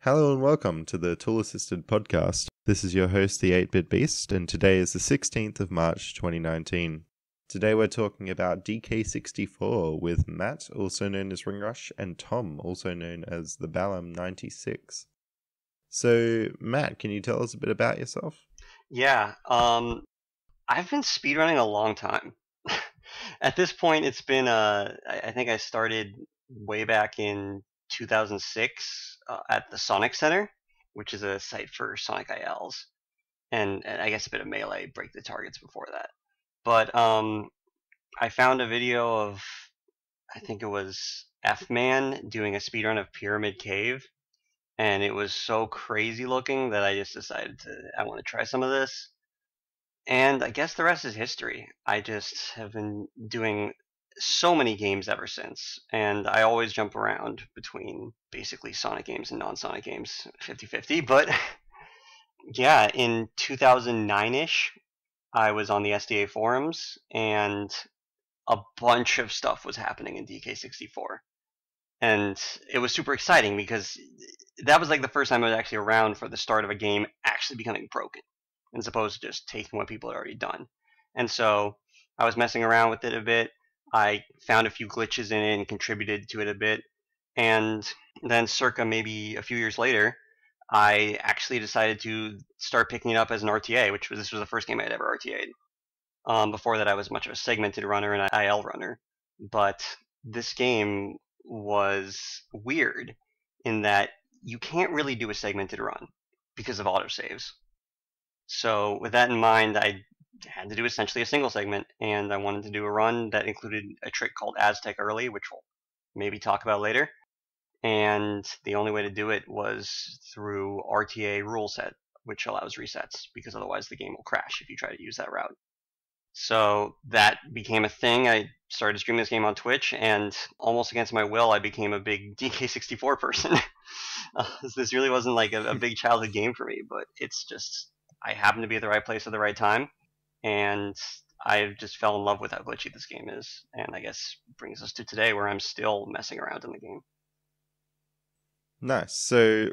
Hello and welcome to the Tool Assisted podcast. This is your host, the 8-Bit Beast, and today is the 16th of March 2019. Today we're talking about DK64 with Matt, also known as RingRush, and Tom, also known as theballaam96. So, Matt, can you tell us a bit about yourself? Yeah, I've been speedrunning a long time. At this point, it's been, I think I started way back in 2006 at the Sonic Center, which is a site for Sonic ILs, and I guess a bit of Melee, break the targets before that. But I found a video of, I think it was F-Man doing a speedrun of Pyramid Cave, and it was so crazy looking that I just decided I want to try some of this. And I guess the rest is history. I just have been doing so many games ever since, and I always jump around between basically Sonic games and non-Sonic games, 50-50. But yeah, in 2009-ish, I was on the SDA forums, and a bunch of stuff was happening in DK64. And it was super exciting because that was like the first time I was actually around for the start of a game actually becoming broken, as opposed to just taking what people had already done. And so I was messing around with it a bit. I found a few glitches in it and contributed to it a bit. And then circa maybe a few years later, I actually decided to start picking it up as an RTA, this was the first game I had ever RTA'd. Before that, I was much of a segmented runner and an IL runner. But this game was weird in that you can't really do a segmented run because of autosaves. So with that in mind, I had to do essentially a single segment, and I wanted to do a run that included a trick called Aztec early, which we'll maybe talk about later. And the only way to do it was through RTA rule set, which allows resets, because otherwise the game will crash if you try to use that route. So that became a thing. I started streaming this game on Twitch, and almost against my will, I became a big DK64 person. This really wasn't like a big childhood game for me, but it's just, I happened to be at the right place at the right time, and I just fell in love with how glitchy this game is, and I guess brings us to today where I'm still messing around in the game. Nice. So,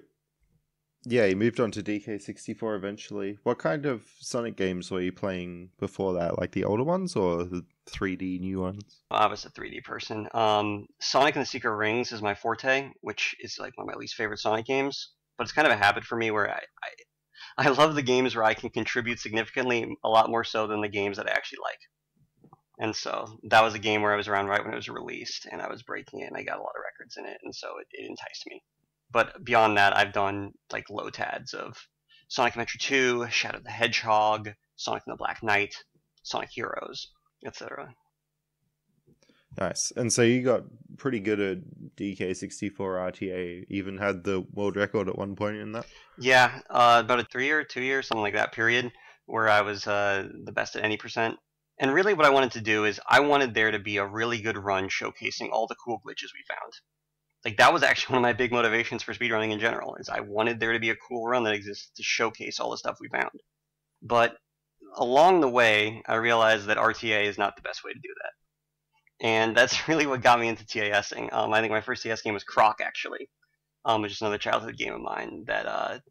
yeah, you moved on to DK64 eventually. What kind of Sonic games were you playing before that? Like the older ones or the 3D new ones? I was a 3D person. Sonic and the Secret Rings is my forte, which is like one of my least favorite Sonic games, but it's kind of a habit for me where I love the games where I can contribute significantly, a lot more so than the games that I actually like. And so that was a game where I was around right when it was released, and I was breaking it, and I got a lot of records in it, and so it enticed me. But beyond that, I've done like low tads of Sonic Adventure 2, Shadow the Hedgehog, Sonic and the Black Knight, Sonic Heroes, etc. Nice. And so you got pretty good at DK64 RTA, even had the world record at one point in that? Yeah, about a 2 year, something like that period, where I was the best at any percent. And really what I wanted to do is I wanted there to be a really good run showcasing all the cool glitches we found. Like, that was actually one of my big motivations for speedrunning in general, is I wanted there to be a cool run that exists to showcase all the stuff we found. But along the way, I realized that RTA is not the best way to do that. And that's really what got me into TASing. I think my first TAS game was Croc, actually, which is another childhood game of mine that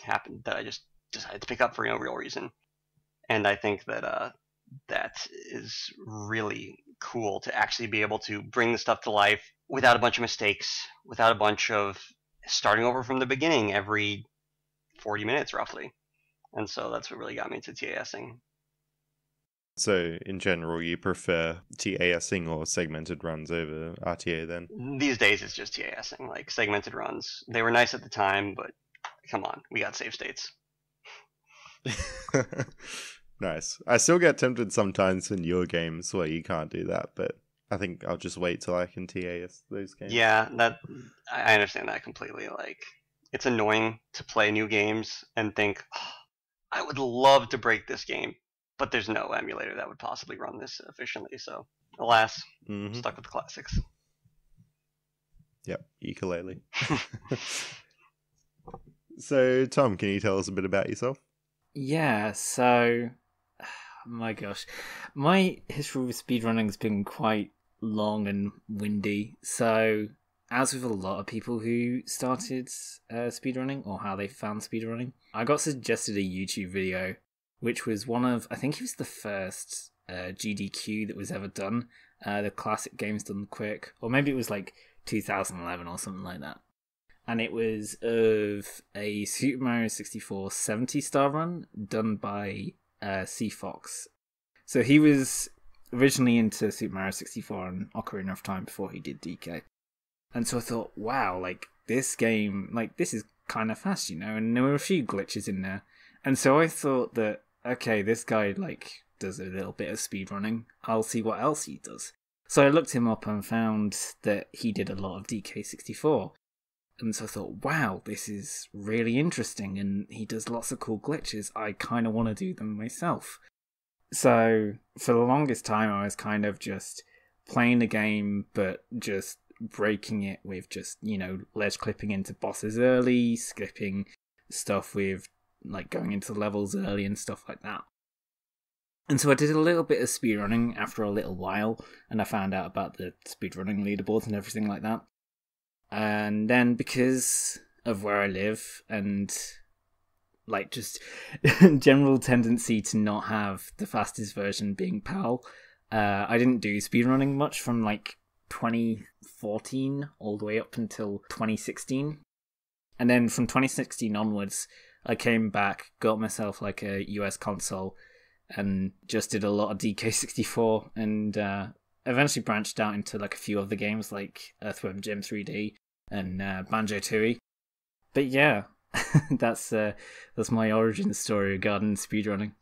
happened that I just decided to pick up for no real reason. And I think that that is really cool to actually be able to bring the stuff to life without a bunch of mistakes, without a bunch of starting over from the beginning every 40 minutes roughly. And so that's what really got me into TASing. So, in general, you prefer TASing or segmented runs over RTA then? These days it's just TASing, like segmented runs. They were nice at the time, but come on, we got save states. Nice. I still get tempted sometimes in your games where you can't do that, but I think I'll just wait till I can TAS those games. Yeah, I understand that completely. Like, it's annoying to play new games and think, oh, I would love to break this game, but there's no emulator that would possibly run this efficiently. So, alas, stuck with the classics. Yep, ukulele. So, Tom, can you tell us a bit about yourself? Yeah, so, my gosh, my history with speedrunning has been quite long and windy. So, as with a lot of people who started speedrunning, or how they found speedrunning, I got suggested a YouTube video, which was one of, I think it was the first GDQ that was ever done, the classic games done quick, or maybe it was like 2011 or something like that. And it was of a Super Mario 64 70-star run done by C-Fox. So he was originally into Super Mario 64 and Ocarina of Time before he did DK. And so I thought, wow, like, this game, like, this is kind of fast, you know, and there were a few glitches in there. And so I thought that, okay, this guy, like, does a little bit of speedrunning. I'll see what else he does. So I looked him up and found that he did a lot of DK64. And so I thought, wow, this is really interesting, and he does lots of cool glitches. I kind of want to do them myself. So for the longest time, I was kind of just playing the game, but just breaking it with just, you know, ledge clipping into bosses early, skipping stuff with, like, going into levels early and stuff like that. And so I did a little bit of speedrunning after a little while, and I found out about the speedrunning leaderboards and everything like that. And then because of where I live and, like, just general tendency to not have the fastest version being PAL, I didn't do speedrunning much from, like, 2014 all the way up until 2016. And then from 2016 onwards, I came back, got myself, like, a US console, and just did a lot of DK64, and eventually branched out into, like, a few other games like Earthworm Jim 3D and Banjo-Tooie. But yeah, that's my origin story regarding speedrunning.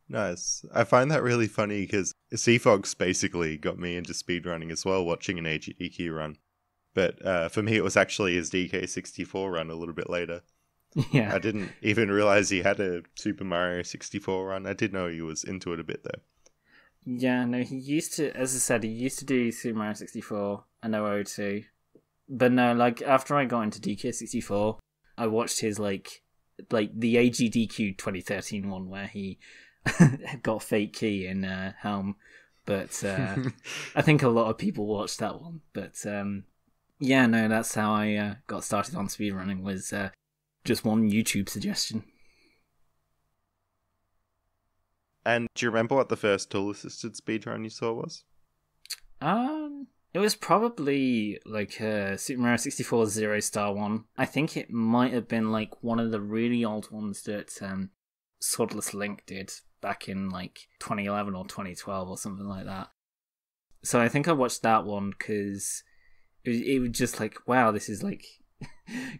Nice. I find that really funny because C-Fox basically got me into speedrunning as well, watching an AGDQ run. But for me, it was actually his DK64 run a little bit later. Yeah. I didn't even realize he had a Super Mario 64 run. I did know he was into it a bit, though. Yeah, no, he used to, as I said, he used to do Super Mario 64 and OO2. But no, like, after I got into DK64, I watched his, like the AGDQ 2013 one where he got Fake Key in Helm. But I think a lot of people watched that one. But yeah, no, that's how I got started on speedrunning, was just one YouTube suggestion. And do you remember what the first tool-assisted speedrun you saw was? It was probably like a Super Mario 64 0-star one. I think it might have been like one of the really old ones that Swordless Link did back in like 2011 or 2012 or something like that. So I think I watched that one because it was just like, wow, this is like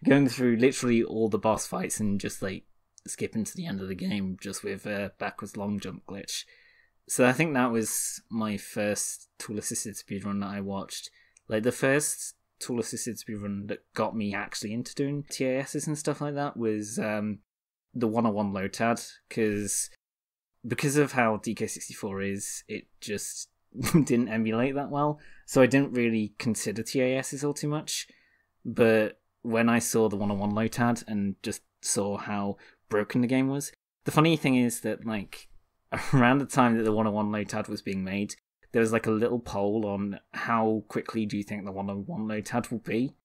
going through literally all the boss fights and just like skipping to the end of the game just with a backwards long jump glitch. So I think that was my first tool-assisted speedrun that I watched. Like, the first tool-assisted speedrun that got me actually into doing TASs and stuff like that was the 101 Lotad, because of how DK64 is, it just didn't emulate that well. So I didn't really consider TASs all too much. But when I saw the 101 Lotad and just saw how broken the game was, the funny thing is that, like, around the time that the 101 Lotad was being made, there was like a little poll on how quickly do you think the 101 Lotad will be.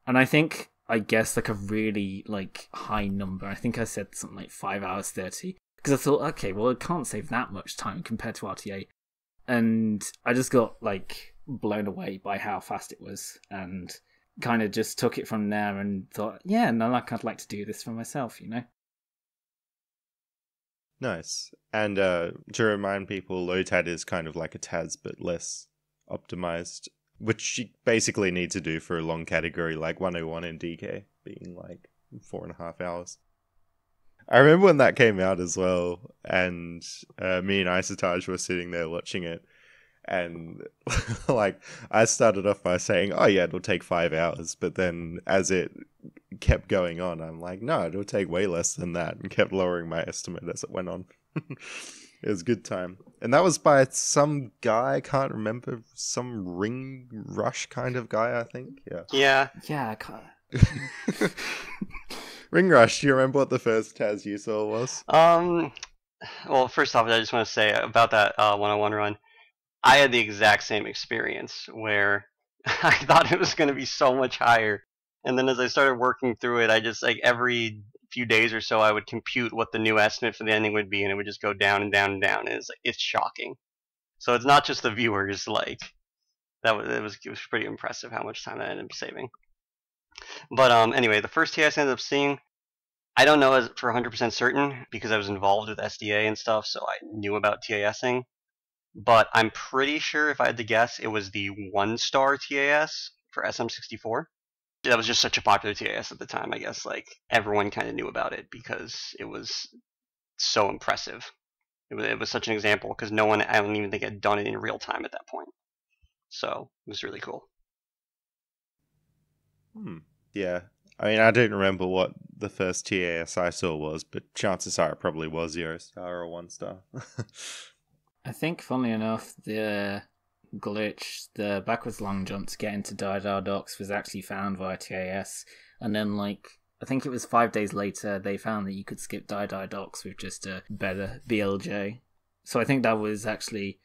And I guess like a really like high number. I think I said something like 5 hours 30. Because I thought, okay, well, it can't save that much time compared to RTA. And I just got like blown away by how fast it was, and kind of just took it from there and thought, yeah, no, like, I'd like to do this for myself, you know? Nice. And to remind people, Lotad is kind of like a TAS, but less optimized, which you basically need to do for a long category like 101 and DK, being like 4.5 hours. I remember when that came out as well, and me and Isotarge were sitting there watching it, and like, I started off by saying, oh yeah, it'll take 5 hours, but then as it kept going on, I'm like, no, it'll take way less than that, and kept lowering my estimate as it went on. It was a good time. And that was by some guy, I can't remember, some RingRush kind of guy, I think. Yeah. Yeah, I can't. RingRush, do you remember what the first TAS you saw was? Well, first off, I just want to say about that 101 run, I had the exact same experience where I thought it was going to be so much higher. And then as I started working through it, I just, like, every few days or so, I would compute what the new estimate for the ending would be, and it would just go down and down and down. And it's shocking. So it's not just the viewers, like, it was pretty impressive how much time I ended up saving. But anyway, the first TAS I ended up seeing, I don't know as for 100% certain because I was involved with SDA and stuff, so I knew about TASing. But I'm pretty sure, if I had to guess, it was the 1-star TAS for SM64. That was just such a popular TAS at the time, I guess. Like, everyone kind of knew about it because it was so impressive. It was such an example because no one, I don't even think, had done it in real time at that point. So it was really cool. Yeah. I mean, I don't remember what the first TAS I saw was, but chances are it probably was 0-star or 1-star. I think, funnily enough, the glitch, the backwards long jump to get into Didar docks was actually found via TAS, and then, like, I think it was 5 days later, they found that you could skip Didar docks with just a better BLJ. So I think that was actually,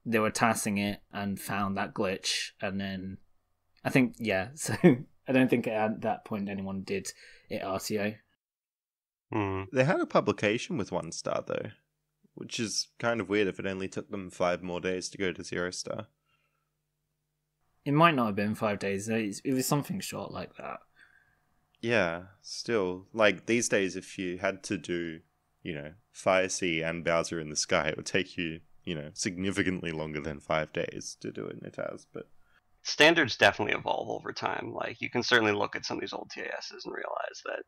they were tassing it and found that glitch, and then, I think, yeah, so I don't think at that point anyone did it RTA. They had a publication with 1-star, though, which is kind of weird if it only took them 5 more days to go to 0-star. It might not have been 5 days. It was something short like that. Yeah, still. Like, these days, if you had to do, Fire Sea and Bowser in the Sky, it would take you, significantly longer than 5 days to do it in TAS, but... Standards definitely evolve over time. Like, you can certainly look at some of these old TASs and realize that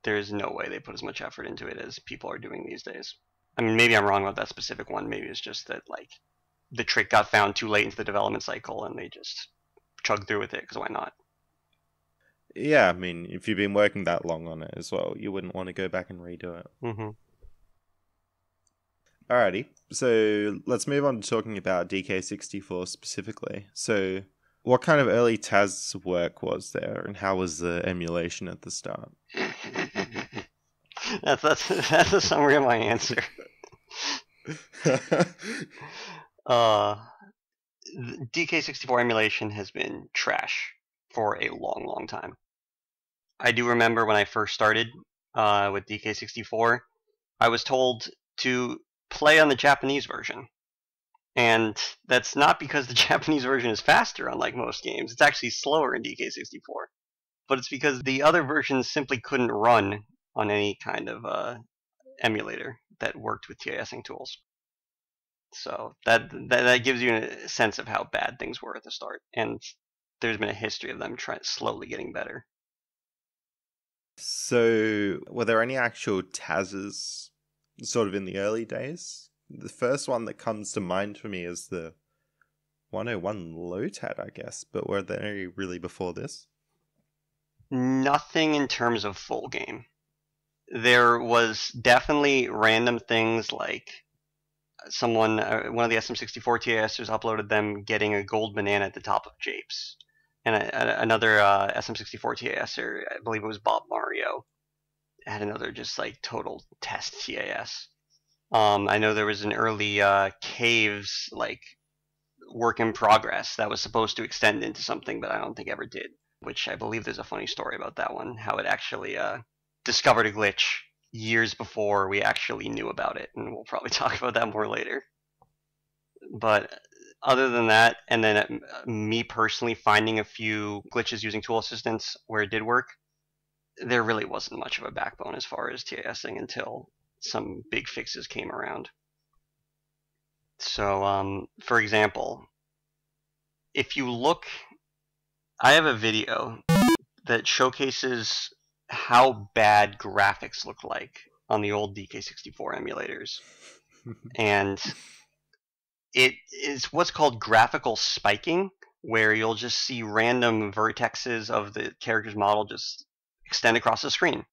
there's no way they put as much effort into it as people are doing these days. I mean, maybe I'm wrong about that specific one. Maybe it's just that, like, the trick got found too late into the development cycle and they just chugged through with it, because why not? Yeah, I mean, if you've been working that long on it as well, you wouldn't want to go back and redo it. Mm-hmm. Alrighty, so let's move on to talking about DK64 specifically. So, what kind of early TAS work was there, and how was the emulation at the start? That's a summary of my answer. DK64 emulation has been trash for a long, long time. I do remember when I first started with DK64, I was told to play on the Japanese version. And that's not because the Japanese version is faster, unlike most games. It's actually slower in DK64. But it's because the other versions simply couldn't run on any kind of emulator that worked with TASing tools. So that gives you a sense of how bad things were at the start. And there's been a history of them slowly getting better. So, were there any actual TASs sort of in the early days? The first one that comes to mind for me is the 101 LOTAD, I guess. But were there any really before this? Nothing in terms of full game. There was definitely random things like one of the SM64 TASers uploaded them getting a gold banana at the top of Japes. And another SM64 TASer, I believe it was Bob Mario, had another just like total test TAS. I know there was an early caves like work in progress that was supposed to extend into something, but I don't think ever did. Which I believe there's a funny story about that one, how it actually discovered a glitch years before we actually knew about it, and we'll probably talk about that more later. But other than that, and then me personally finding a few glitches using tool assistants where it did work, there really wasn't much of a backbone as far as TASing until some big fixes came around. So, for example, if you look, I have a video that showcases how bad graphics look like on the old DK64 emulators. And it is what's called graphical spiking, where you'll just see random vertexes of the character's model just extend across the screen.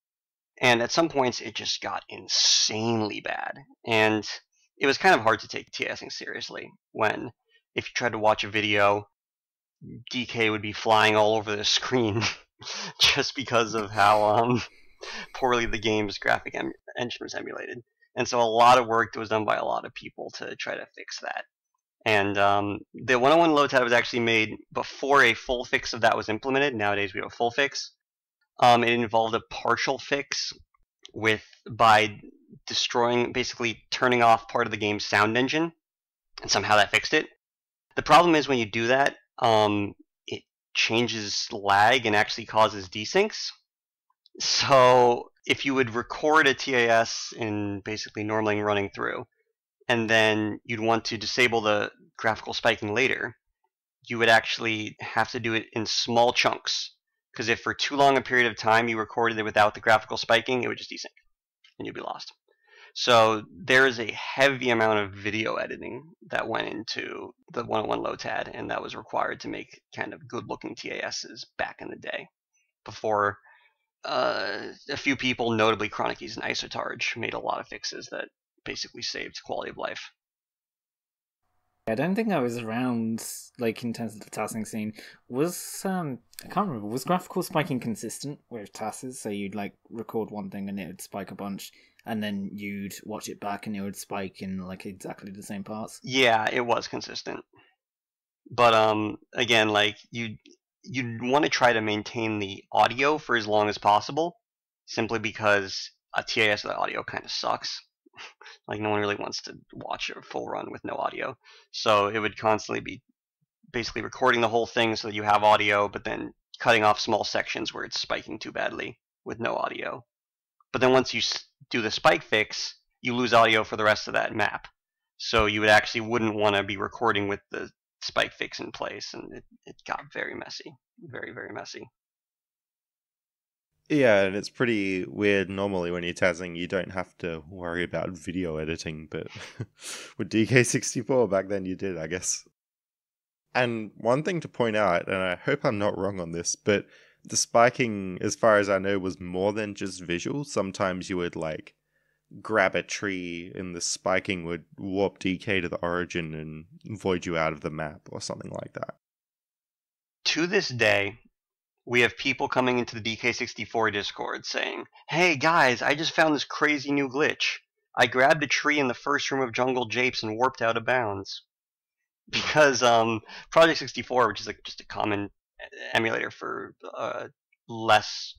And at some points, it just got insanely bad. And it was kind of hard to take TASing seriously when, if you tried to watch a video, DK would be flying all over the screen just because of how poorly the game's graphic engine was emulated. And so a lot of work was done by a lot of people to try to fix that. And the 101 load tab was actually made before a full fix of that was implemented. Nowadays we have a full fix. It involved a partial fix by destroying, basically turning off part of the game's sound engine, and somehow that fixed it. The problem is when you do that, it changes lag and actually causes desyncs. So if you would record a TAS in basically normally running through, and then you'd want to disable the graphical spiking later, you would actually have to do it in small chunks. Because if for too long a period of time you recorded it without the graphical spiking, it would just desync, and you'd be lost. So there is a heavy amount of video editing that went into the 101 load tab, and that was required to make kind of good-looking TASs back in the day, before a few people, notably Chronicies and Isotarge, made a lot of fixes that basically saved quality of life. I don't think I was around, like, in terms of the tassing scene. Was, I can't remember, was graphical spiking consistent with tasses? So you'd, like, record one thing and it would spike a bunch, and then you'd watch it back and it would spike in, like, exactly the same parts? Yeah, it was consistent. But, again, like, you'd want to try to maintain the audio for as long as possible, simply because a TAS with audio kind of sucks. Like, no one really wants to watch a full run with no audio. So it would constantly be basically recording the whole thing so that you have audio, but then cutting off small sections where it's spiking too badly with no audio. But then once you do the spike fix, you lose audio for the rest of that map. So you wouldn't want to be recording with the spike fix in place, and it got very messy. Very, very messy. Yeah, and it's pretty weird. Normally when you're tazzing, you don't have to worry about video editing, but with DK64 back then you did, I guess. And one thing to point out, and I hope I'm not wrong on this, but the spiking, as far as I know, was more than just visual. Sometimes you would, like, grab a tree and the spiking would warp DK to the origin and void you out of the map or something like that. To this day, we have people coming into the DK64 Discord saying, "Hey guys, I just found this crazy new glitch. I grabbed a tree in the first room of Jungle Japes and warped out of bounds." Because Project 64, which is like just a common emulator for less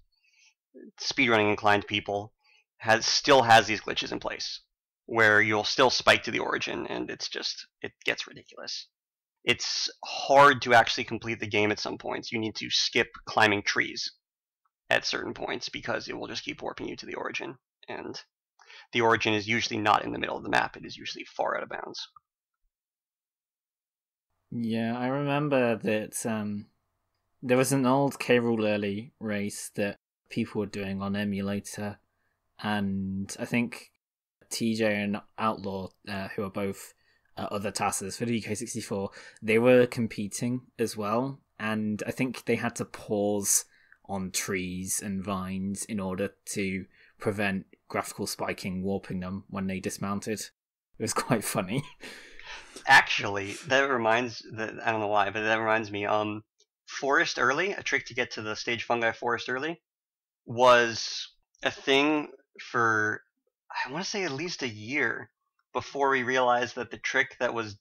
speedrunning inclined people, still has these glitches in place where you'll still spike to the origin, and it gets ridiculous. It's hard to actually complete the game at some points. You need to skip climbing trees at certain points because it will just keep warping you to the origin. And the origin is usually not in the middle of the map. It is usually far out of bounds. Yeah, I remember that there was an old K.R.E early race that people were doing on emulator, and I think TJ and Outlaw, who are both other tassers for DK64, they were competing as well, and I think they had to pause on trees and vines in order to prevent graphical spiking warping them when they dismounted. It was quite funny. Actually, I don't know why, but that reminds me, Forest Early, a trick to get to the stage fungi Forest Early, was a thing for, I want to say, at least a year before we realized that the trick that was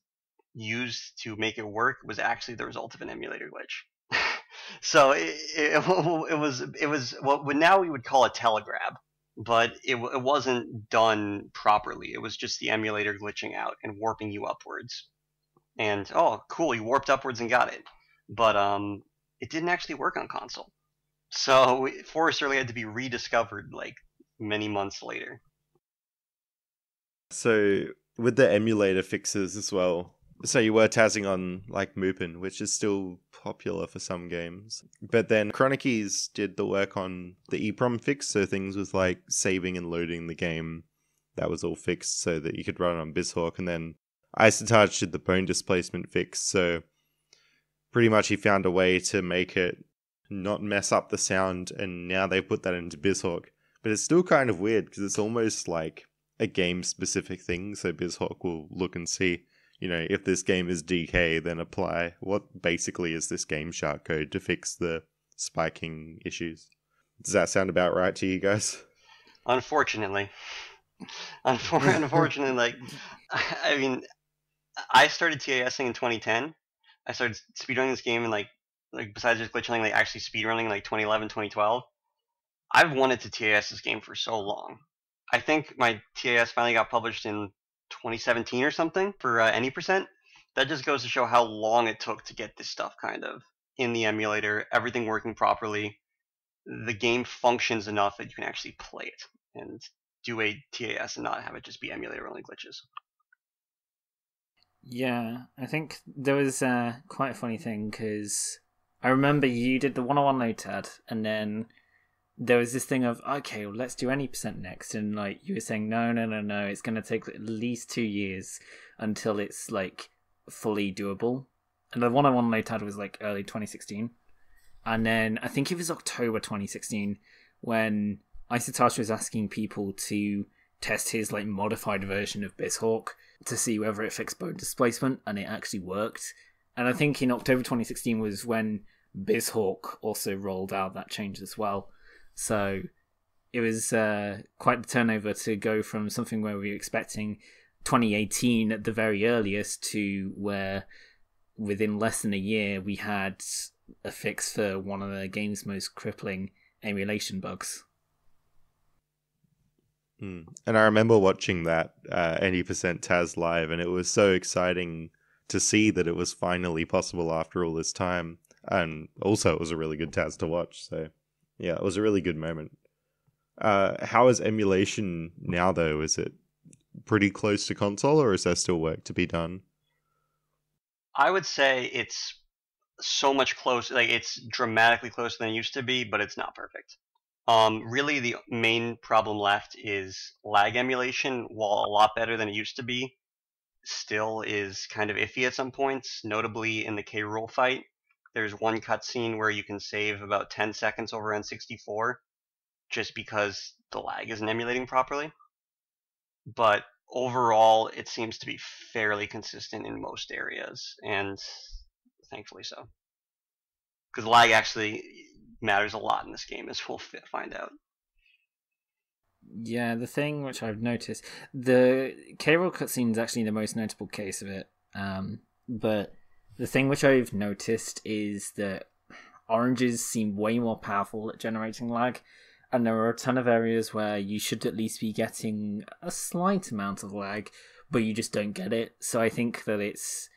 used to make it work was actually the result of an emulator glitch. So it was what now we would call a telegrab, but it wasn't done properly. It was just the emulator glitching out and warping you upwards. And oh, cool, you warped upwards and got it. But it didn't actually work on console. So Forest Early had to be rediscovered like many months later. So with the emulator fixes as well, so you were tazzing on like Mupin, which is still popular for some games. But then Chronicies did the work on the EEPROM fix, so things with like saving and loading the game, that was all fixed so that you could run it on BizHawk. And then Isotarge did the bone displacement fix, so pretty much he found a way to make it not mess up the sound, and now they put that into BizHawk. But it's still kind of weird because it's almost like a game-specific thing, so BizHawk will look and see, you know, if this game is DK, then apply what basically is this Game Shark code to fix the spiking issues. Does that sound about right to you guys? Unfortunately, like, I mean, I started TASing in 2010. I started speedrunning this game in like besides just glitching, like actually speedrunning in like 2011, 2012. I've wanted to TAS this game for so long. I think my TAS finally got published in 2017 or something for any percent. That just goes to show how long it took to get this stuff kind of in the emulator, everything working properly. The game functions enough that you can actually play it and do a TAS and not have it just be emulator only glitches. Yeah, I think there was quite a funny thing because I remember you did the 101 notad, and then there was this thing of, okay, well, let's do any percent next, and like you were saying, no, it's going to take at least 2 years until it's like fully doable. And the 101 notad was like early 2016, and then I think it was October 2016 when Isotarge was asking people to test his like modified version of BizHawk to see whether it fixed bone displacement, and it actually worked. And I think in October 2016 was when BizHawk also rolled out that change as well. So it was quite the turnover to go from something where we were expecting 2018 at the very earliest to where within less than a year we had a fix for one of the game's most crippling emulation bugs. And I remember watching that any percent Taz live, and it was so exciting to see that it was finally possible after all this time. And also, it was a really good Taz to watch. So, yeah, it was a really good moment. How is emulation now, though? Is it pretty close to console, or is there still work to be done? I would say it's so much closer. Like, it's dramatically closer than it used to be, but it's not perfect. Really, the main problem left is lag emulation. While a lot better than it used to be, still is kind of iffy at some points. Notably, in the K.R.E fight, there's one cutscene where you can save about 10 seconds over N64 just because the lag isn't emulating properly. But overall, it seems to be fairly consistent in most areas, and thankfully so. Because lag actually matters a lot in this game, as we'll find out. Yeah, the thing which I've noticed, the K.R.E cutscene is actually the most notable case of it. But the thing which I've noticed is that oranges seem way more powerful at generating lag, and there are a ton of areas where you should at least be getting a slight amount of lag, but you just don't get it. So I think that it's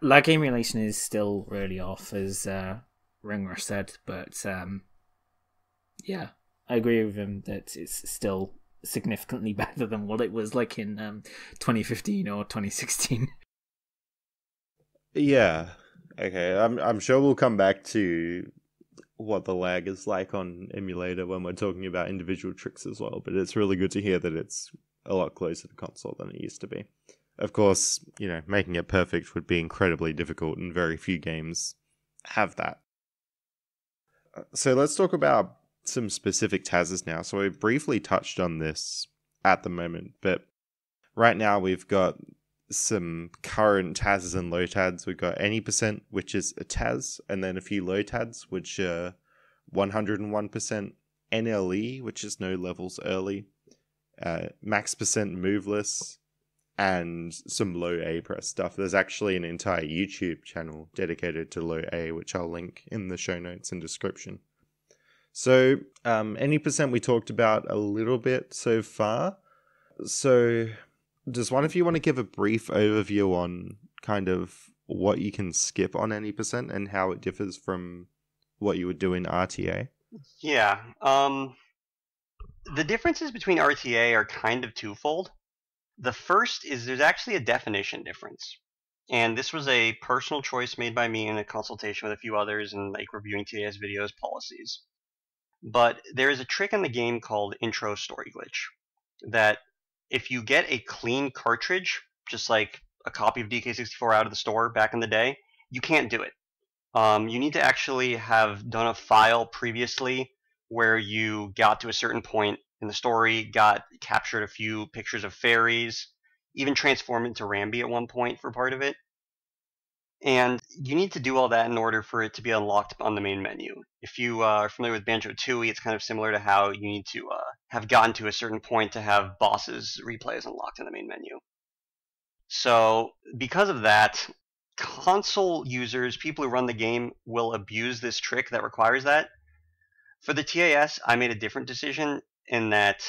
lag emulation is still really off, as RingRush said, but yeah, I agree with him that it's still significantly better than what it was like in 2015 or 2016. Yeah. Okay. I'm sure we'll come back to what the lag is like on emulator when we're talking about individual tricks as well, but it's really good to hear that it's a lot closer to console than it used to be. Of course, making it perfect would be incredibly difficult, and very few games have that. So let's talk about some specific Tazes now. So we briefly touched on this at the moment, but right now we've got some current Tazes and low Tads. We've got any percent, which is a Taz, and then a few low Tads, which are 101% NLE, which is no levels early, max percent Moveless, and some low A press stuff. There's actually an entire YouTube channel dedicated to low A, which I'll link in the show notes and description. So, any percent we talked about a little bit so far. So, does one of you want to give a brief overview on kind of what you can skip on any percent and how it differs from what you would do in RTA? Yeah. The differences between RTA are kind of twofold. The first is there's actually a definition difference. And this was a personal choice made by me in a consultation with a few others and like reviewing TAS videos policies. But there is a trick in the game called intro story glitch that if you get a clean cartridge, just like a copy of DK64 out of the store back in the day, you can't do it. You need to actually have done a file previously where you got to a certain point in the story, captured a few pictures of fairies, even transformed into Rambi at one point for part of it. And you need to do all that in order for it to be unlocked on the main menu. If you are familiar with Banjo-Tooie, it's kind of similar to how you need to have gotten to a certain point to have bosses replays unlocked in the main menu. So because of that, console users, people who run the game, will abuse this trick that requires that. For the TAS, I made a different decision in that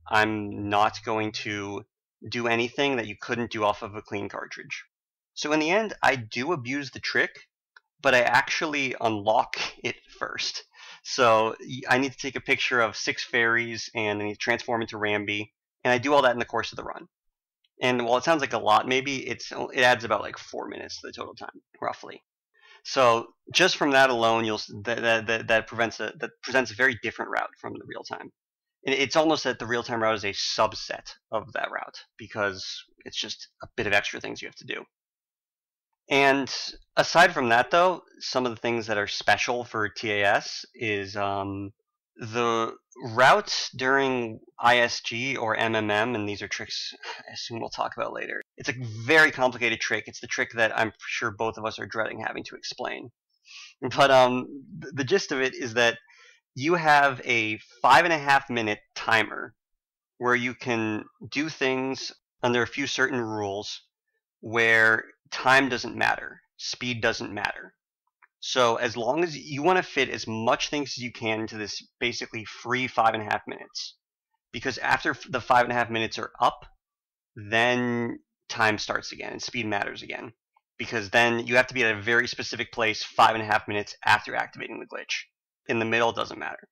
I'm not going to do anything that you couldn't do off of a clean cartridge. So in the end, I do abuse the trick, but I actually unlock it first. So I need to take a picture of 6 fairies, and I need to transform into Rambi, and I do all that in the course of the run. And while it sounds like a lot, maybe it adds about like 4 minutes to the total time, roughly. So just from that alone, that presents a very different route from the real time. And it's almost that the real time route is a subset of that route because it's just a bit of extra things you have to do. And aside from that, though, some of the things that are special for TAS is the routes during ISG or MMM, and these are tricks I assume we'll talk about later. It's a very complicated trick. It's the trick that I'm sure both of us are dreading having to explain. But the gist of it is that you have a 5.5 minute timer where you can do things under a few certain rules where time doesn't matter, speed doesn't matter. So as long as you want to fit as much things as you can into this basically free 5.5 minutes, because after the 5.5 minutes are up, then time starts again and speed matters again, because then you have to be at a very specific place 5.5 minutes after activating the glitch. In the middle, it doesn't matter.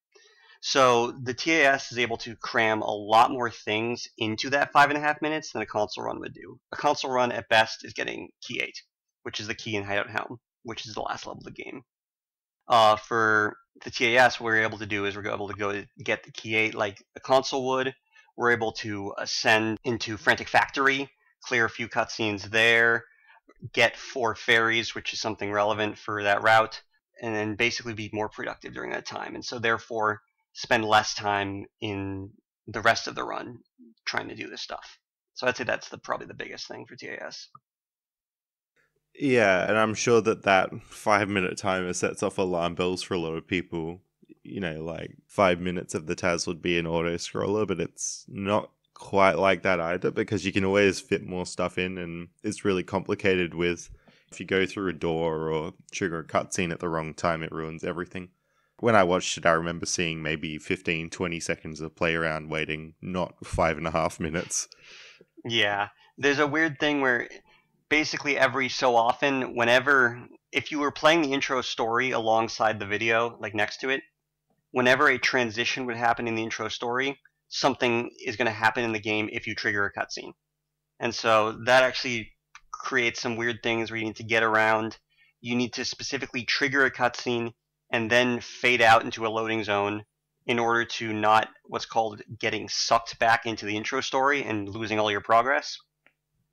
So the TAS is able to cram a lot more things into that 5.5 minutes than a console run would do. A console run at best is getting key 8, which is the key in Hideout Helm, which is the last level of the game. For the TAS, what we're able to do is we're able to go get the key 8 like a console would. We're able to ascend into Frantic Factory, clear a few cutscenes there, get 4 fairies, which is something relevant for that route, and then basically be more productive during that time. And so therefore spend less time in the rest of the run trying to do this stuff. So I'd say that's probably the biggest thing for TAS. Yeah, and I'm sure that 5 minute timer sets off alarm bells for a lot of people. You know, like 5 minutes of the TAS would be an auto scroller, but it's not quite like that either, because you can always fit more stuff in, and it's really complicated with if you go through a door or trigger a cutscene at the wrong time, it ruins everything. When I watched it, I remember seeing maybe 15, 20 seconds of play around waiting, not 5.5 minutes. Yeah, there's a weird thing where basically every so often, if you were playing the intro story alongside the video, like next to it, whenever a transition would happen in the intro story, something is going to happen in the game if you trigger a cutscene. And so that actually creates some weird things where you need to get around. You need to specifically trigger a cutscene and then fade out into a loading zone in order to not what's called getting sucked back into the intro story and losing all your progress.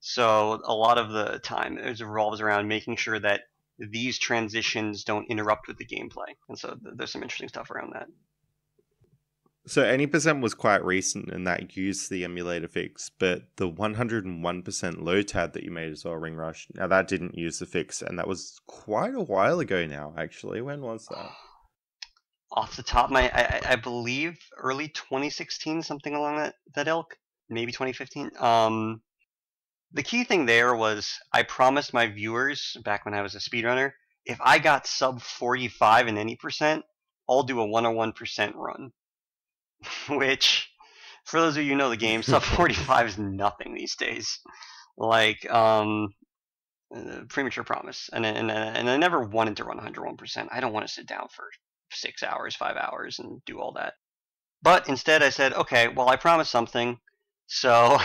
So a lot of the time it revolves around making sure that these transitions don't interrupt with the gameplay. And so there's some interesting stuff around that. So any percent was quite recent, and that used the emulator fix, but the 101% load tab that you made as well, RingRush, now that didn't use the fix, and that was quite a while ago now, actually. When was that? Off the top of my, I believe early 2016, something along that ilk, maybe 2015. The key thing there was I promised my viewers back when I was a speedrunner, if I got sub 45 in any percent, I'll do a 101% run. Which, for those of you who know the game, sub 45 is nothing these days. Like, premature promise. And I never wanted to run 101%. I don't want to sit down for 6 hours, 5 hours, and do all that. But instead I said, okay, well, I promised something, so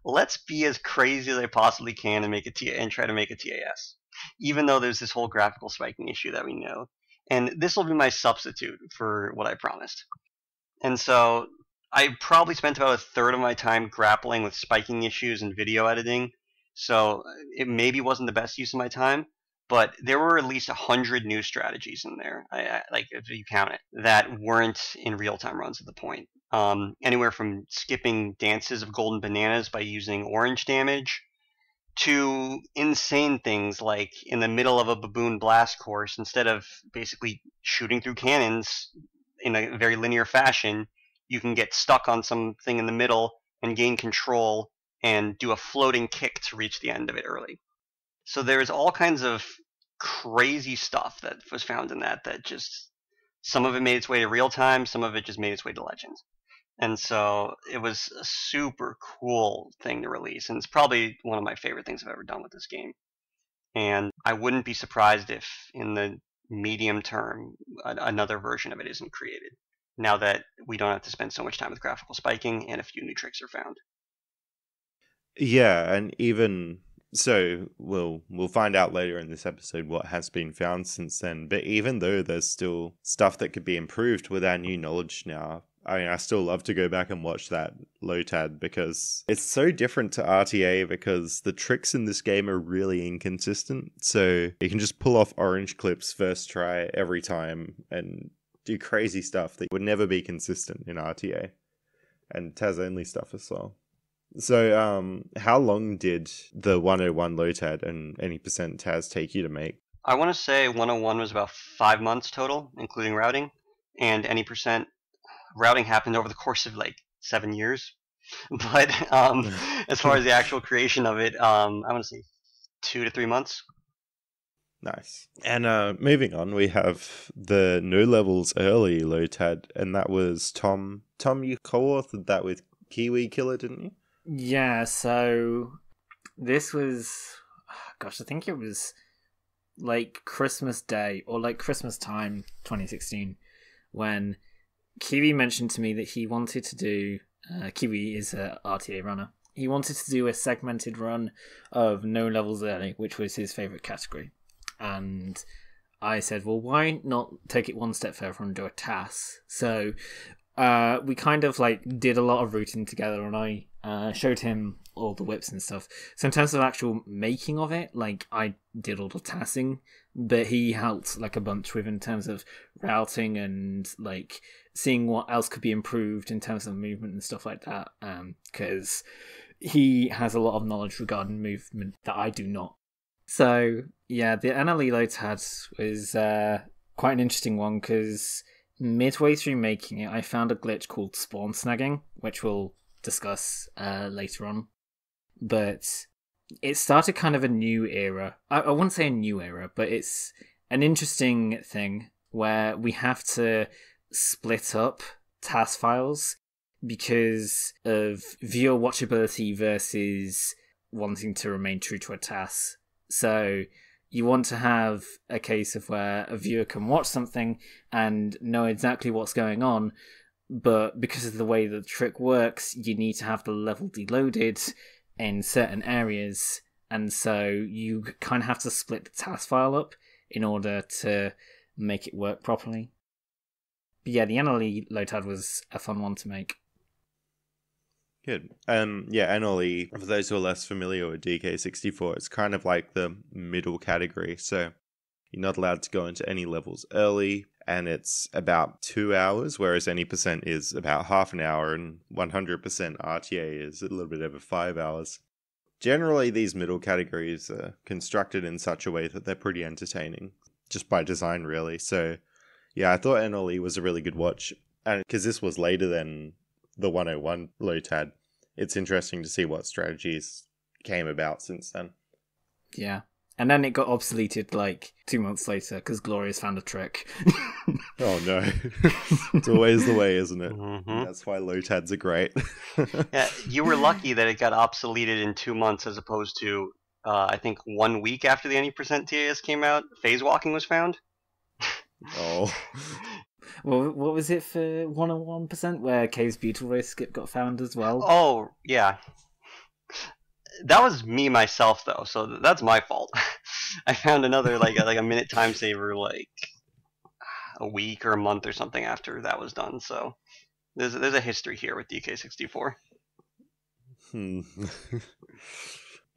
let's be as crazy as I possibly can and try to make a TAS. Even though there's this whole graphical spiking issue that we know. And this will be my substitute for what I promised. And so I probably spent about a third of my time grappling with spiking issues and video editing. So it maybe wasn't the best use of my time, but there were at least 100 new strategies in there, like if you count it, that weren't in real-time runs at the point. Anywhere from skipping dances of golden bananas by using orange damage to insane things like in the middle of a baboon blast course, instead of basically shooting through cannons in a very linear fashion, you can get stuck on something in the middle and gain control and do a floating kick to reach the end of it early. So there's all kinds of crazy stuff that was found in that just, some of it made its way to real time, some of it just made its way to Legends. And so it was a super cool thing to release, and it's probably one of my favorite things I've ever done with this game. And I wouldn't be surprised if in the medium term another version of it isn't created, now that we don't have to spend so much time with graphical spiking and a few new tricks are found. Yeah, and even so, we'll find out later in this episode what has been found since then. But even though there's still stuff that could be improved with our new knowledge now, I mean, I still love to go back and watch that Lotad because it's so different to RTA because the tricks in this game are really inconsistent. So you can just pull off orange clips first try every time and do crazy stuff that would never be consistent in RTA. And Taz only stuff as well. So how long did the 101 Lotad and any percent Taz take you to make? I want to say 101 was about 5 months total, including routing, and any percent routing happened over the course of like 7 years. But as far as the actual creation of it, I want to say 2 to 3 months. Nice. And moving on, we have the No Levels Early Lotad, and that was Tom. Tom, you co-authored that with Kiwi Killer, didn't you? Yeah, so this was, gosh, I think it was like Christmas Day or like Christmas time 2016 when Kiwi mentioned to me that he wanted to do, Kiwi is a RTA runner, he wanted to do a segmented run of No Levels Early, which was his favourite category. And I said, well, why not take it one step further and do a TAS? So we kind of like did a lot of routing together, and I showed him all the whips and stuff. So in terms of actual making of it, like I did all the tassing, but he helped like a bunch with in terms of routing and like seeing what else could be improved in terms of movement and stuff like that. Because he has a lot of knowledge regarding movement that I do not. So yeah, the NLE Lotad was quite an interesting one because midway through making it, I found a glitch called spawn snagging, which we'll discuss later on. But it started kind of a new era. I wouldn't say a new era, but it's an interesting thing where we have to split up task files because of viewer watchability versus wanting to remain true to a task. So you want to have a case of where a viewer can watch something and know exactly what's going on, but because of the way the trick works, you need to have the level deloaded in certain areas, and so you kind of have to split the task file up in order to make it work properly. But yeah, the NLE Lotad was a fun one to make. Good. Yeah, NLE, for those who are less familiar with DK64, it's kind of like the middle category. So you're not allowed to go into any levels early, and it's about 2 hours, whereas any percent is about half an hour, and 100% RTA is a little bit over 5 hours. Generally, these middle categories are constructed in such a way that they're pretty entertaining, just by design, really. So yeah, I thought NLE was a really good watch, and because this was later than the 101 Lotad, it's interesting to see what strategies came about since then. Yeah. And then it got obsoleted like 2 months later because Glorious found a trick. Oh no. It's always the way, isn't it? Mm-hmm. That's why Lotads are great. Yeah, you were lucky that it got obsoleted in 2 months as opposed to, I think 1 week after the any percent TAS came out, phase walking was found. Oh. Well, what was it for 101% where Cave's Beetle Race skip got found as well? Oh, yeah. That was me myself, though, so that's my fault. I found another, like a minute time saver, like, a week or a month or something after that was done, so there's a history here with DK64.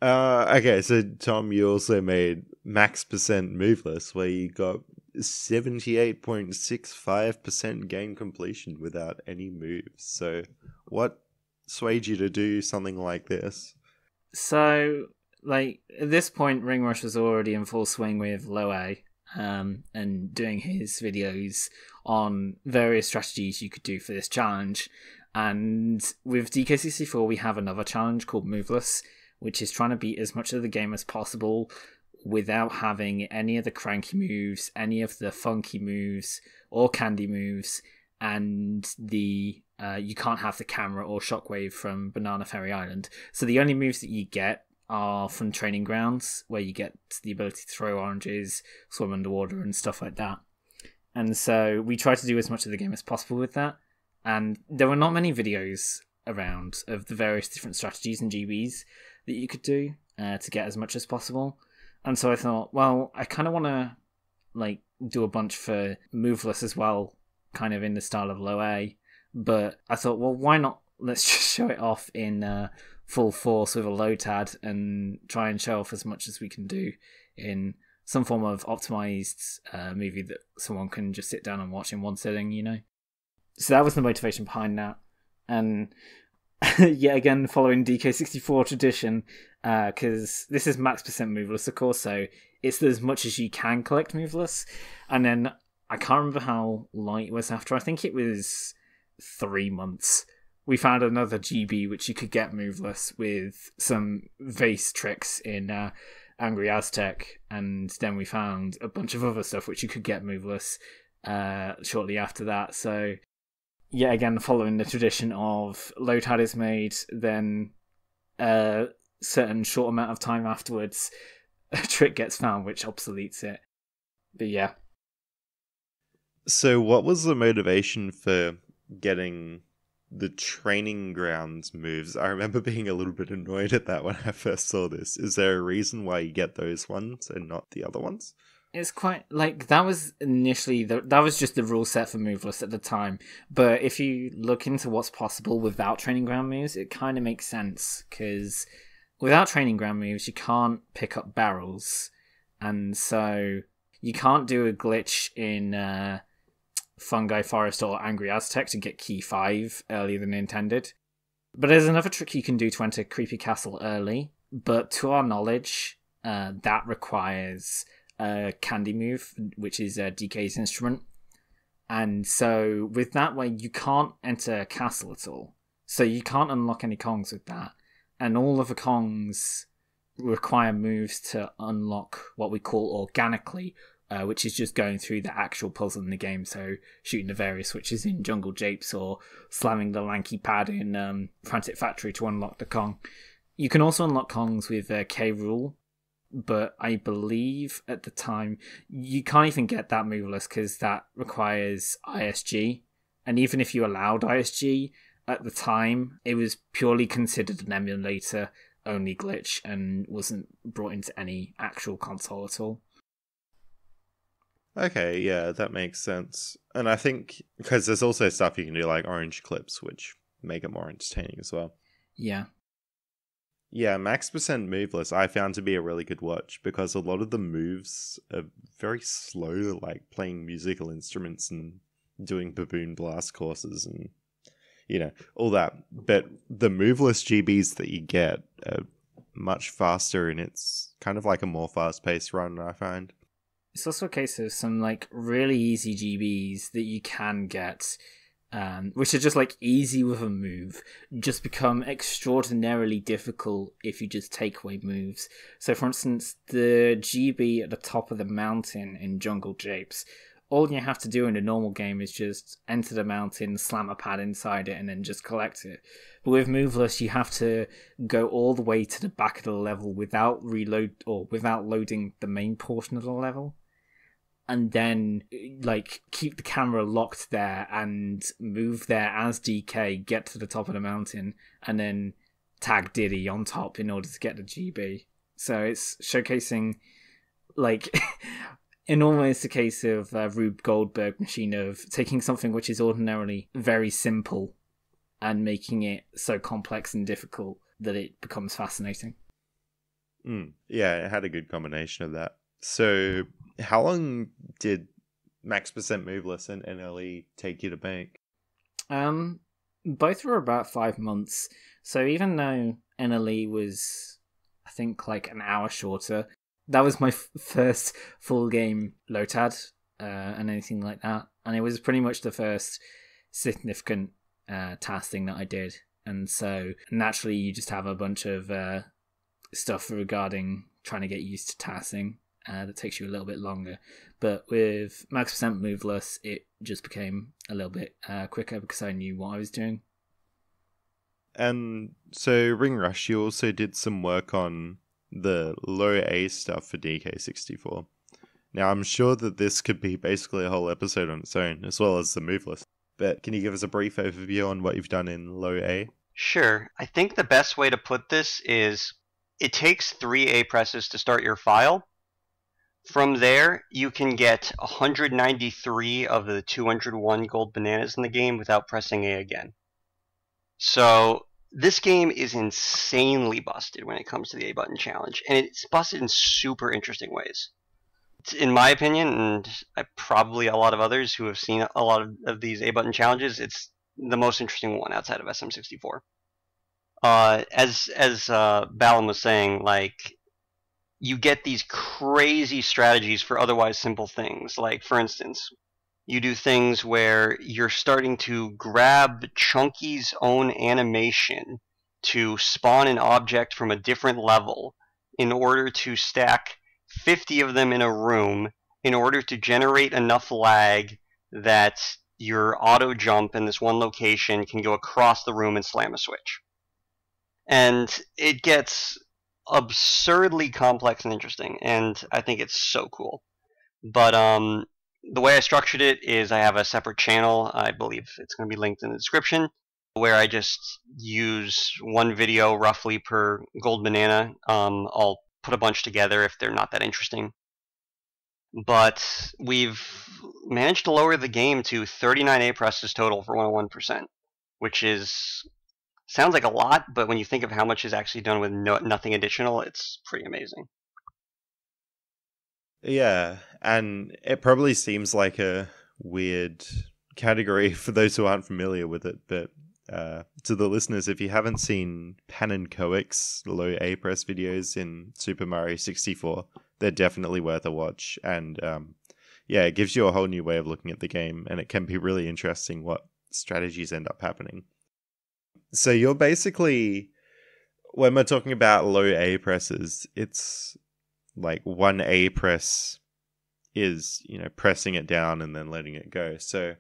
Okay, so Tom, you also made max percent moveless, where you got 78.65% game completion without any moves. So what swayed you to do something like this? So, like, at this point, RingRush was already in full swing with Low A, and doing his videos on various strategies you could do for this challenge. And with DK64, we have another challenge called Moveless, which is trying to beat as much of the game as possible without having any of the cranky moves, any of the funky moves, or candy moves, and you can't have the camera or shockwave from Banana Ferry Island. So the only moves that you get are from training grounds, where you get the ability to throw oranges, swim underwater, and stuff like that. And so we try to do as much of the game as possible with that. And there were not many videos around of the various different strategies and GBs that you could do to get as much as possible. And so I thought, well, I kind of want to do a bunch for Moveless as well, kind of in the style of low A. But I thought, well, why not? Let's just show it off in full force with a Lotad and try and show off as much as we can do in some form of optimized movie that someone can just sit down and watch in one sitting, you know? So that was the motivation behind that. And yet again, following DK64 tradition, because this is max % Moveless, of course, so it's as much as you can collect Moveless. And then I can't remember how long it was after. I think it was 3 months. We found another GB which you could get Moveless with some vase tricks in Angry Aztec, and then we found a bunch of other stuff which you could get Moveless shortly after that. So yet again, following the tradition of Lotad is made, then a certain short amount of time afterwards, a trick gets found which obsoletes it. But yeah. So what was the motivation for getting the training grounds moves? I remember being a little bit annoyed at that when I first saw this. Is there a reason why you get those ones and not the other ones? It's quite, that was initially, that was just the rule set for Moveless at the time. But if you look into what's possible without training ground moves, it kind of makes sense. Because without training ground moves, you can't pick up barrels. And so you can't do a glitch in Fungi Forest or Angry Aztec to get Key 5 earlier than intended. But there's another trick you can do to enter Creepy Castle early. But to our knowledge, that requires a candy move, which is DK's instrument. And so with that way, you can't enter a castle at all. So you can't unlock any Kongs with that. And all of the Kongs require moves to unlock what we call organically, which is just going through the actual puzzle in the game. So shooting the various switches in Jungle Japes or slamming the lanky pad in Frantic Factory to unlock the Kong. You can also unlock Kongs with K.R.E, but I believe at the time you can't even get that Moveless because that requires ISG. And even if you allowed ISG at the time, it was purely considered an emulator only glitch and wasn't brought into any actual console at all. Okay, yeah, that makes sense. And I think, because there's also stuff you can do like orange clips, which make it more entertaining as well. Yeah. Yeah, max % Moveless I found to be a really good watch because a lot of the moves are very slow, like playing musical instruments and doing baboon blast courses and, you know, all that. But the Moveless GBs that you get are much faster, and it's kind of like a more fast-paced run, I find. It's also a case of some like really easy GBs that you can get, which are just like easy with a move, just become extraordinarily difficult if you just take away moves. So for instance, the GB at the top of the mountain in Jungle Japes, all you have to do in a normal game is just enter the mountain, slam a pad inside it, and then just collect it. But with Moveless, you have to go all the way to the back of the level without loading the main portion of the level. And then, like, keep the camera locked there and move there as DK, get to the top of the mountain, and then tag Diddy on top in order to get the GB. So it's showcasing, like, in almost a case of Rube Goldberg machine of taking something which is ordinarily very simple and making it so complex and difficult that it becomes fascinating. Yeah, it had a good combination of that. So, how long did max % Moveless and NLE take you to bank? Both were about 5 months. So even though NLE was, I think, like an hour shorter, that was my first full game Lotad and anything like that. And it was pretty much the first significant task thing that I did. And so naturally you just have a bunch of stuff regarding trying to get used to tasking that takes you a little bit longer. But with max % moveless, it just became a little bit quicker because I knew what I was doing. And so RingRush, you also did some work on the low A stuff for DK64. Now, I'm sure that this could be basically a whole episode on its own, as well as the Moveless. But can you give us a brief overview on what you've done in low A? Sure. I think the best way to put this is it takes 3 A presses to start your file. From there, you can get 193 of the 201 gold bananas in the game without pressing A again. So this game is insanely busted when it comes to the A button challenge, and it's busted in super interesting ways. In my opinion, and probably a lot of others who have seen a lot of these A button challenges, it's the most interesting one outside of SM64. As Ballaam was saying, like, you get these crazy strategies for otherwise simple things. Like, for instance, you do things where you're starting to grab Chunky's own animation to spawn an object from a different level in order to stack 50 of them in a room in order to generate enough lag that your auto jump in this one location can go across the room and slam a switch. And it gets absurdly complex and interesting, and I think it's so cool. But the way I structured it is I have a separate channel, I believe it's going to be linked in the description, where I just use one video roughly per gold banana. I'll put a bunch together if they're not that interesting. But we've managed to lower the game to 39 A presses total for 101%, which sounds like a lot, but when you think of how much is actually done with nothing additional, it's pretty amazing. Yeah, and it probably seems like a weird category for those who aren't familiar with it, but to the listeners, if you haven't seen Pan and Coic's low A press videos in Super Mario 64, they're definitely worth a watch. And yeah, it gives you a whole new way of looking at the game, and it can be really interesting what strategies end up happening. So you're basically, when we're talking about low A presses, it's like 1 A press is, pressing it down and then letting it go. So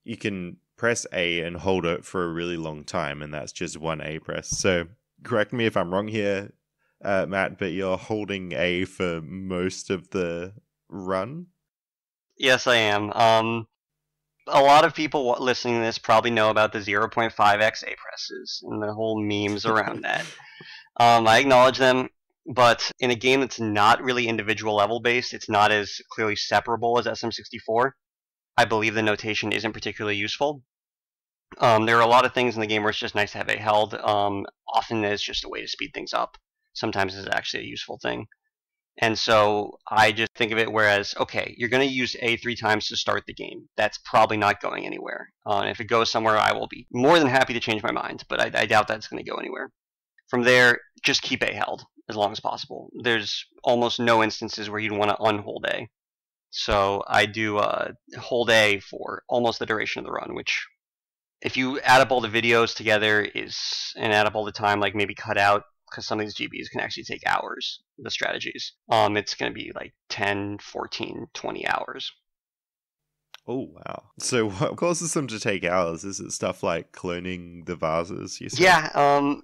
you can press A and hold it for a really long time, and that's just 1 A press. So correct me if I'm wrong here, Matt, but you're holding A for most of the run? Yes, I am. A lot of people listening to this probably know about the 0.5x A presses and the whole memes around that. I acknowledge them, but in a game that's not really individual level based, it's not as clearly separable as SM64. I believe the notation isn't particularly useful. There are a lot of things in the game where it's just nice to have A held. Often it's just a way to speed things up. Sometimes it's actually a useful thing. And so I just think of it whereas, okay, you're going to use A 3 times to start the game. That's probably not going anywhere. If it goes somewhere, I will be more than happy to change my mind, but I doubt that's going to go anywhere. From there, just keep A held as long as possible. There's almost no instances where you'd want to unhold A. So I do hold A for almost the duration of the run, which if you add up all the videos together and add up all the time, like maybe cut out, because some of these GBs can actually take hours, the strategies. It's going to be like 10, 14, 20 hours. Oh, wow. So what causes them to take hours? Is it stuff like cloning the vases, you said? Yeah, the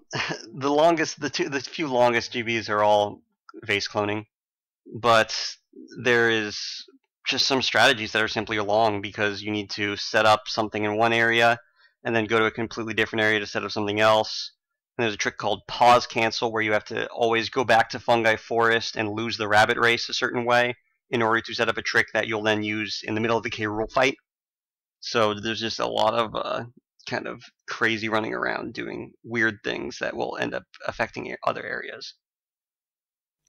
few longest GBs are all vase cloning. But there is just some strategies that are simply long because you need to set up something in one area and then go to a completely different area to set up something else. And there's a trick called pause cancel where you have to always go back to Fungi Forest and lose the rabbit race a certain way in order to set up a trick that you'll then use in the middle of the K.R.E fight. So there's just a lot of kind of crazy running around doing weird things that will end up affecting other areas.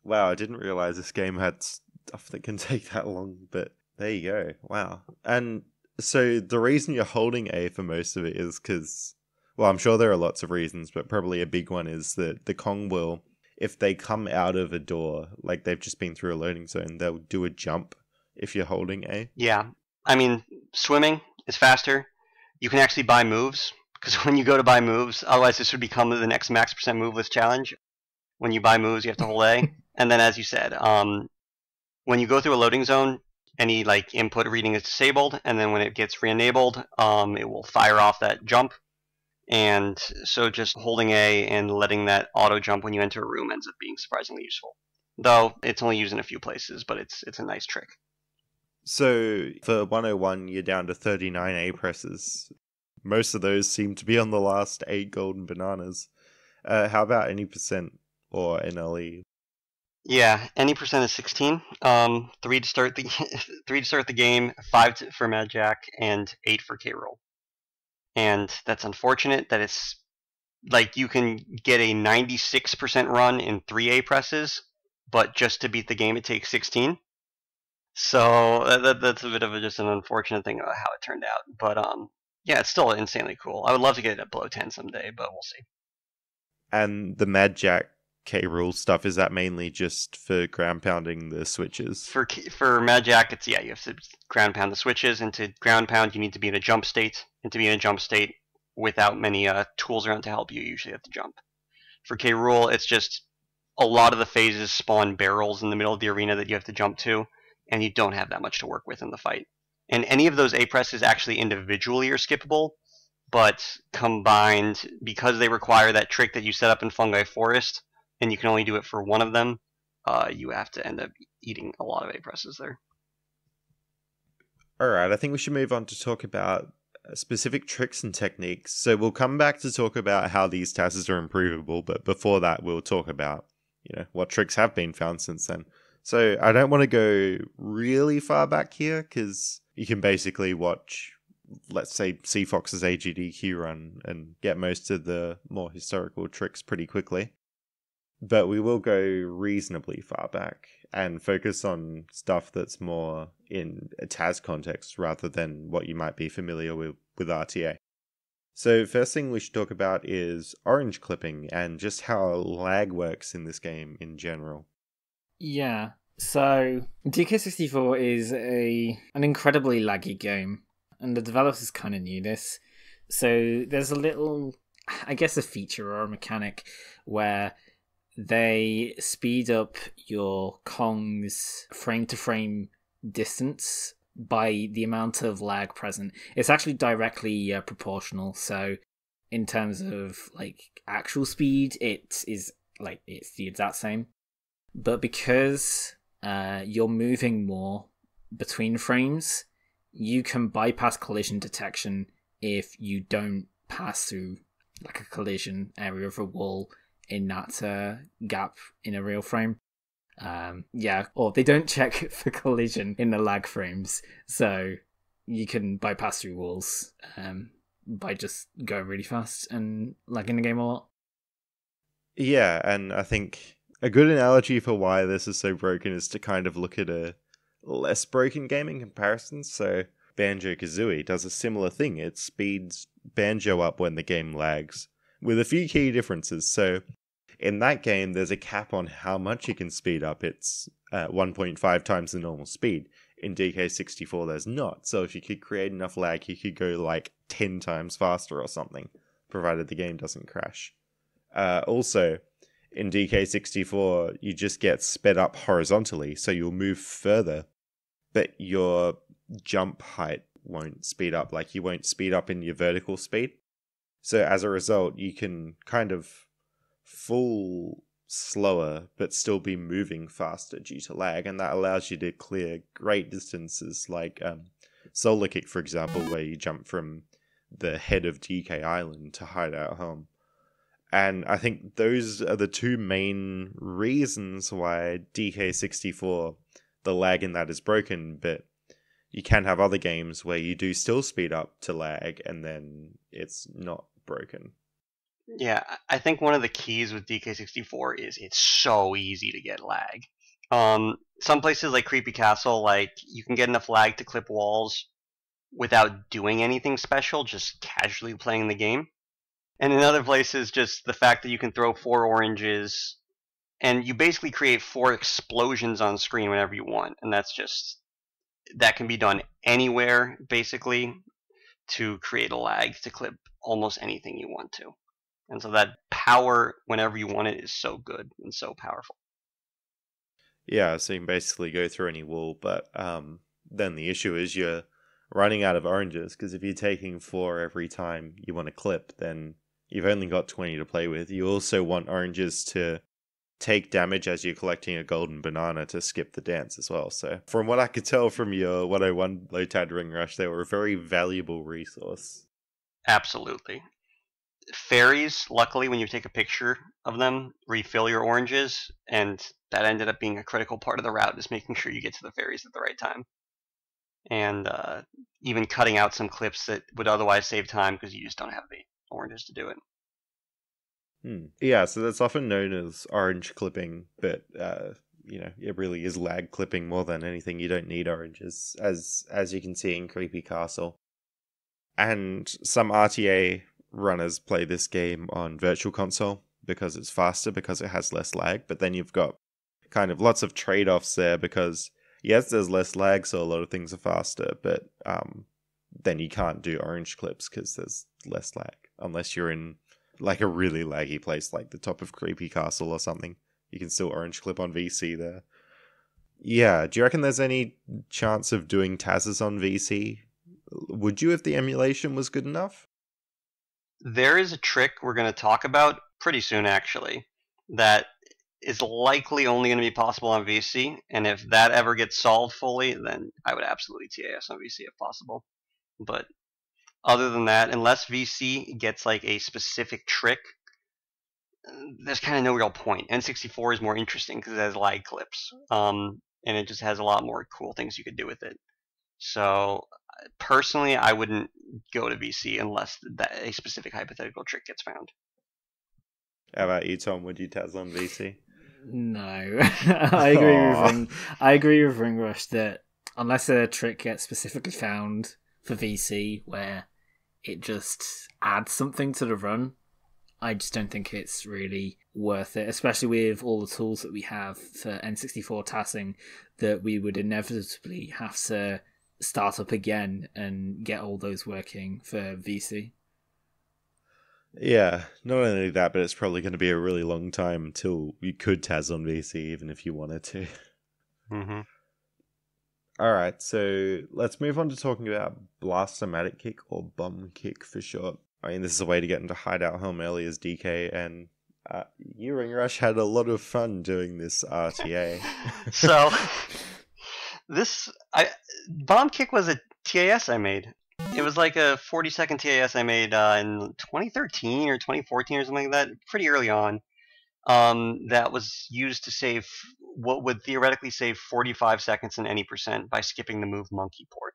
Wow, I didn't realize this game had stuff that can take that long, but there you go. Wow. And so the reason you're holding A for most of it is because, well, I'm sure there are lots of reasons, but probably a big one is that the Kong will, if they come out of a door, like they've just been through a loading zone, they'll do a jump if you're holding A. Yeah. I mean, swimming is faster. You can actually buy moves Because when you go to buy moves, otherwise this would become the next max % moveless challenge. When you buy moves, you have to hold A. And then, as you said, when you go through a loading zone, any like input reading is disabled, and then when it gets re-enabled, it will fire off that jump. And so just holding A and letting that auto jump when you enter a room ends up being surprisingly useful. Though it's only used in a few places, but it's a nice trick. So for 101, you're down to 39 A presses. Most of those seem to be on the last 8 golden bananas. How about any % or NLE? Yeah, any % is 16. 3 to start the 3 to start the game, 5 for Mad Jack, and 8 for K.R.E. And that's unfortunate that it's like you can get a 96% run in 3A presses, but just to beat the game it takes 16. So that's a bit of just an unfortunate thing about how it turned out. But yeah, it's still insanely cool. I would love to get it below 10 someday, but we'll see. And the Mad Jack K.R.E. stuff, is that mainly just for ground pounding the switches? For Mad Jack, it's, yeah, you have to ground pound the switches, and to ground pound you need to be in a jump state, and to be in a jump state without many tools around to help you, you usually have to jump. For K.R.E., it's just a lot of the phases spawn barrels in the middle of the arena that you have to jump to, and you don't have that much to work with in the fight. And any of those A presses actually individually are skippable, but combined, because they require that trick that you set up in Fungi Forest, and you can only do it for one of them, you have to end up eating a lot of A presses there. Alright, I think we should move on to talk about specific tricks and techniques. So we'll come back to talk about how these tasks are improvable, but before that we'll talk about, what tricks have been found since then. So I don't want to go really far back here, because you can basically watch, let's say, CFox's AGDQ run and get most of the more historical tricks pretty quickly. But we will go reasonably far back and focus on stuff that's more in a TAS context rather than what you might be familiar with RTA. So first thing we should talk about is orange clipping and just how lag works in this game in general. Yeah, so DK64 is an incredibly laggy game, and the developers kind of knew this. So there's a little, I guess, a feature or a mechanic where they speed up your Kong's frame-to-frame distance by the amount of lag present. It's actually directly proportional, so in terms of like actual speed, it's the exact same. But because you're moving more between frames, you can bypass collision detection if you don't pass through like a collision area of a wall in that gap in a real frame. Or they don't check for collision in the lag frames, so you can bypass through walls by just going really fast and lagging the game a lot. Yeah, and I think a good analogy for why this is so broken is to kind of look at a less broken game in comparison. So Banjo-Kazooie does a similar thing. It speeds Banjo up when the game lags, with a few key differences. So in that game, there's a cap on how much you can speed up. It's 1.5 times the normal speed. In DK64, there's not. So if you could create enough lag, you could go like 10 times faster or something, provided the game doesn't crash. Also, in DK64, you just get sped up horizontally, so you'll move further, but your jump height won't speed up. Like, you won't speed up in your vertical speed. So as a result, you can kind of fall slower but still be moving faster due to lag, and that allows you to clear great distances, like Solar Kick, for example, where you jump from the head of DK Island to Hideout Home. And I think those are the two main reasons why DK64, the lag in that is broken, but you can have other games where you do still speed up to lag and then it's not broken. Yeah, I think one of the keys with DK64 is it's so easy to get lag. Some places like Creepy Castle, like, you can get enough lag to clip walls without doing anything special, just casually playing the game. And in other places, just the fact that you can throw 4 oranges, and you basically create 4 explosions on screen whenever you want, and that can be done anywhere, basically, to create a lag to clip almost anything you want to. And so that power, whenever you want it, is so good and so powerful. Yeah, so you can basically go through any wall, but then the issue is you're running out of oranges, because if you're taking 4 every time you want to clip, then you've only got 20 to play with. You also want oranges to take damage as you're collecting a golden banana to skip the dance as well. So from what I could tell from your 101 low-tad RingRush, they were a very valuable resource. Absolutely. Fairies, luckily, when you take a picture of them, refill your oranges, and that ended up being a critical part of the route, is making sure you get to the fairies at the right time. And even cutting out some clips that would otherwise save time because you just don't have the oranges to do it. Yeah, so that's often known as orange clipping, but it really is lag clipping more than anything. You don't need oranges, as you can see in Creepy Castle. And some RTA runners play this game on Virtual Console because it's faster, because it has less lag, but then you've got kind of lots of trade-offs there, because yes, there's less lag, so a lot of things are faster, but then you can't do orange clips because there's less lag, unless you're in like a really laggy place like the top of Creepy Castle or something. You can still orange clip on VC there. Yeah, do you reckon there's any chance of doing Taz's on VC? Would you if the emulation was good enough? There is a trick we're going to talk about pretty soon, actually, that is likely only going to be possible on VC, and if that ever gets solved fully, then I would absolutely TAS on VC if possible. But other than that, unless VC gets like a specific trick, there's kind of no real point. N64 is more interesting because it has lag clips, and it just has a lot more cool things you could do with it. So personally, I wouldn't go to VC unless a specific hypothetical trick gets found. How about you, Tom? Would you Taz on VC? No, I agree with RingRush that unless a trick gets specifically found for VC where it just adds something to the run, I just don't think it's really worth it, especially with all the tools that we have for N64 tassing that we would inevitably have to start up again and get all those working for VC. Yeah, not only that, but it's probably going to be a really long time until you could Taz on VC, even if you wanted to. Mm-hmm. Alright, so let's move on to talking about Blast-O-Matic Kick, or Bomb Kick for short. I mean, this is a way to get into Hideout Home early as DK, and you, RingRush, had a lot of fun doing this RTA. So, Bomb Kick was a TAS I made. It was like a 40-second TAS I made in 2013 or 2014 or something like that, pretty early on. That was used to save what would theoretically save 45 seconds in any percent by skipping the move monkey port.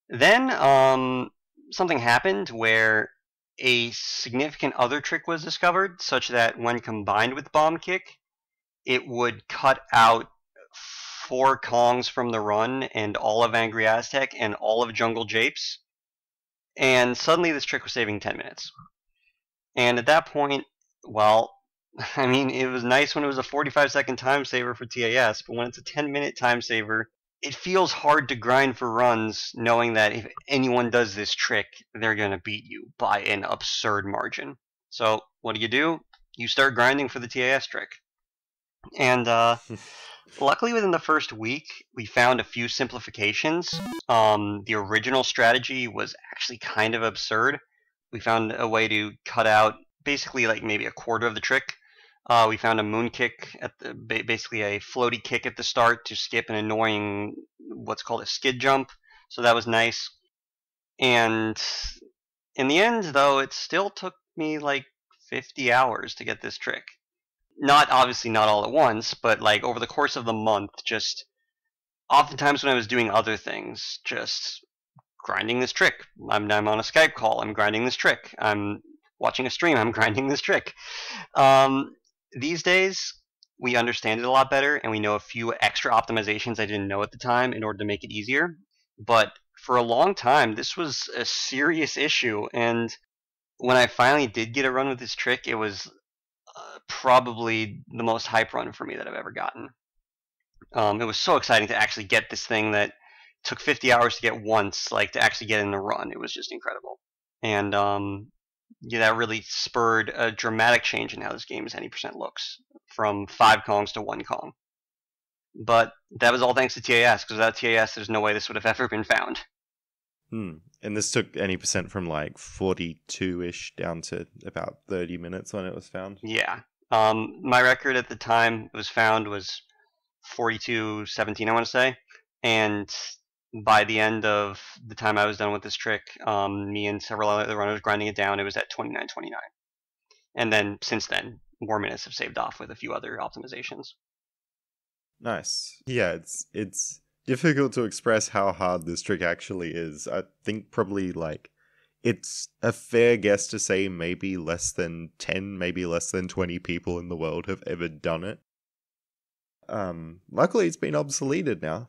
Then something happened where a significant other trick was discovered, such that when combined with Bomb Kick, it would cut out 4 Kongs from the run and all of Angry Aztec and all of Jungle Japes. And suddenly this trick was saving 10 minutes. And at that point, well, I mean, it was nice when it was a 45-second time saver for TAS, but when it's a 10-minute time saver, it feels hard to grind for runs knowing that if anyone does this trick, they're going to beat you by an absurd margin. So what do? You start grinding for the TAS trick. And luckily within the first week, we found a few simplifications. The original strategy was actually kind of absurd. We found a way to cut out basically like maybe a quarter of the trick. We found a moon kick at basically a floaty kick at the start to skip an annoying what's called a skid jump. So that was nice. And in the end, though, it still took me like 50 hours to get this trick. Obviously not all at once, but like over the course of the month, just oftentimes when I was doing other things, just grinding this trick. I'm on a Skype call, I'm grinding this trick. I'm watching a stream, I'm grinding this trick. These days, we understand it a lot better, and we know a few extra optimizations I didn't know at the time in order to make it easier. But for a long time, this was a serious issue, and when I finally did get a run with this trick, it was probably the most hype run for me that I've ever gotten. It was so exciting to actually get this thing that took 50 hours to get once, like to actually get in the run. It was just incredible. And yeah, that really spurred a dramatic change in how this game's any percent looks, from 5 Kongs to 1 Kong. But that was all thanks to TAS, because without TAS, there's no way this would have ever been found. And this took any percent from like 42-ish down to about 30 minutes when it was found. Yeah. My record at the time it was found was 42:17, I want to say. And by the end of the time I was done with this trick, me and several other runners grinding it down, it was at 29:29. And then since then, more minutes have saved off with a few other optimizations. Nice. Yeah, it's difficult to express how hard this trick actually is. I think probably like it's a fair guess to say maybe less than 10, maybe less than 20 people in the world have ever done it. Luckily it's been obsoleted now.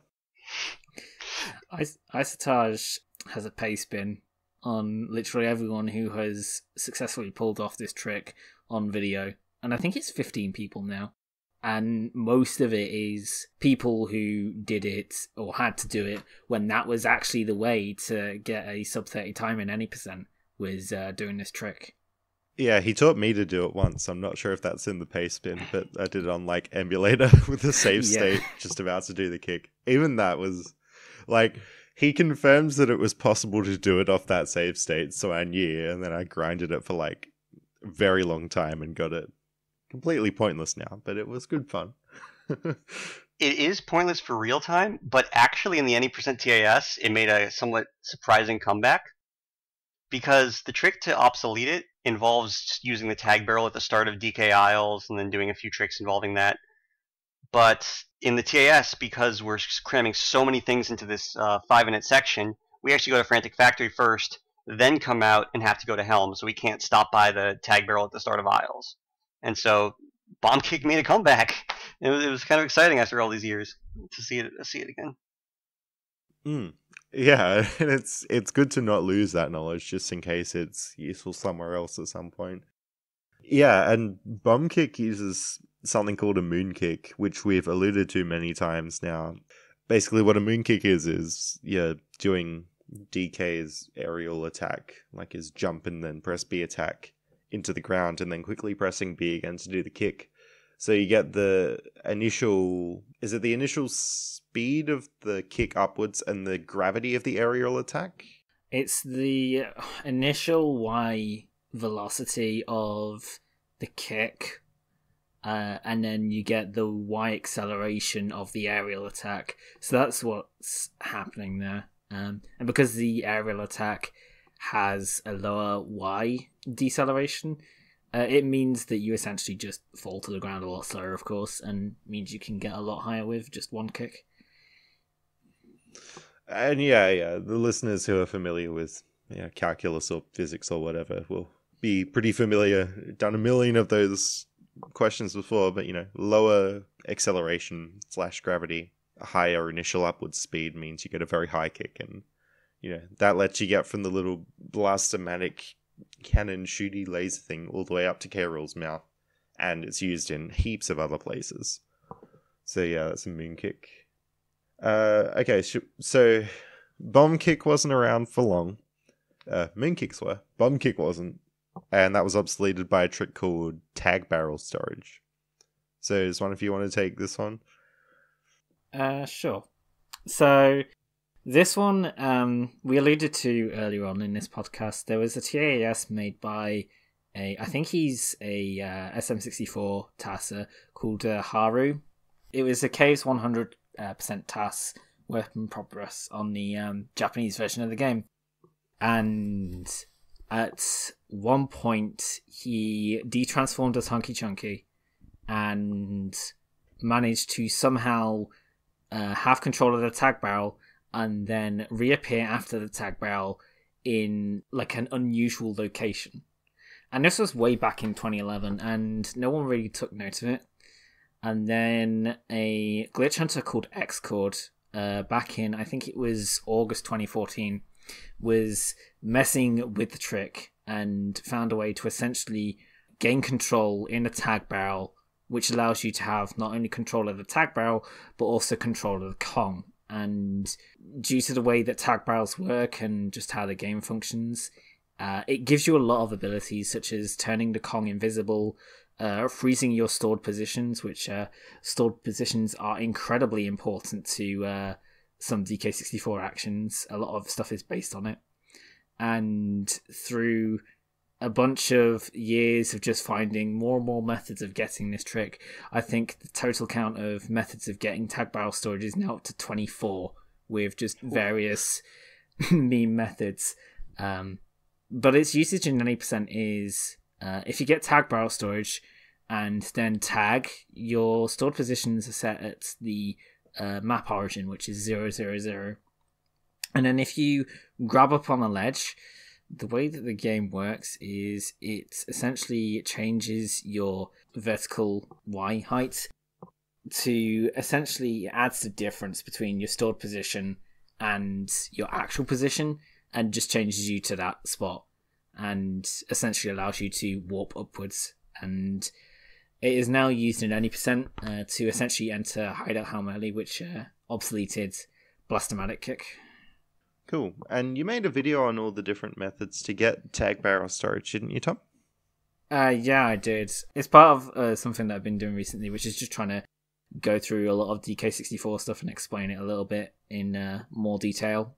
Isotarge has a pay spin on literally everyone who has successfully pulled off this trick on video, and I think it's 15 people now. And most of it is people who did it or had to do it when that was actually the way to get a sub 30 time in any percent, was doing this trick. Yeah, he taught me to do it once. I'm not sure if that's in the pay spin, but I did it on like emulator with the save state just about to do the kick. Even that was like, he confirms that it was possible to do it off that save state, so I knew, and then I grinded it for like a very long time and got it. Completely pointless now, but it was good fun. It is pointless for real time, but actually in the any percent TAS, it made a somewhat surprising comeback. Because the trick to obsolete it involves using the tag barrel at the start of DK aisles and then doing a few tricks involving that. But in the TAS, because we're cramming so many things into this 5-minute section, we actually go to Frantic Factory first, then come out and have to go to Helm, so we can't stop by the tag barrel at the start of aisles. And so Bomb Kick made a comeback. It was kind of exciting after all these years to see it again. Yeah, and it's good to not lose that knowledge just in case it's useful somewhere else at some point. Yeah, and Bomb Kick uses something called a moon kick, which we've alluded to many times now. Basically what a moon kick is you're doing DK's aerial attack, like his jump and then press B attack into the ground and then quickly pressing B again to do the kick. So you get the initial... Is it the initial speed of the kick upwards and the gravity of the aerial attack? It's the initial Y velocity of the kick, and then you get the Y acceleration of the aerial attack. So that's what's happening there. And because the aerial attack has a lower Y deceleration, it means that you essentially just fall to the ground a lot slower, of course, and means you can get a lot higher with just one kick. And yeah, the listeners who are familiar with calculus or physics or whatever will be pretty familiar. Done a million of those questions before, but lower acceleration / gravity, a higher initial upward speed means you get a very high kick, and that lets you get from the little blastomatic cannon shooty laser thing all the way up to K.R.E's mouth, and it's used in heaps of other places. So yeah, that's a moon kick. Okay, so bomb kick wasn't around for long. Moon kicks were. Bomb kick wasn't, and that was obsoleted by a trick called tag barrel storage. So does one of you want to take this one? Sure. So this one, we alluded to earlier on in this podcast. There was a TAS made by I think he's a SM64 TASer called Haru. It was a case 100% TAS work in progress on the Japanese version of the game. And at one point, he detransformed as Hunky Chunky and managed to somehow have control of the tag barrel and then reappear after the tag barrel in like an unusual location. And this was way back in 2011, and no one really took note of it. And then a glitch hunter called Xcord, back in, I think it was August 2014, was messing with the trick and found a way to essentially gain control in the tag barrel, which allows you to have not only control of the tag barrel, but also control of the Kong. And due to the way that tag barrels work and just how the game functions, It gives you a lot of abilities, such as turning the Kong invisible, freezing your stored positions, which stored positions are incredibly important to some DK64 actions. A lot of stuff is based on it. And through a bunch of years of just finding more and more methods of getting this trick, I think the total count of methods of getting tag barrel storage is now up to 24, with just various meme methods. But its usage in 90% is if you get tag barrel storage and then tag, your stored positions are set at the map origin, which is 000. And then if you grab up on a ledge, the way that the game works is it essentially changes your vertical Y height to essentially adds the difference between your stored position and your actual position, and just changes you to that spot, and essentially allows you to warp upwards. And it is now used in 90% to essentially enter Hideout Helm early, which obsoleted Blastomatic Kick. Cool. And you made a video on all the different methods to get tag barrel storage, didn't you, Tom? Yeah, I did. It's part of something that I've been doing recently, which is just trying to go through a lot of DK64 stuff and explain it a little bit in more detail.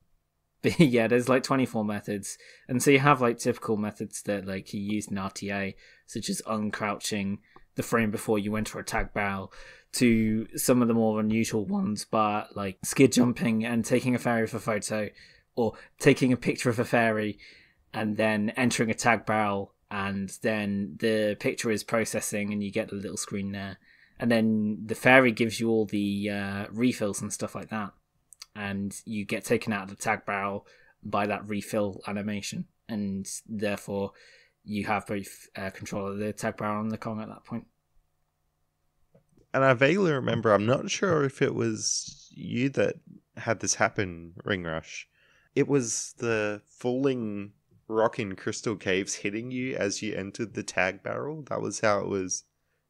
But yeah, there's like 24 methods, and so you have like typical methods that like you use in RTA, such as uncrouching the frame before you enter a tag barrel, to some of the more unusual ones, but like skid jumping and taking a fairy for photo, or taking a picture of a fairy and then entering a tag barrel, and then the picture is processing and you get the little screen there, and then the fairy gives you all the refills and stuff like that, and you get taken out of the tag barrel by that refill animation, and therefore you have both control of the tag barrel and the Kong at that point. And I vaguely remember, I'm not sure if it was you that had this happen, RingRush. It was the falling rock in Crystal Caves hitting you as you entered the tag barrel. That was how it was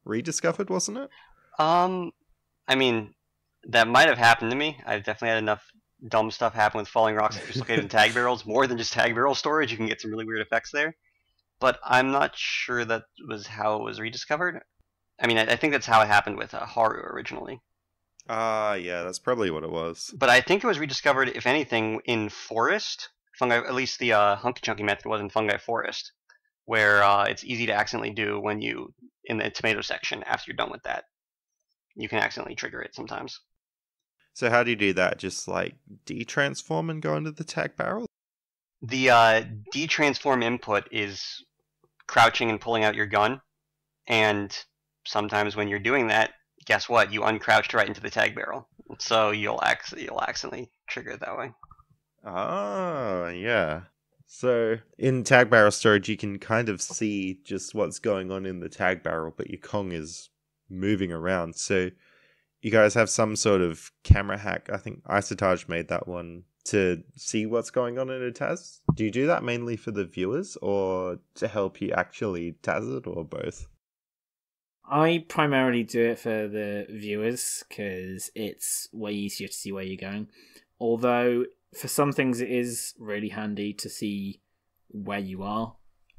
rediscovered, wasn't it? I mean, that might have happened to me. I've definitely had enough dumb stuff happen with falling rocks in Crystal Caves and tag barrels. More than just tag barrel storage, you can get some really weird effects there. But I'm not sure that was how it was rediscovered. I mean, I think that's how it happened with Haru originally. Yeah, that's probably what it was. But I think it was rediscovered, if anything, in Forest. Fungi, at least the Hunky Chunky method was in Fungi Forest, where it's easy to accidentally do when you, in the tomato section, after you're done with that. You can accidentally trigger it sometimes. So how do you do that? Just like de-transform and go into the tag barrel? The de-transform input is crouching and pulling out your gun, and sometimes when you're doing that, guess what? You uncrouched right into the tag barrel, so you'll accidentally trigger it that way. Oh, yeah. So in tag barrel storage, you can kind of see just what's going on in the tag barrel, but your Kong is moving around. So you guys have some sort of camera hack. I think Isotarge made that one to see what's going on in a Taz. Do you do that mainly for the viewers or to help you actually Taz it, or both? I primarily do it for the viewers because it's way easier to see where you're going. Although for some things it is really handy to see where you are,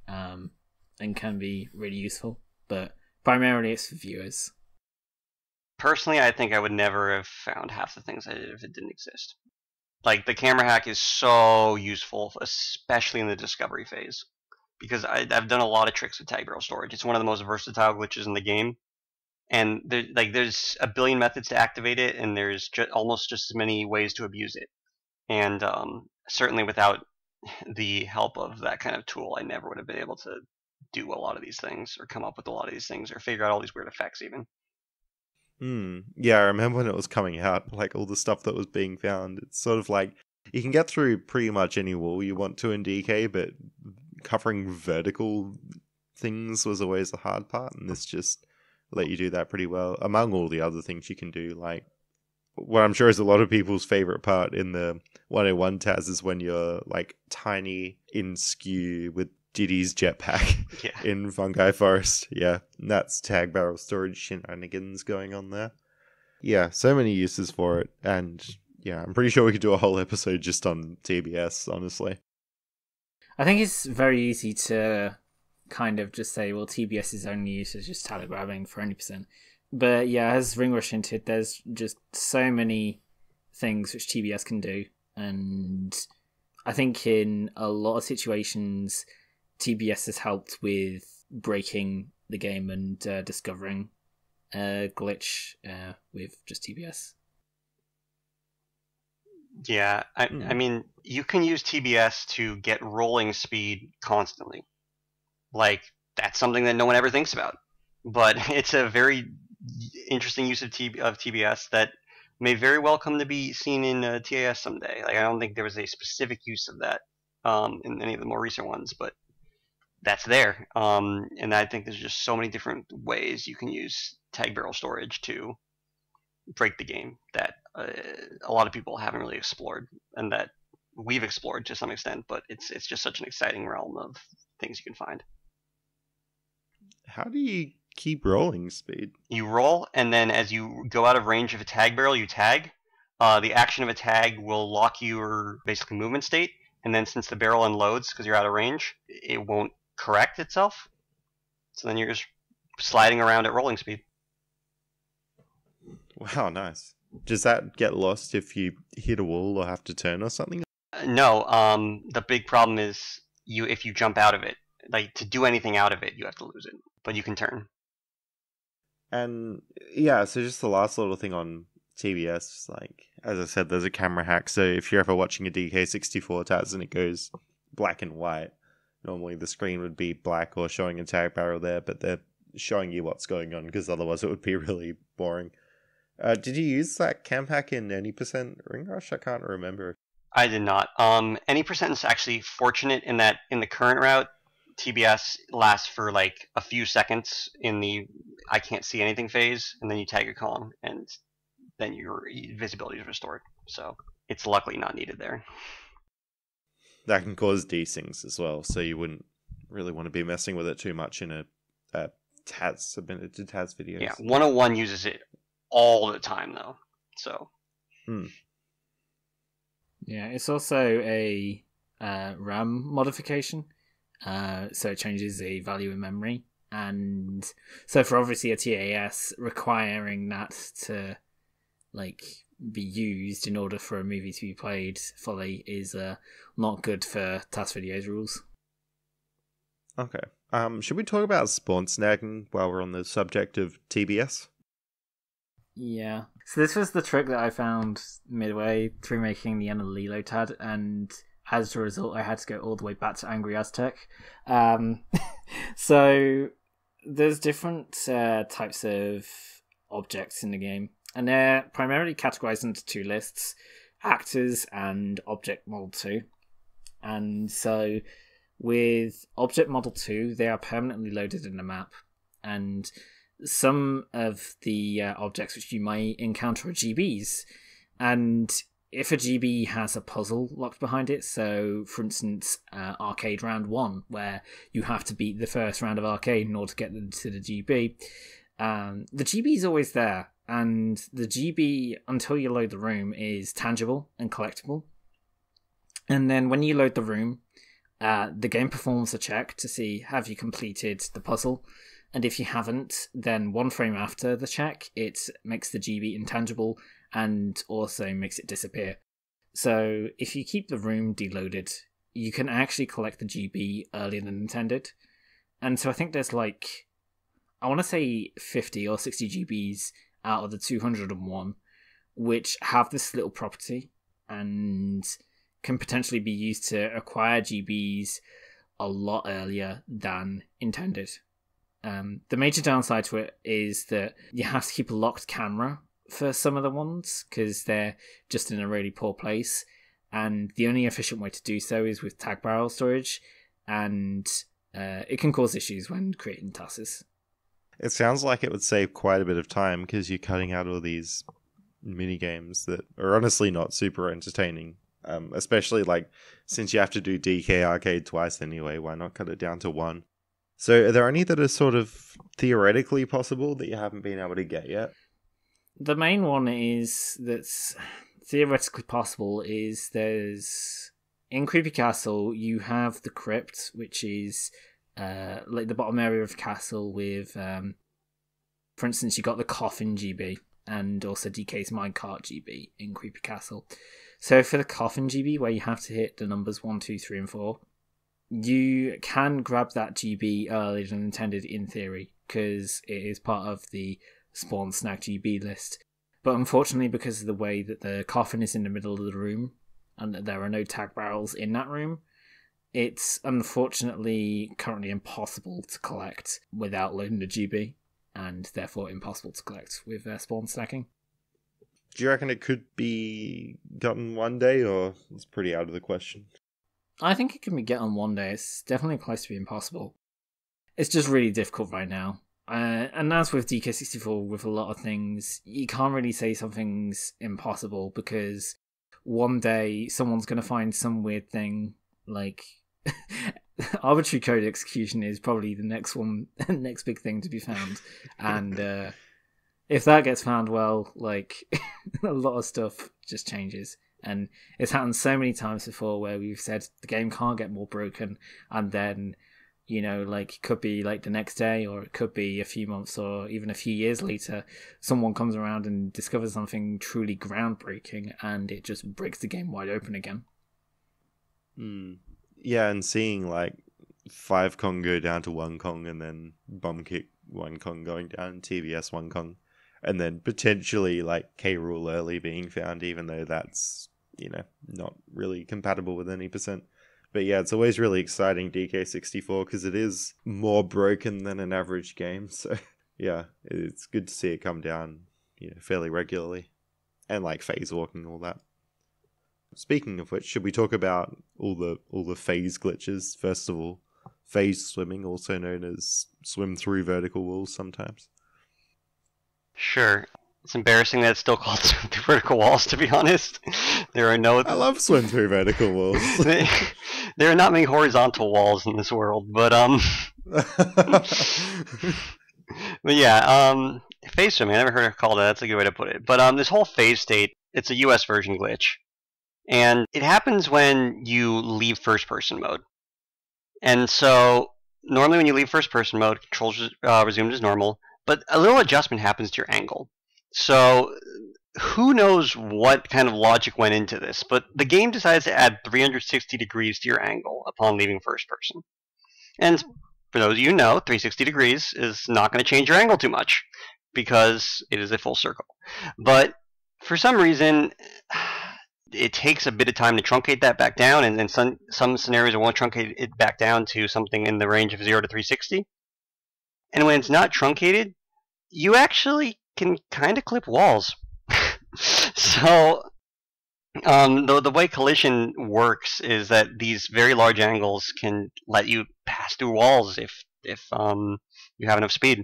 and can be really useful. But primarily it's for viewers. Personally, I think I would never have found half the things I did if it didn't exist. Like, the camera hack is so useful, especially in the discovery phase. Because I've done a lot of tricks with tag barrel storage. It's one of the most versatile glitches in the game. And there's a billion methods to activate it, and there's almost just as many ways to abuse it. And certainly without the help of that kind of tool, I never would have been able to do a lot of these things, or come up with a lot of these things, or figure out all these weird effects even. Yeah, I remember when it was coming out, like all the stuff that was being found. It's sort of like, you can get through pretty much any wall you want to in DK, but covering vertical things was always the hard part, and this just let you do that pretty well, among all the other things you can do. Like, what I'm sure is a lot of people's favorite part in the 101 Taz is when you're like tiny in skew with Diddy's jetpack in Fungi Forest. Yeah, and that's tag barrel storage shenanigans going on there. Yeah, so many uses for it, and yeah, I'm pretty sure we could do a whole episode just on TBS, honestly. I think it's very easy to kind of just say, well, TBS is only used as just talent grabbing for any percent. But yeah, as RingRush hinted, there's just so many things which TBS can do. And I think in a lot of situations, TBS has helped with breaking the game and discovering a glitch with just TBS. Yeah, I mean, you can use TBS to get rolling speed constantly. Like, that's something that no one ever thinks about. But it's a very interesting use of TBS that may very well come to be seen in TAS someday. Like, I don't think there was a specific use of that in any of the more recent ones, but that's there. And I think there's just so many different ways you can use tag barrel storage to break the game that a lot of people haven't really explored, and that we've explored to some extent, but it's just such an exciting realm of things you can find. How do you keep rolling speed? You roll, and then as you go out of range of a tag barrel, you tag. The action of a tag will lock your basically movement state, and then since the barrel unloads because you're out of range, it won't correct itself. So then you're just sliding around at rolling speed. Wow, nice. Does that get lost if you hit a wall or have to turn or something? No, the big problem is if you jump out of it. Like, to do anything out of it, you have to lose it. But you can turn. And yeah, so just the last little thing on TBS, like, as I said, there's a camera hack. So if you're ever watching a DK64 Taz and it goes black and white, normally the screen would be black or showing a tag barrel there, but they're showing you what's going on because otherwise it would be really boring. Did you use that cam hack in any percent RingRush? I can't remember. I did not. Any percent is actually fortunate in that in the current route, TBS lasts for like a few seconds in the I can't see anything phase, and then you tag a column, and then your visibility is restored. So it's luckily not needed there. That can cause desyncs as well, so you wouldn't really want to be messing with it too much in a Taz submitted to Taz videos. Yeah, 101 uses it all the time though. So. Yeah, it's also a RAM modification. So it changes the value in memory, and so for obviously a TAS, requiring that to like be used in order for a movie to be played fully is not good for TAS videos rules. Okay. Should we talk about spawn snagging while we're on the subject of TBS? Yeah. So this was the trick that I found midway through making the end of Lelotad, and as a result, I had to go all the way back to Angry Aztec. So there's different types of objects in the game, and they're primarily categorized into two lists: actors and object model 2. And so with object model 2, they are permanently loaded in the map, and some of the objects which you might encounter are GBs, and if a GB has a puzzle locked behind it, so for instance, Arcade Round 1, where you have to beat the first round of Arcade in order to get to the GB, the GB is always there, and the GB, until you load the room, is tangible and collectible. And then when you load the room, the game performs a check to see have you completed the puzzle, and if you haven't, then one frame after the check, it makes the GB intangible and also makes it disappear. So if you keep the room deloaded, you can actually collect the GB earlier than intended. And so I think there's like, I want to say 50 or 60 GBs out of the 201, which have this little property and can potentially be used to acquire GBs a lot earlier than intended. The major downside to it is that you have to keep a locked camera for some of the ones because they're just in a really poor place, and the only efficient way to do so is with tag barrel storage, and it can cause issues when creating tasks. It sounds like it would save quite a bit of time because you're cutting out all these mini games that are honestly not super entertaining, especially like since you have to do DK Arcade twice anyway, why not cut it down to one? So are there any that are sort of theoretically possible that you haven't been able to get yet? The main one is that's theoretically possible is there's in Creepy Castle, you have the crypt, which is like the bottom area of the castle with, for instance, you got the coffin GB and also DK's minecart GB in Creepy Castle. So for the coffin GB, where you have to hit the numbers 1, 2, 3, and 4, you can grab that GB earlier than intended in theory, because it is part of the spawn snack GB list. But unfortunately, because of the way that the coffin is in the middle of the room, and that there are no tag barrels in that room, it's unfortunately currently impossible to collect without loading the GB, and therefore impossible to collect with spawn stacking. Do you reckon it could be gotten one day, or it's pretty out of the question? I think it can be gotten one day. It's definitely close to being possible. It's just really difficult right now. And as with DK64, with a lot of things, you can't really say something's impossible, because one day someone's going to find some weird thing, like arbitrary code execution is probably the next big thing to be found. And if that gets found, well, like a lot of stuff just changes. And it's happened so many times before where we've said the game can't get more broken, and then, you know, like, it could be like the next day, or it could be a few months or even a few years later, someone comes around and discovers something truly groundbreaking, and it just breaks the game wide open again. Yeah, and seeing like 5 Kong go down to 1 Kong, and then bomb kick 1 Kong going down, TVS 1 Kong, and then potentially like K.R.E early being found, even though that's, you know, not really compatible with any percent. But yeah, it's always really exciting, DK64, because it is more broken than an average game. So yeah, it's good to see it come down, you know, fairly regularly. And like phase walking, all that. Speaking of which, should we talk about all the phase glitches? First of all, phase swimming, also known as swim through vertical walls sometimes. Sure. It's embarrassing that it's still called swim through vertical walls, to be honest. There are no... I love swim through vertical walls. There are not many horizontal walls in this world, but but yeah, phase swimming, I never heard it called that. That's a good way to put it. But this whole phase state, it's a US version glitch. And it happens when you leave first person mode. And so normally when you leave first person mode, controls resumed as normal, but a little adjustment happens to your angle. So who knows what kind of logic went into this, but the game decides to add 360 degrees to your angle upon leaving first person. And for those of you who know, 360 degrees is not going to change your angle too much, because it is a full circle. But for some reason, it takes a bit of time to truncate that back down, and in some scenarios it won't truncate it back down to something in the range of 0 to 360. And when it's not truncated, you actually can kind of clip walls. So the way collision works is that these very large angles can let you pass through walls if you have enough speed.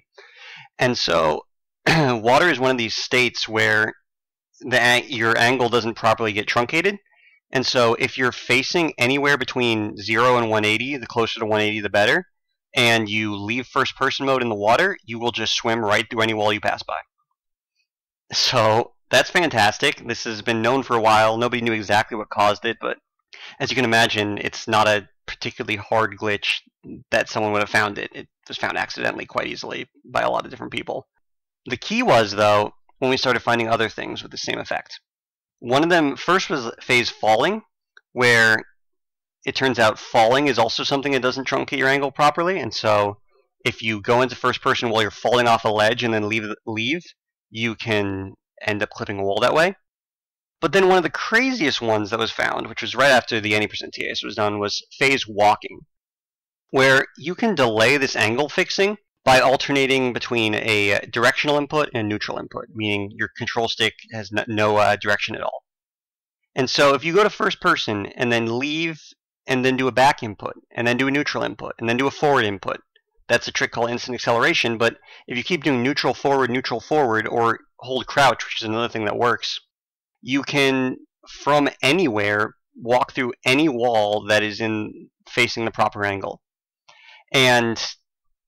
And so water is one of these states where your angle doesn't properly get truncated. And so if you're facing anywhere between 0 and 180, the closer to 180 the better, and you leave first person mode in the water, you will just swim right through any wall you pass by. So that's fantastic. This has been known for a while. Nobody knew exactly what caused it, but as you can imagine, it's not a particularly hard glitch that someone would have found it. It was found accidentally quite easily by a lot of different people. The key was, though, when we started finding other things with the same effect. One of them first was phase falling, where it turns out falling is also something that doesn't truncate your angle properly, and so if you go into first person while you're falling off a ledge and then leave, you can end up clipping a wall that way. But then one of the craziest ones that was found, which was right after the any% TAS was done, was phase walking, where you can delay this angle fixing by alternating between a directional input and a neutral input, meaning your control stick has no direction at all. And so if you go to first person and then leave and then do a back input, and then do a neutral input, and then do a forward input, that's a trick called instant acceleration. But if you keep doing neutral forward, or hold crouch, which is another thing that works, you can, from anywhere, walk through any wall that is facing the proper angle. And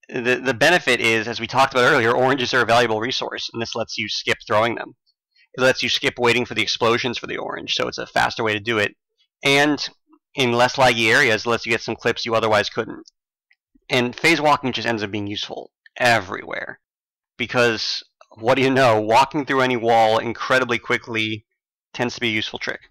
the benefit is, as we talked about earlier, oranges are a valuable resource, and this lets you skip throwing them. It lets you skip waiting for the explosions for the orange, so it's a faster way to do it. And in less laggy areas, lets you get some clips you otherwise couldn't. And phase walking just ends up being useful everywhere. Because, what do you know, walking through any wall incredibly quickly tends to be a useful trick.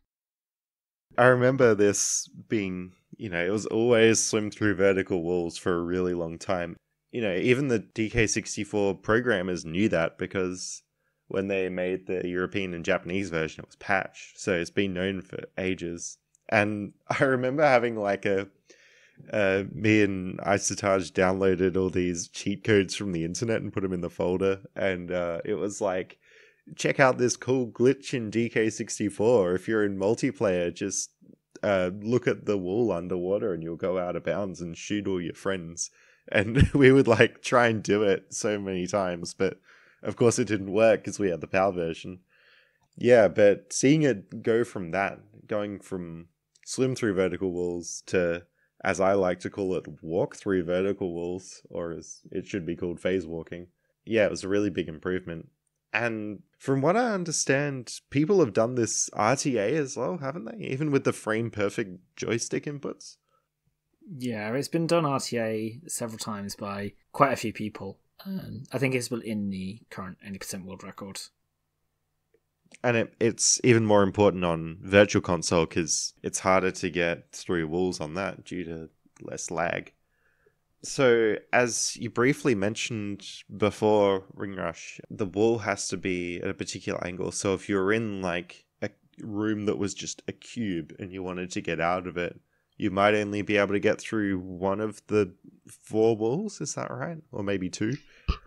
I remember this being, it was always swim through vertical walls for a really long time. Even the DK64 programmers knew that, because when they made the European and Japanese version, it was patched. So it's been known for ages. And I remember having like me and Isotarge downloaded all these cheat codes from the internet and put them in the folder. And it was like, check out this cool glitch in DK64. If you're in multiplayer, just look at the wall underwater and you'll go out of bounds and shoot all your friends. And we would like try and do it so many times, but of course it didn't work because we had the PAL version. Yeah, but seeing it go from that, going from swim through vertical walls to, as I like to call it, walk through vertical walls, or as it should be called, phase walking. Yeah, it was a really big improvement. And from what I understand, people have done this RTA as well, haven't they? Even with the frame perfect joystick inputs? Yeah, it's been done RTA several times by quite a few people. I think it's in the current 80% world record. And it's even more important on Virtual Console because it's harder to get through walls on that due to less lag. So, as you briefly mentioned before, RingRush, the wall has to be at a particular angle. So if you're in like a room that was just a cube and you wanted to get out of it, you might only be able to get through one of the 4 walls, is that right? Or maybe 2?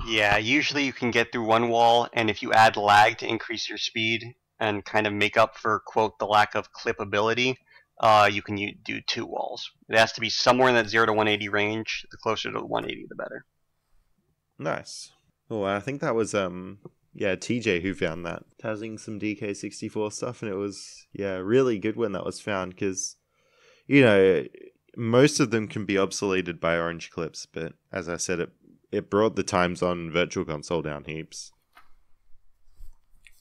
Yeah, usually you can get through one wall, and if you add lag to increase your speed and kind of make up for, quote, the lack of clippability, you can do 2 walls. It has to be somewhere in that 0 to 180 range. The closer to 180, the better. Nice. Well, I think that was TJ who found that, tasing some DK64 stuff, and it was really good when that was found because most of them can be obsoleted by orange clips, but as I said, it brought the times on Virtual Console down heaps.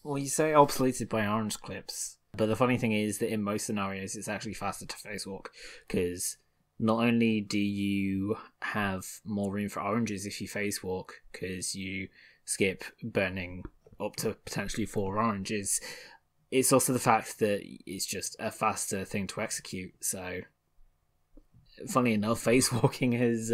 Well, you say obsoleted by orange clips, but the funny thing is that in most scenarios it's actually faster to phase walk, because not only do you have more room for oranges if you phase walk, because you skip burning up to potentially 4 oranges, it's also the fact that it's just a faster thing to execute. So, funny enough, phase walking has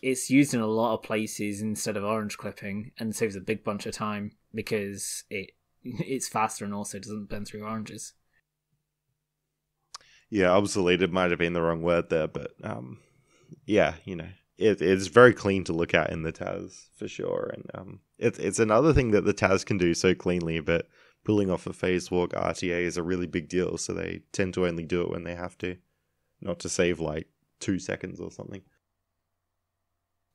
it's used in a lot of places instead of orange clipping, and saves a big bunch of time because it's faster and also doesn't burn through oranges. Yeah, obsoleted might have been the wrong word there, but it's very clean to look at in the TAS for sure, and it's another thing that the TAS can do so cleanly, but pulling off a phase walk RTA is a really big deal, so they tend to only do it when they have to, not to save like 2 seconds or something.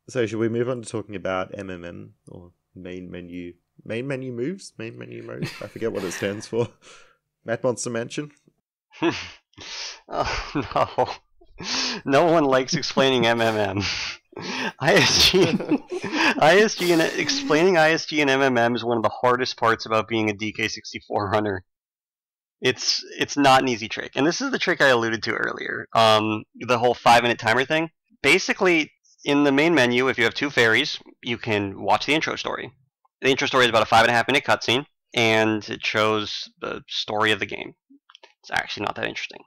So should we move on to talking about MMM, or main menu moves? Main menu modes? I forget what it stands for. Matt wants to mention? Oh, no. No one likes explaining MMM. ISG and explaining ISG and MMM is one of the hardest parts about being a DK64 runner. It's not an easy trick, and this is the trick I alluded to earlier. The whole 5-minute timer thing. Basically, in the main menu, if you have 2 fairies, you can watch the intro story. The intro story is about a 5.5-minute cutscene, and it shows the story of the game. It's actually not that interesting.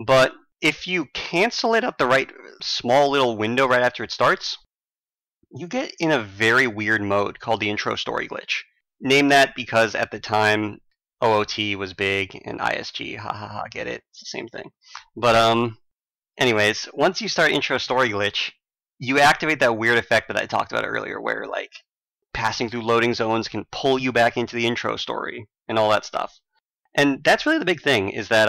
But if you cancel it at the right small little window right after it starts, you get in a very weird mode called the intro story glitch. Name that because at the time OOT was big and ISG, get it? It's the same thing. But anyways, once you start intro story glitch, you activate that weird effect that I talked about earlier, where like passing through loading zones can pull you back into the intro story and all that stuff. And that's really the big thing, is that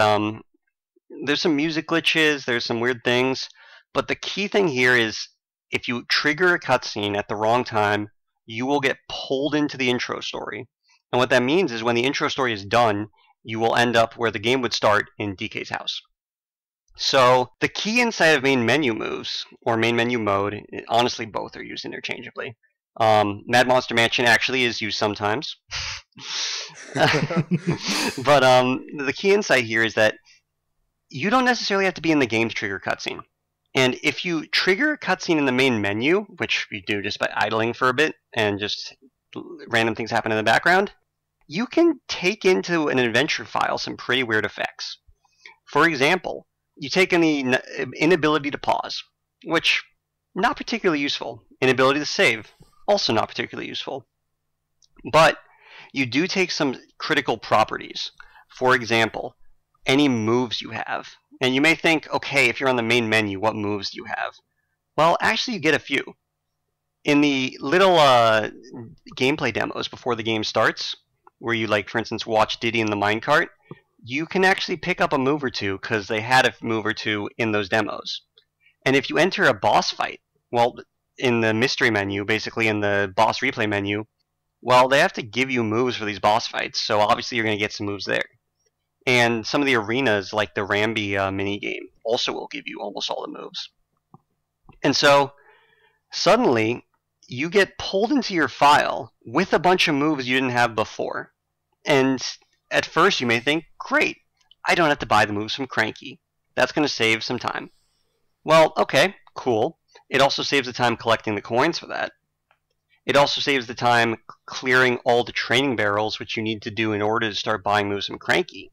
there's some music glitches, there's some weird things, but the key thing here is if you trigger a cutscene at the wrong time, you will get pulled into the intro story. And what that means is when the intro story is done, you will end up where the game would start in DK's house. So the key inside of main menu moves, or main menu mode, honestly both are used interchangeably. Mad Monster Mansion actually is used sometimes. But the key insight here is that you don't necessarily have to be in the game to trigger a cutscene. And if you trigger a cutscene in the main menu, which you do just by idling for a bit and just random things happen in the background, you can take into an adventure file some pretty weird effects. For example, you take in the inability to pause, which not particularly useful. Inability to save, also not particularly useful. But you do take some critical properties. For example, any moves you have. And you may think, okay, if you're on the main menu, what moves do you have? Well, actually, you get a few. In the little gameplay demos before the game starts, where you, like, for instance, watch Diddy in the minecart, you can actually pick up a move or two because they had a move or two in those demos. And if you enter a boss fight, well, in the mystery menu, basically in the boss replay menu, well, they have to give you moves for these boss fights, so obviously you're going to get some moves there. And some of the arenas, like the Rambi minigame, also will give you almost all the moves. And so, suddenly, you get pulled into your file with a bunch of moves you didn't have before. And at first you may think, great, I don't have to buy the moves from Cranky. That's going to save some time. Well, okay, cool. It also saves the time collecting the coins for that. It also saves the time clearing all the training barrels, which you need to do in order to start buying moves from Cranky.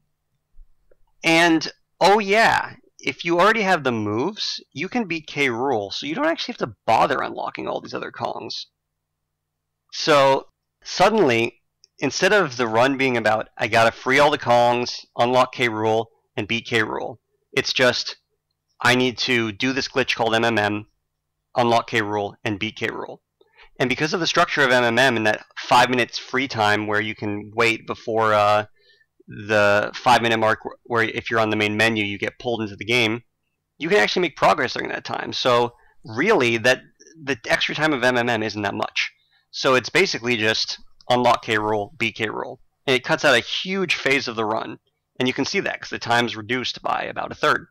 And, oh yeah, if you already have the moves, you can beat K.R.E, so you don't actually have to bother unlocking all these other Kongs. So, suddenly, instead of the run being about, I gotta free all the Kongs, unlock K.R.E, and beat K.R.E, it's just, I need to do this glitch called MMM, unlock K.R.E, and beat K.R.E. And because of the structure of MMM and that 5 minutes free time where you can wait before the 5-minute mark where if you're on the main menu you get pulled into the game, you can actually make progress during that time. So really, that the extra time of MMM isn't that much. So it's basically just unlock K.R.E, beat K.R.E. And it cuts out a huge phase of the run. And you can see that because the time's reduced by about a third.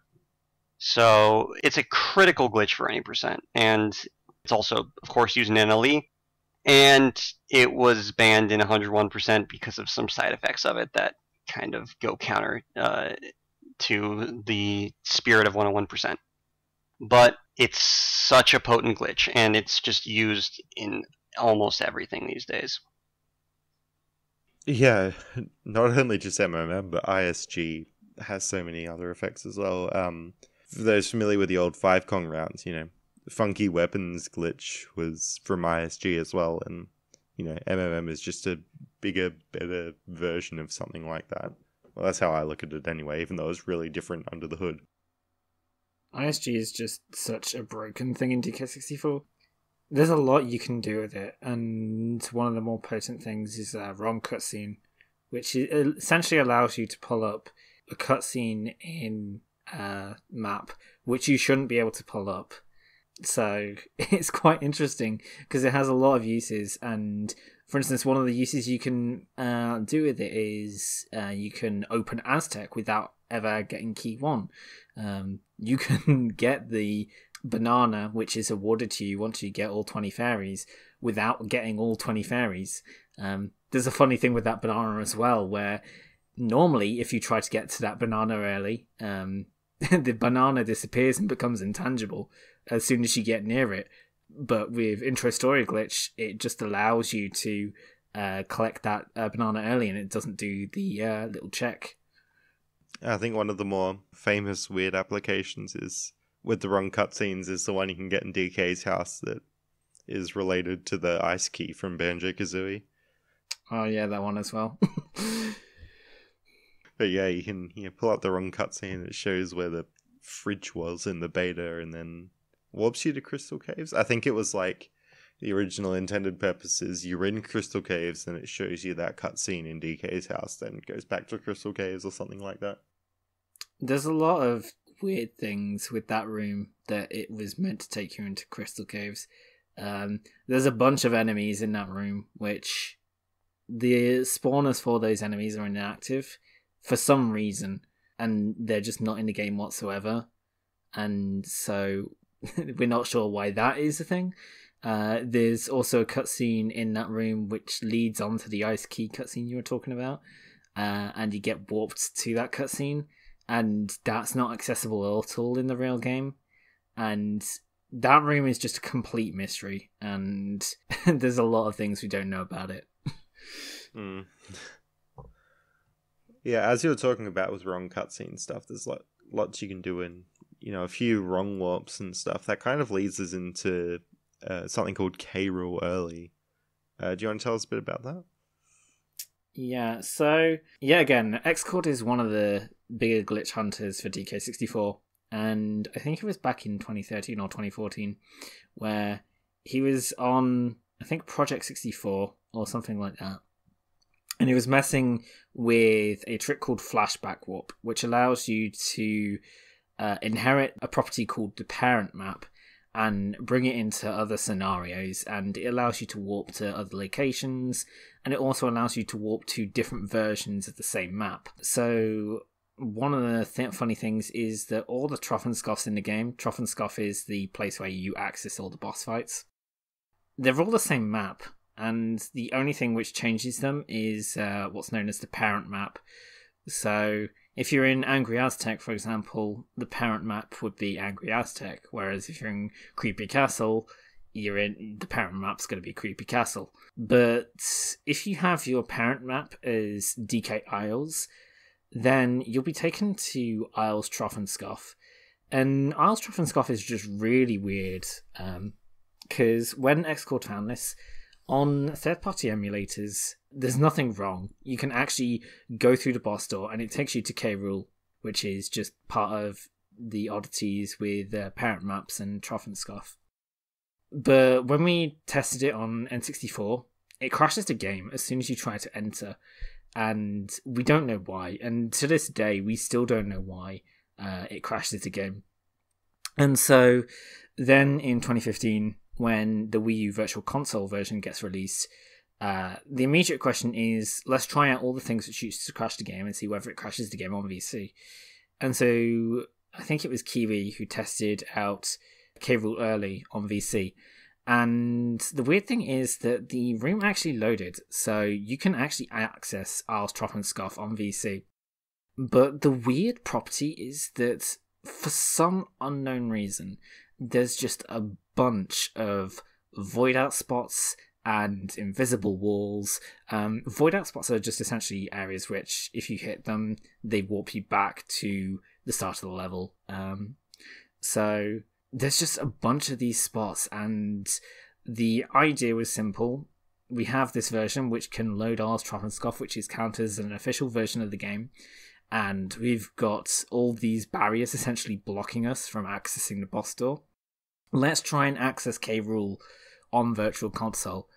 So it's a critical glitch for any percent. And it's also, of course, using NLE. And it was banned in 101% because of some side effects of it that kind of go counter to the spirit of 101%. But it's such a potent glitch, and it's just used in almost everything these days. Yeah, not only just MMM, but ISG has so many other effects as well. For those familiar with the old 5 Kong rounds, funky weapons glitch was from ISG as well, and MMM is just a bigger, better version of something like that. Well, that's how I look at it anyway, even though it's really different under the hood. ISG is just such a broken thing in DK64. There's a lot you can do with it, and one of the more potent things is wrong cutscene, which essentially allows you to pull up a cutscene in a map, which you shouldn't be able to pull up. So it's quite interesting because it has a lot of uses, and for instance, one of the uses you can do with it is you can open Aztec without ever getting key 1. You can get the banana, which is awarded to you once you get all 20 fairies, without getting all 20 fairies. There's a funny thing with that banana as well, where normally if you try to get to that banana early, the banana disappears and becomes intangible as soon as you get near it. But with Intro Story Glitch, it just allows you to collect that banana early, and it doesn't do the little check. I think one of the more famous weird applications is with the wrong cutscenes is the one you can get in DK's house that is related to the ice key from Banjo-Kazooie. Oh yeah, that one as well. But yeah, you can pull up the wrong cutscene. It shows where the fridge was in the beta, and then warps you to Crystal Caves. I think it was like the original intended purpose is you're in Crystal Caves, and it shows you that cutscene in DK's house, then goes back to Crystal Caves or something like that. There's a lot of weird things with that room that it was meant to take you into Crystal Caves. There's a bunch of enemies in that room, which the spawners for those enemies are inactive for some reason, and they're just not in the game whatsoever. And so we're not sure why that is a thing. There's also a cutscene in that room which leads on to the Ice Key cutscene you were talking about, and you get warped to that cutscene. and that's not accessible at all in the real game. And that room is just a complete mystery, and there's a lot of things we don't know about it. Mm. Yeah, as you were talking about with wrong cutscene stuff, there's lots you can do in, a few wrong warps and stuff. That kind of leads us into something called K.R.E early. Do you want to tell us a bit about that? Yeah, so, again, Xcord is one of the bigger glitch hunters for DK64, and I think it was back in 2013 or 2014, where he was on, I think, Project 64 or something like that, and he was messing with a trick called Flashback Warp, which allows you to inherit a property called the parent map and bring it into other scenarios, and it allows you to warp to other locations, and it also allows you to warp to different versions of the same map. So one of the funny things is that all the Trophenscoffs in the game, Trophenscoff is the place where you access all the boss fights, they're all the same map, and the only thing which changes them is what's known as the parent map. So if you're in Angry Aztec, for example, the parent map would be Angry Aztec, whereas if you're in Creepy Castle, the parent map's going to be Creepy Castle. But if you have your parent map as DK Isles, then you'll be taken to Isles Trophenscoff. And Isles Trophenscoff is just really weird, because when Xcord found this, on third-party emulators, there's nothing wrong. You can actually go through the boss door, and it takes you to K.R.E, which is just part of the oddities with parent maps and Trophenscoff. But when we tested it on N64, it crashes the game as soon as you try to enter, and we don't know why. And to this day, we still don't know why it crashes the game. And so then in 2015, when the Wii U Virtual Console version gets released, the immediate question is, let's try out all the things which used to crash the game and see whether it crashes the game on VC. And so I think it was K.R.E who tested out K.R.E early on VC. And the weird thing is that the room actually loaded, so you can actually access Isles Trophenscoff on VC. But the weird property is that for some unknown reason, there's just a bunch of void out spots and invisible walls. Void out spots are just essentially areas which, if you hit them, they warp you back to the start of the level. So there's just a bunch of these spots, and the idea was simple. We have this version which can load Isles Trophenscoff, which is counted as an official version of the game, and we've got all these barriers essentially blocking us from accessing the boss door. Let's try and access K.R.E on Virtual Console.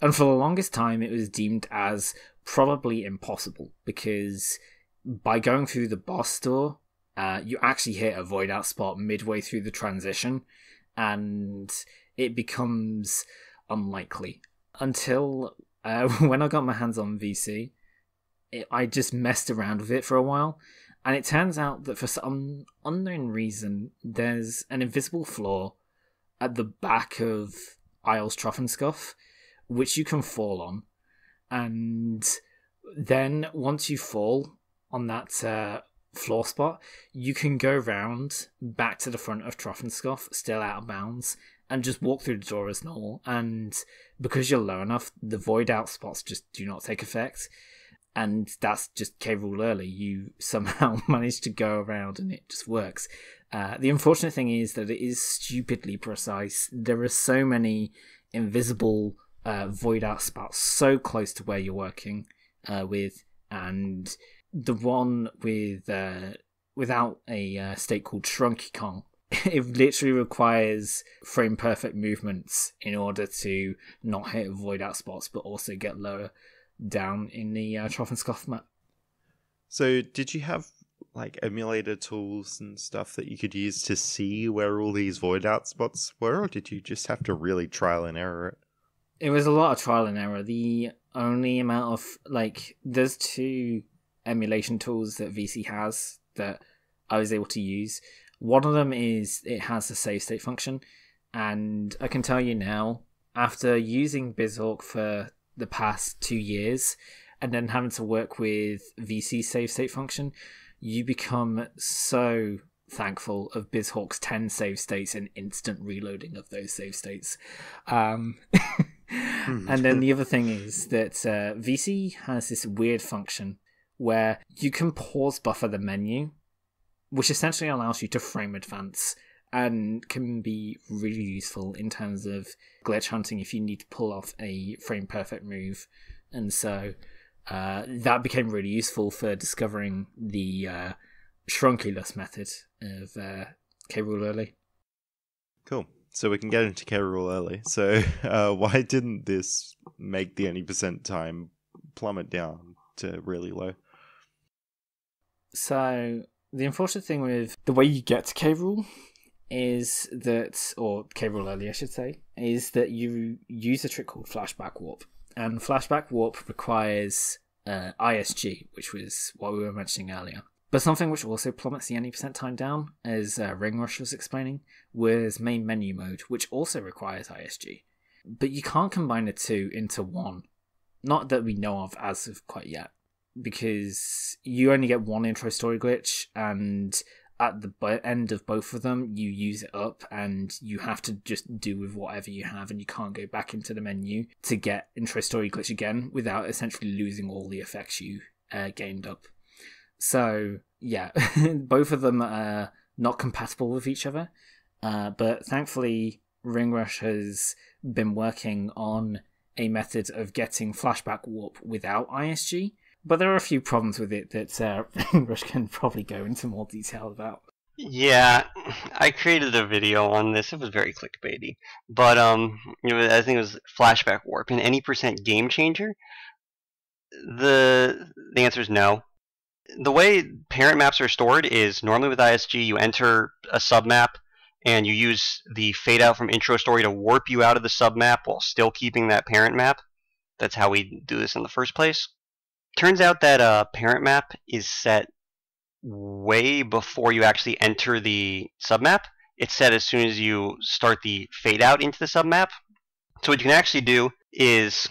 And for the longest time, it was deemed as probably impossible, because by going through the boss door, you actually hit a void out spot midway through the transition, and it becomes unlikely. Until when I got my hands on VC, I just messed around with it for a while, and it turns out that for some unknown reason, there's an invisible floor at the back of Isles Trophenscoff, which you can fall on. And then once you fall on that floor spot, you can go round back to the front of Trophenscoff, still out of bounds, and just walk through the door as normal. And because you're low enough, the void out spots just do not take effect. And that's just K.R.E early. You somehow manage to go around and it just works. The unfortunate thing is that it is stupidly precise. There are so many invisible void out spots so close to where you're working with, and the one with without a state called Shrunky Kong, it literally requires frame perfect movements in order to not hit void out spots, but also get lower down in the Trophenscoff map. So did you have like emulator tools and stuff that you could use to see where all these void out spots were, or did you just have to really trial and error it? It was a lot of trial and error. The only amount of, there's 2 emulation tools that VC has that I was able to use. One of them is it has a save state function, and I can tell you now, after using BizHawk for the past 2 years and then having to work with VC save state function, you become so thankful of BizHawk's 10 save states and instant reloading of those save states. And then the other thing is that VC has this weird function where you can pause buffer the menu, which essentially allows you to frame advance and can be really useful in terms of glitch hunting if you need to pull off a frame perfect move. And so that became really useful for discovering the Shrunkulus method of K.R.E early. Cool. So we can get into K.R.E early. So why didn't this make the any percent time plummet down to really low? So the unfortunate thing with the way you get to K.R.E is that, or K.R.E early I should say, is that you use a trick called Flashback Warp. And Flashback Warp requires ISG, which was what we were mentioning earlier. But something which also plummets the any percent time down, as RingRush was explaining, was main menu mode, which also requires ISG. But you can't combine the two into one. Not that we know of as of quite yet. Because you only get one intro story glitch, and at the end of both of them, you use it up, and you have to just do with whatever you have, and you can't go back into the menu to get intro story glitch again without essentially losing all the effects you gained up. So, yeah, both of them are not compatible with each other, but thankfully RingRush has been working on a method of getting Flashback Warp without ISG, but there are a few problems with it that RingRush can probably go into more detail about. Yeah, I created a video on this. It was very clickbaity, but I think it was Flashback Warp. In any percent game changer, the answer is no. The way parent maps are stored is normally with ISG, you enter a submap and you use the fade out from intro story to warp you out of the submap while still keeping that parent map. That's how we do this in the first place. Turns out that parent map is set way before you actually enter the submap. It's set as soon as you start the fade out into the submap. So what you can actually do is,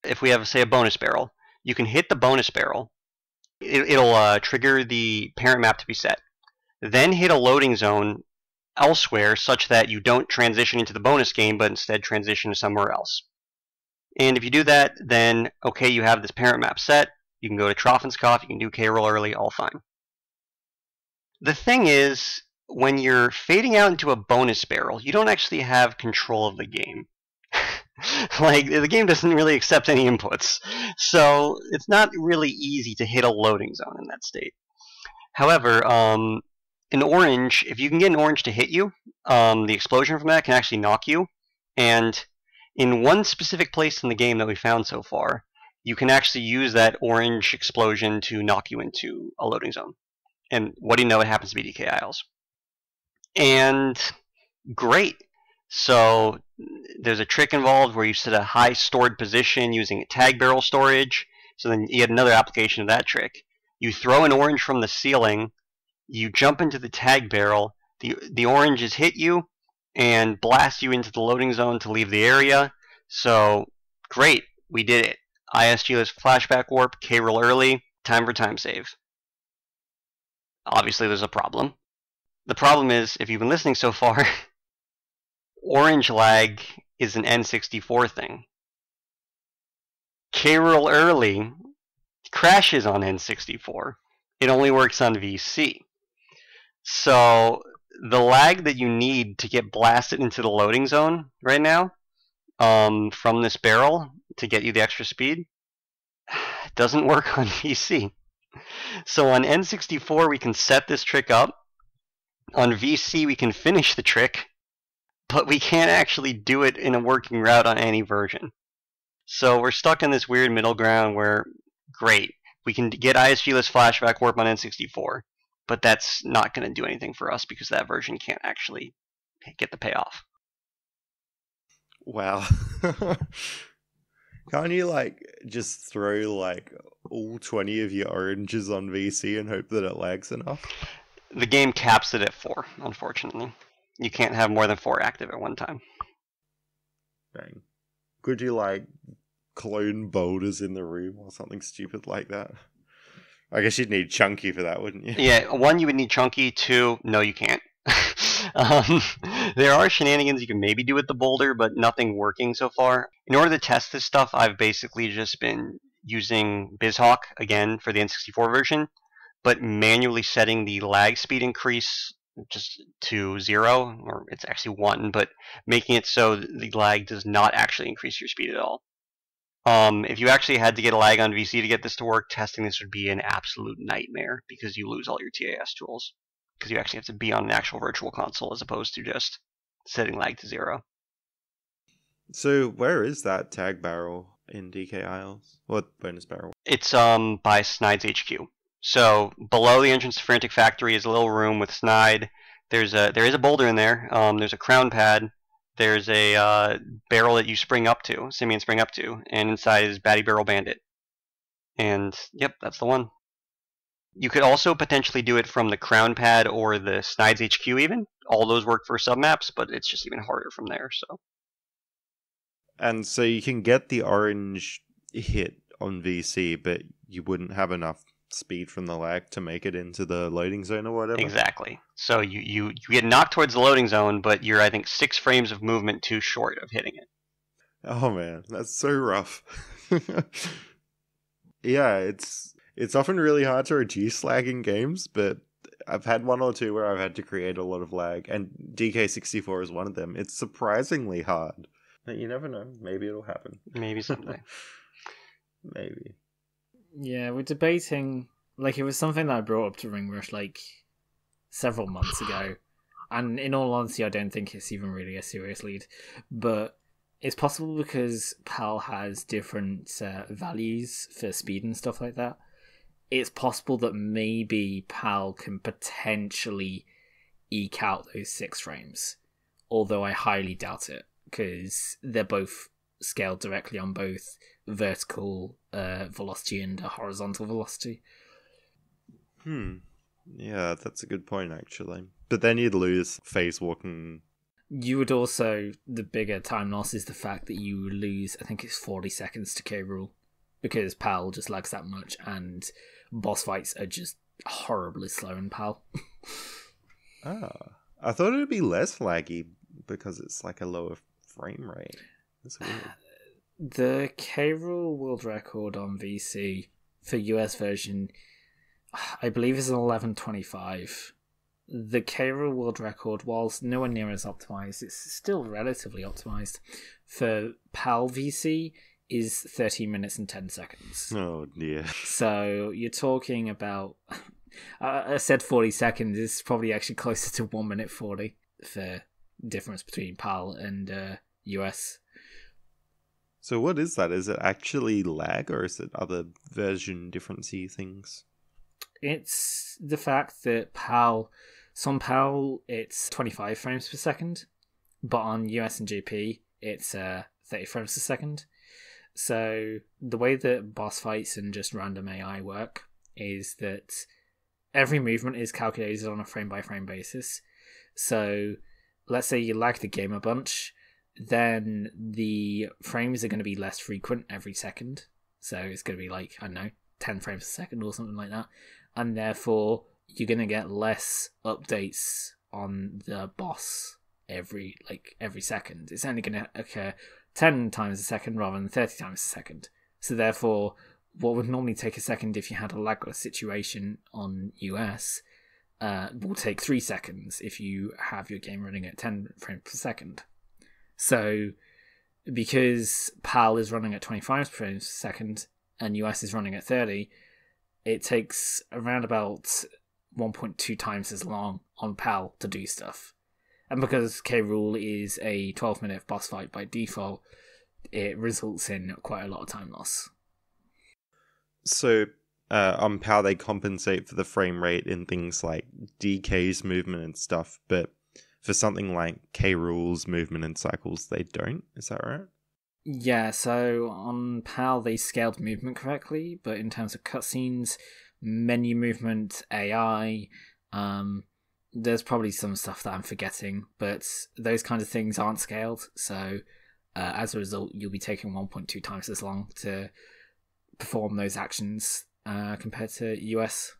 if we have, say, a bonus barrel, you can hit the bonus barrel. It'll trigger the parent map to be set. Then hit a loading zone elsewhere such that you don't transition into the bonus game, but instead transition to somewhere else. And if you do that, then, okay, you have this parent map set. You can go to Troffenskopf, you can do K.R.E early, all fine. The thing is, when you're fading out into a bonus barrel, you don't actually have control of the game. Like, the game doesn't really accept any inputs. So, it's not really easy to hit a loading zone in that state. However, an orange, if you can get an orange to hit you, the explosion from that can actually knock you. And in one specific place in the game that we found so far, you can actually use that orange explosion to knock you into a loading zone. And what do you know? It happens to be DK Isles. And great. So there's a trick involved where you set a high stored position using tag barrel storage. So then you get another application of that trick. You throw an orange from the ceiling, you jump into the tag barrel, the oranges hit you and blast you into the loading zone to leave the area. So great, we did it. ISG-less Flashback Warp, K.R.E early, time for time save. Obviously there's a problem. The problem is, if you've been listening so far, orange lag is an N64 thing. K.R.E early crashes on N64. It only works on VC. So the lag that you need to get blasted into the loading zone right now from this barrel to get you the extra speed doesn't work on VC. So on N64 we can set this trick up. On VC we can finish the trick, but we can't actually do it in a working route on any version. So we're stuck in this weird middle ground where, great, we can get ISG-less Flashback Warp on N64, but that's not going to do anything for us because that version can't actually get the payoff. Wow. Can't you, like, just throw, like, all 20 of your oranges on VC and hope that it lags enough? The game caps it at 4, unfortunately. You can't have more than 4 active at one time. Dang. Could you, like, clone boulders in the room or something stupid like that? I guess you'd need chunky for that, wouldn't you? Yeah, one, you would need chunky. Two, no, you can't. um, there are shenanigans you can maybe do with the boulder, but nothing working so far. In order to test this stuff, I've basically just been using BizHawk again for the N64 version, but manually setting the lag speed increase just to 0, or it's actually 1, but making it so the lag does not actually increase your speed at all. If you actually had to get a lag on VC to get this to work, testing this would be an absolute nightmare because you lose all your TAS tools. Because you actually have to be on an actual virtual console as opposed to just setting lag to 0. So where is that tag barrel in DK Isles? What bonus barrel? It's by Snide's HQ. So below the entrance to Frantic Factory is a little room with Snide. There is a boulder in there. There's a crown pad. There's a barrel that you spring up to, Simeon spring up to, and inside is Batty Barrel Bandit. And yep, that's the one. You could also potentially do it from the crown pad or the Snide's HQ even. All those work for submaps, but it's just even harder from there. So. And so you can get the orange hit on VC, but you wouldn't have enough speed from the lag to make it into the loading zone or whatever? Exactly. So you get knocked towards the loading zone, but you're, I think, 6 frames of movement too short of hitting it. Oh man, that's so rough. Yeah, it's often really hard to reduce lag in games, but I've had one or two where I've had to create a lot of lag, and DK64 is one of them. It's surprisingly hard. But you never know. Maybe it'll happen. Maybe someday. Maybe. Yeah, we're debating, like, it was something that I brought up to RingRush, like, several months ago. And in all honesty, I don't think it's even really a serious lead. But it's possible because PAL has different values for speed and stuff like that. It's possible that maybe PAL can potentially eke out those 6 frames. Although I highly doubt it, because they're both scaled directly on both vertical velocity and horizontal velocity. Yeah, that's a good point, actually. But then you'd lose phase walking. You would also, the bigger time loss is the fact that you lose, I think it's 40 seconds to K.R.E, because PAL just lags that much, and boss fights are just horribly slow in PAL. I thought it'd be less laggy because it's like a lower frame rate. That's weird. The K.R.E world record on VC for US version, I believe, is an 11:25. The K.R.E world record, whilst nowhere near as optimized, it's still relatively optimized. For PAL VC is 13 minutes and 10 seconds. Oh dear. So you're talking about, I said 40 seconds, it's probably actually closer to 1 minute 40 for difference between PAL and US. So what is that? Is it actually lag, or is it other version differencey things? It's the fact that PAL, on PAL it's 25 frames per second, but on US and GP it's 30 frames per second. So the way that boss fights and just random AI work is that every movement is calculated on a frame by frame basis. So let's say you lag the game a bunch, then the frames are going to be less frequent every second. So it's going to be like, I don't know, 10 frames a second or something like that. And therefore, you're going to get less updates on the boss every second. It's only going to occur 10 times a second rather than 30 times a second. So therefore, what would normally take a second if you had a lagless situation on US will take 3 seconds if you have your game running at 10 frames per second. So, because PAL is running at 25 frames per second and US is running at 30, it takes around about 1.2 times as long on PAL to do stuff. And because K.R.E is a 12-minute boss fight by default, it results in quite a lot of time loss. So, on PAL they compensate for the frame rate in things like DK's movement and stuff, but for something like K.R.E's movement and cycles, they don't. Is that right? Yeah, so on PAL they scaled movement correctly, but in terms of cutscenes, menu movement, AI, there's probably some stuff that I'm forgetting, but those kind of things aren't scaled, so as a result, you'll be taking 1.2 times as long to perform those actions compared to US.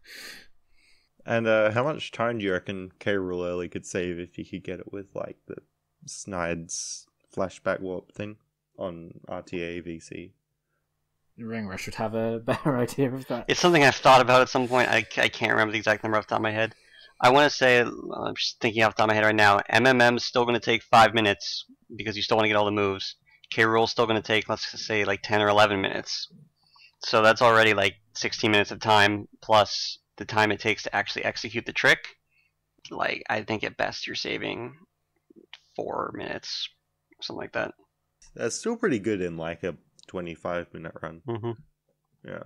And how much time do you reckon K.R.E early could save if you could get it with like the Snide's flashback warp thing on RTA VC? RingRush would have a better idea of that. It's something I've thought about at some point. I can't remember the exact number off the top of my head. I want to say, I'm just thinking off the top of my head right now, MMM's still going to take 5 minutes because you still want to get all the moves. K.R.E still going to take, let's just say, like 10 or 11 minutes. So that's already like 16 minutes of time, plus the time it takes to actually execute the trick. Like, I think at best you're saving 4 minutes, something like that. That's still pretty good in like a 25-minute run. Mm-hmm. Yeah.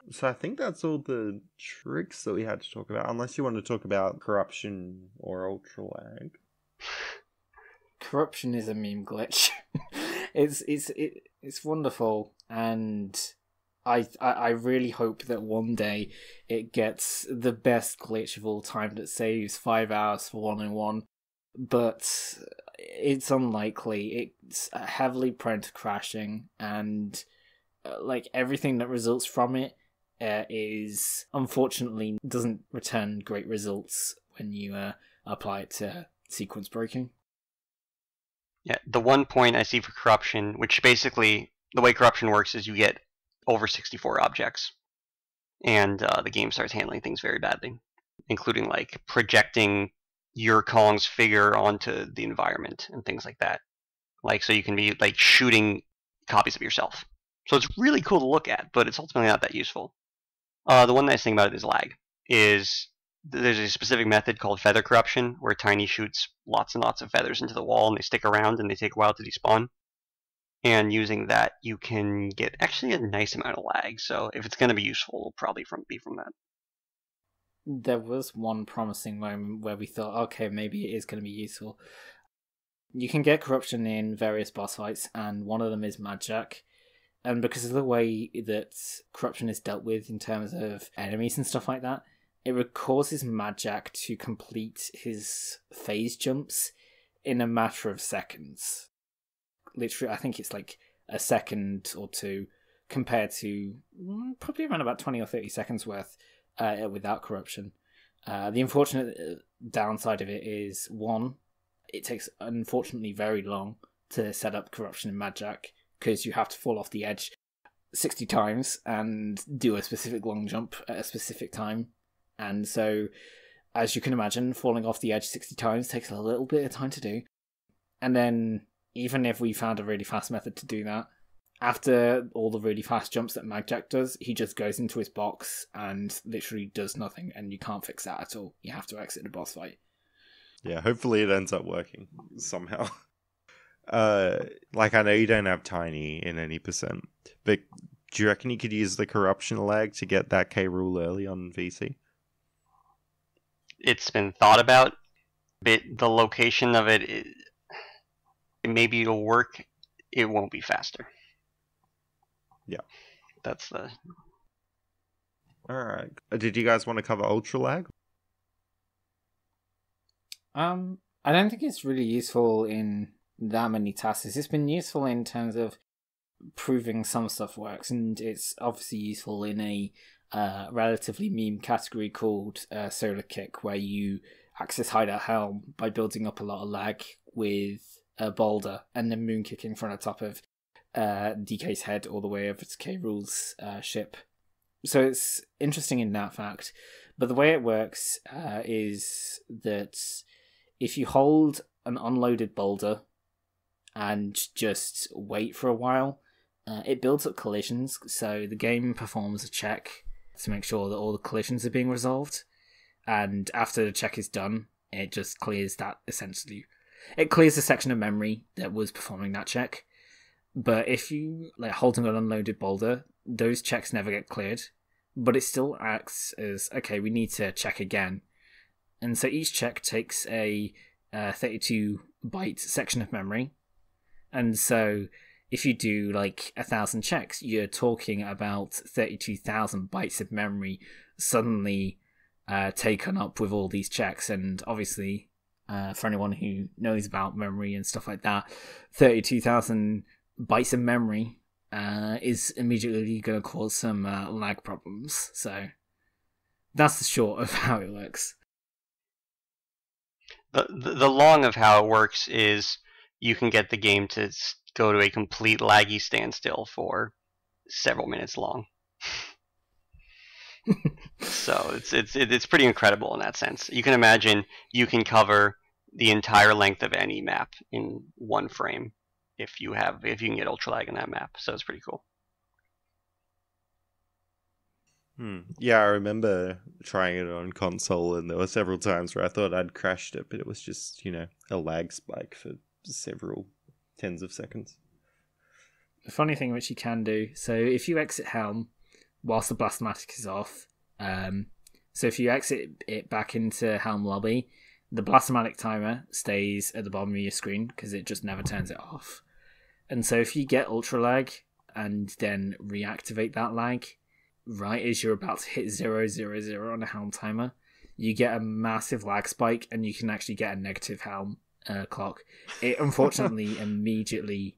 So I think that's all the tricks that we had to talk about, unless you want to talk about corruption or ultra lag. Corruption is a meme glitch. It's wonderful, and I really hope that one day it gets the best glitch of all time that saves 5 hours for 1-on-1, but it's unlikely. It's heavily prone to crashing, and like everything that results from it is unfortunately doesn't return great results when you apply it to sequence breaking. Yeah, the one point I see for corruption, which basically the way corruption works is you get over 64 objects, and the game starts handling things very badly, including like projecting your Kong's figure onto the environment and things like that. Like, so you can be like shooting copies of yourself. So it's really cool to look at, but it's ultimately not that useful. The one nice thing about it is lag. There's a specific method called feather corruption, where Tiny shoots lots and lots of feathers into the wall, and they stick around, and they take a while to despawn. And using that, you can get actually a nice amount of lag. So if it's going to be useful, it'll probably be from that. There was one promising moment where we thought, okay, maybe it is going to be useful. You can get corruption in various boss fights, and one of them is Mad Jack. And because of the way that corruption is dealt with in terms of enemies and stuff like that, it causes Mad Jack to complete his phase jumps in a matter of seconds. Literally, I think it's like a second or two compared to probably around about 20 or 30 seconds worth without corruption. The unfortunate downside of it is, one, it takes unfortunately very long to set up corruption in Mad Jack, because you have to fall off the edge 60 times and do a specific long jump at a specific time. And so, as you can imagine, falling off the edge 60 times takes a little bit of time to do. And then, even if we found a really fast method to do that, after all the really fast jumps that Mad Jack does, he just goes into his box and literally does nothing, and you can't fix that at all. You have to exit the boss fight. Yeah, hopefully it ends up working somehow. Like, I know you don't have Tiny in any percent, but do you reckon you could use the corruption lag to get that K.R.E early on VC? It's been thought about, but the location of it, maybe it'll work. It won't be faster. Yeah. That's the... Alright. Did you guys want to cover ultra lag? I don't think it's really useful in that many tasks. It's been useful in terms of proving some stuff works, and it's obviously useful in a relatively meme category called Solar Kick, where you access Hideout Helm by building up a lot of lag with a boulder and then moon kicking from the top of DK's head all the way over to K.R.E's ship. So it's interesting in that fact. But the way it works is that if you hold an unloaded boulder and just wait for a while, it builds up collisions. So the game performs a check to make sure that all the collisions are being resolved. And after the check is done, it just clears that essentially. It clears the section of memory that was performing that check. But if you holding an unloaded boulder, those checks never get cleared. But it still acts as, okay, we need to check again. And so each check takes a 32-byte section of memory. And so if you do 1,000 checks, you're talking about 32,000 bytes of memory suddenly taken up with all these checks. And obviously, for anyone who knows about memory and stuff like that, 32,000 bytes of memory is immediately going to cause some lag problems. So that's the short of how it works. The long of how it works is you can get the game to go to a complete laggy standstill for several minutes long. So it's pretty incredible in that sense. You can imagine you can cover the entire length of any map in one frame if you can get ultra lag in that map. So it's pretty cool. Yeah, I remember trying it on console, and there were several times where I thought I'd crashed it, but it was just, a lag spike for several tens of seconds. The funny thing which you can do, so if you exit Helm whilst the Blast-O-Matic is off, so if you exit it back into Helm lobby, the Blast-O-Matic timer stays at the bottom of your screen because it just never turns it off. And so if you get ultra lag and then reactivate that lag right as you're about to hit 000 on a Helm timer, you get a massive lag spike and you can actually get a negative Helm clock. It unfortunately immediately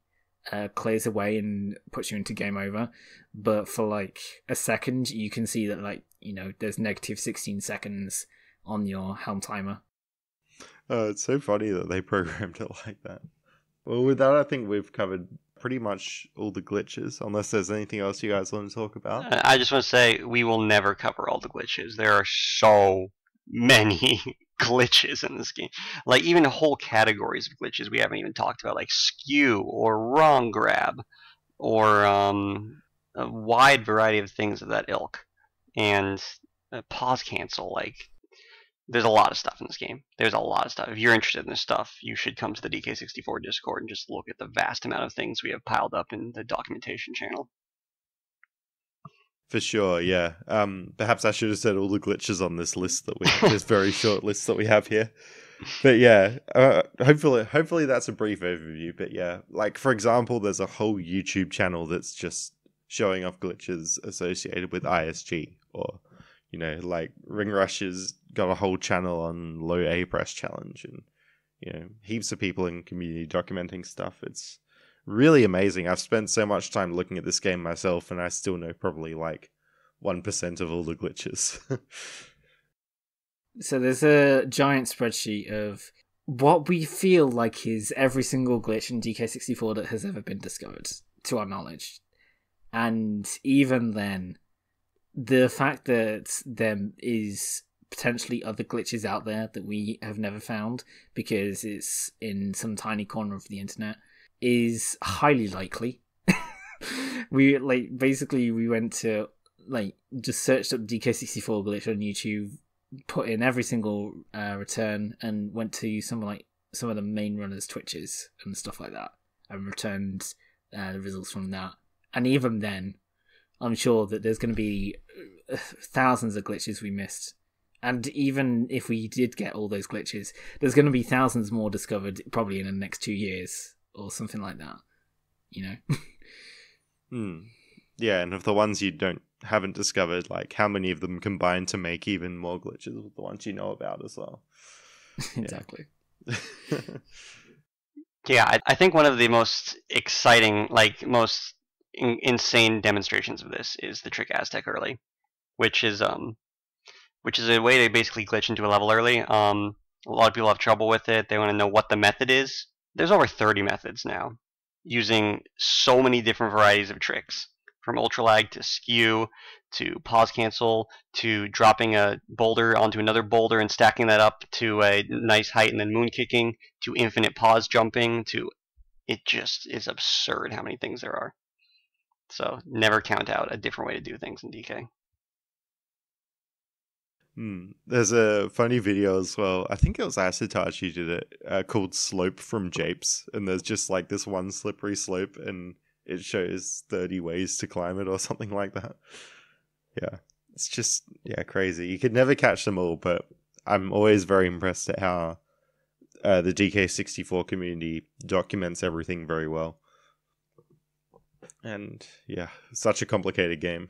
clears away and puts you into game over, but for like a second you can see that there's negative 16 seconds on your Helm timer. Oh, it's so funny that they programmed it like that. Well, with that, I think we've covered pretty much all the glitches, unless there's anything else you guys want to talk about. I just want to say we will never cover all the glitches. There are so many glitches in this game. Like, even whole categories of glitches we haven't even talked about, like skew or wrong grab or a wide variety of things of that ilk. And pause cancel. Like, there's a lot of stuff in this game. There's a lot of stuff. If you're interested in this stuff, you should come to the DK64 Discord and just look at the vast amount of things we have piled up in the documentation channel. For sure, yeah. Perhaps I should have said all the glitches on this list this very short list that we have here. But yeah, hopefully that's a brief overview. But yeah, like for example, there's a whole YouTube channel that's just showing off glitches associated with ISG, or like RingRush has got a whole channel on low A press challenge, and heaps of people in community documenting stuff. It's really amazing. I've spent so much time looking at this game myself, and I still know probably like 1% of all the glitches. So there's a giant spreadsheet of what we feel like is every single glitch in DK64 that has ever been discovered, to our knowledge. And even then, the fact that there is potentially other glitches out there that we have never found because it's in some tiny corner of the internet is highly likely. We went to just searched up DK64 glitch on YouTube, put in every single return, and went to some of the main runners' Twitches and stuff like that, and returned the results from that. And even then, I'm sure that there's going to be thousands of glitches we missed. And even if we did get all those glitches, there's going to be thousands more discovered probably in the next 2 years or something like that. Yeah, and of the ones you haven't discovered, like how many of them combine to make even more glitches with the ones you know about as well? Exactly. Yeah, I think one of the most exciting, most insane demonstrations of this is the trick Aztec early, which is a way to basically glitch into a level early. A lot of people have trouble with it. They want to know what the method is. There's over 30 methods now, using so many different varieties of tricks, from ultra lag to skew to pause cancel to dropping a boulder onto another boulder and stacking that up to a nice height and then moon kicking to infinite pause jumping to it just is absurd how many things there are. So never count out a different way to do things in DK. There's a funny video as well. I think it was Isotarge who did it, called Slope from Japes. And there's just like this one slippery slope and it shows 30 ways to climb it or something like that. Yeah, it's just, crazy. You could never catch them all, but I'm always very impressed at how the DK64 community documents everything very well. And yeah, such a complicated game.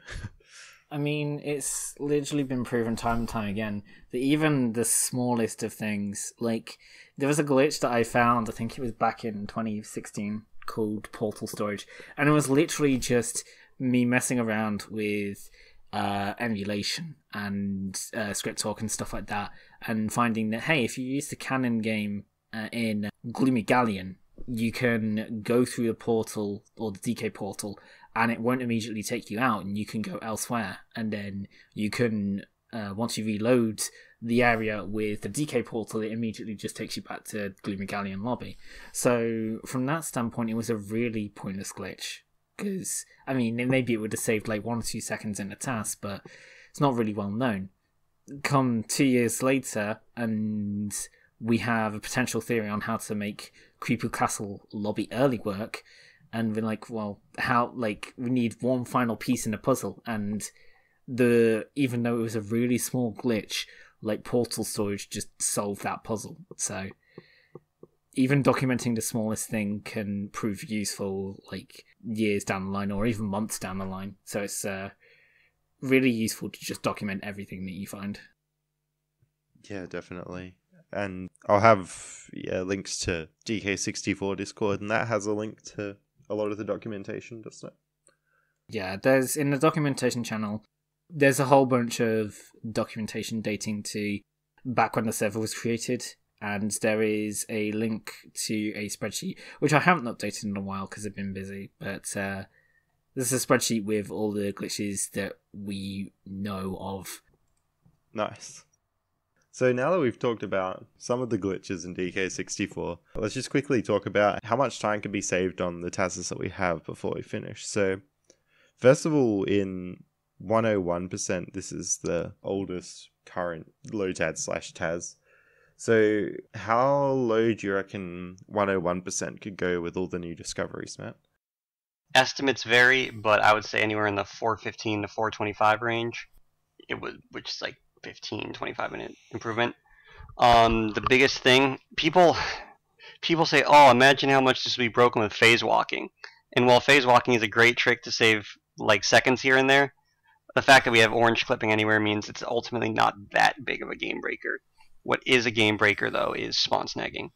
I mean, it's literally been proven time and time again that even the smallest of things, like, there was a glitch that I found, I think it was back in 2016, called Portal Storage, and it was literally just me messing around with emulation and script talk and stuff like that, and finding that, hey, if you use the canon game in Gloomy Galleon, you can go through the portal or the DK portal and it won't immediately take you out, and you can go elsewhere, and then you can once you reload the area with the DK portal, it immediately just takes you back to Gloomy Galleon lobby. So from that standpoint, it was a really pointless glitch, because I mean, maybe it would have saved like 1 or 2 seconds in a task, but it's not really well known. Come 2 years later, and we have a potential theory on how to make Creepy Castle lobby early work, and we're like, well, how, like, we need one final piece in the puzzle, and even though it was a really small glitch, like Portal Storage just solved that puzzle. So even documenting the smallest thing can prove useful like years down the line, or even months down the line. So it's really useful to just document everything that you find. Yeah, definitely. And I'll have links to DK64 Discord, and that has a link to a lot of the documentation, doesn't it? Yeah, there's in the documentation channel, there's a whole bunch of documentation dating to back when the server was created, and there is a link to a spreadsheet, which I haven't updated in a while because I've been busy, but there's a spreadsheet with all the glitches that we know of. Nice. So now that we've talked about some of the glitches in DK64, let's just quickly talk about how much time can be saved on the tasks that we have before we finish. So first of all, in 101%, this is the oldest current lotad/TAS. So how low do you reckon 101% could go with all the new discoveries, Matt? Estimates vary, but I would say anywhere in the 415 to 425 range, which is like 15-25 minute improvement. The biggest thing, people say, oh, imagine how much this would be broken with phase walking. And while phase walking is a great trick to save like seconds here and there, the fact that we have orange clipping anywhere means it's ultimately not that big of a game breaker. What is a game breaker, though, is spawn snagging.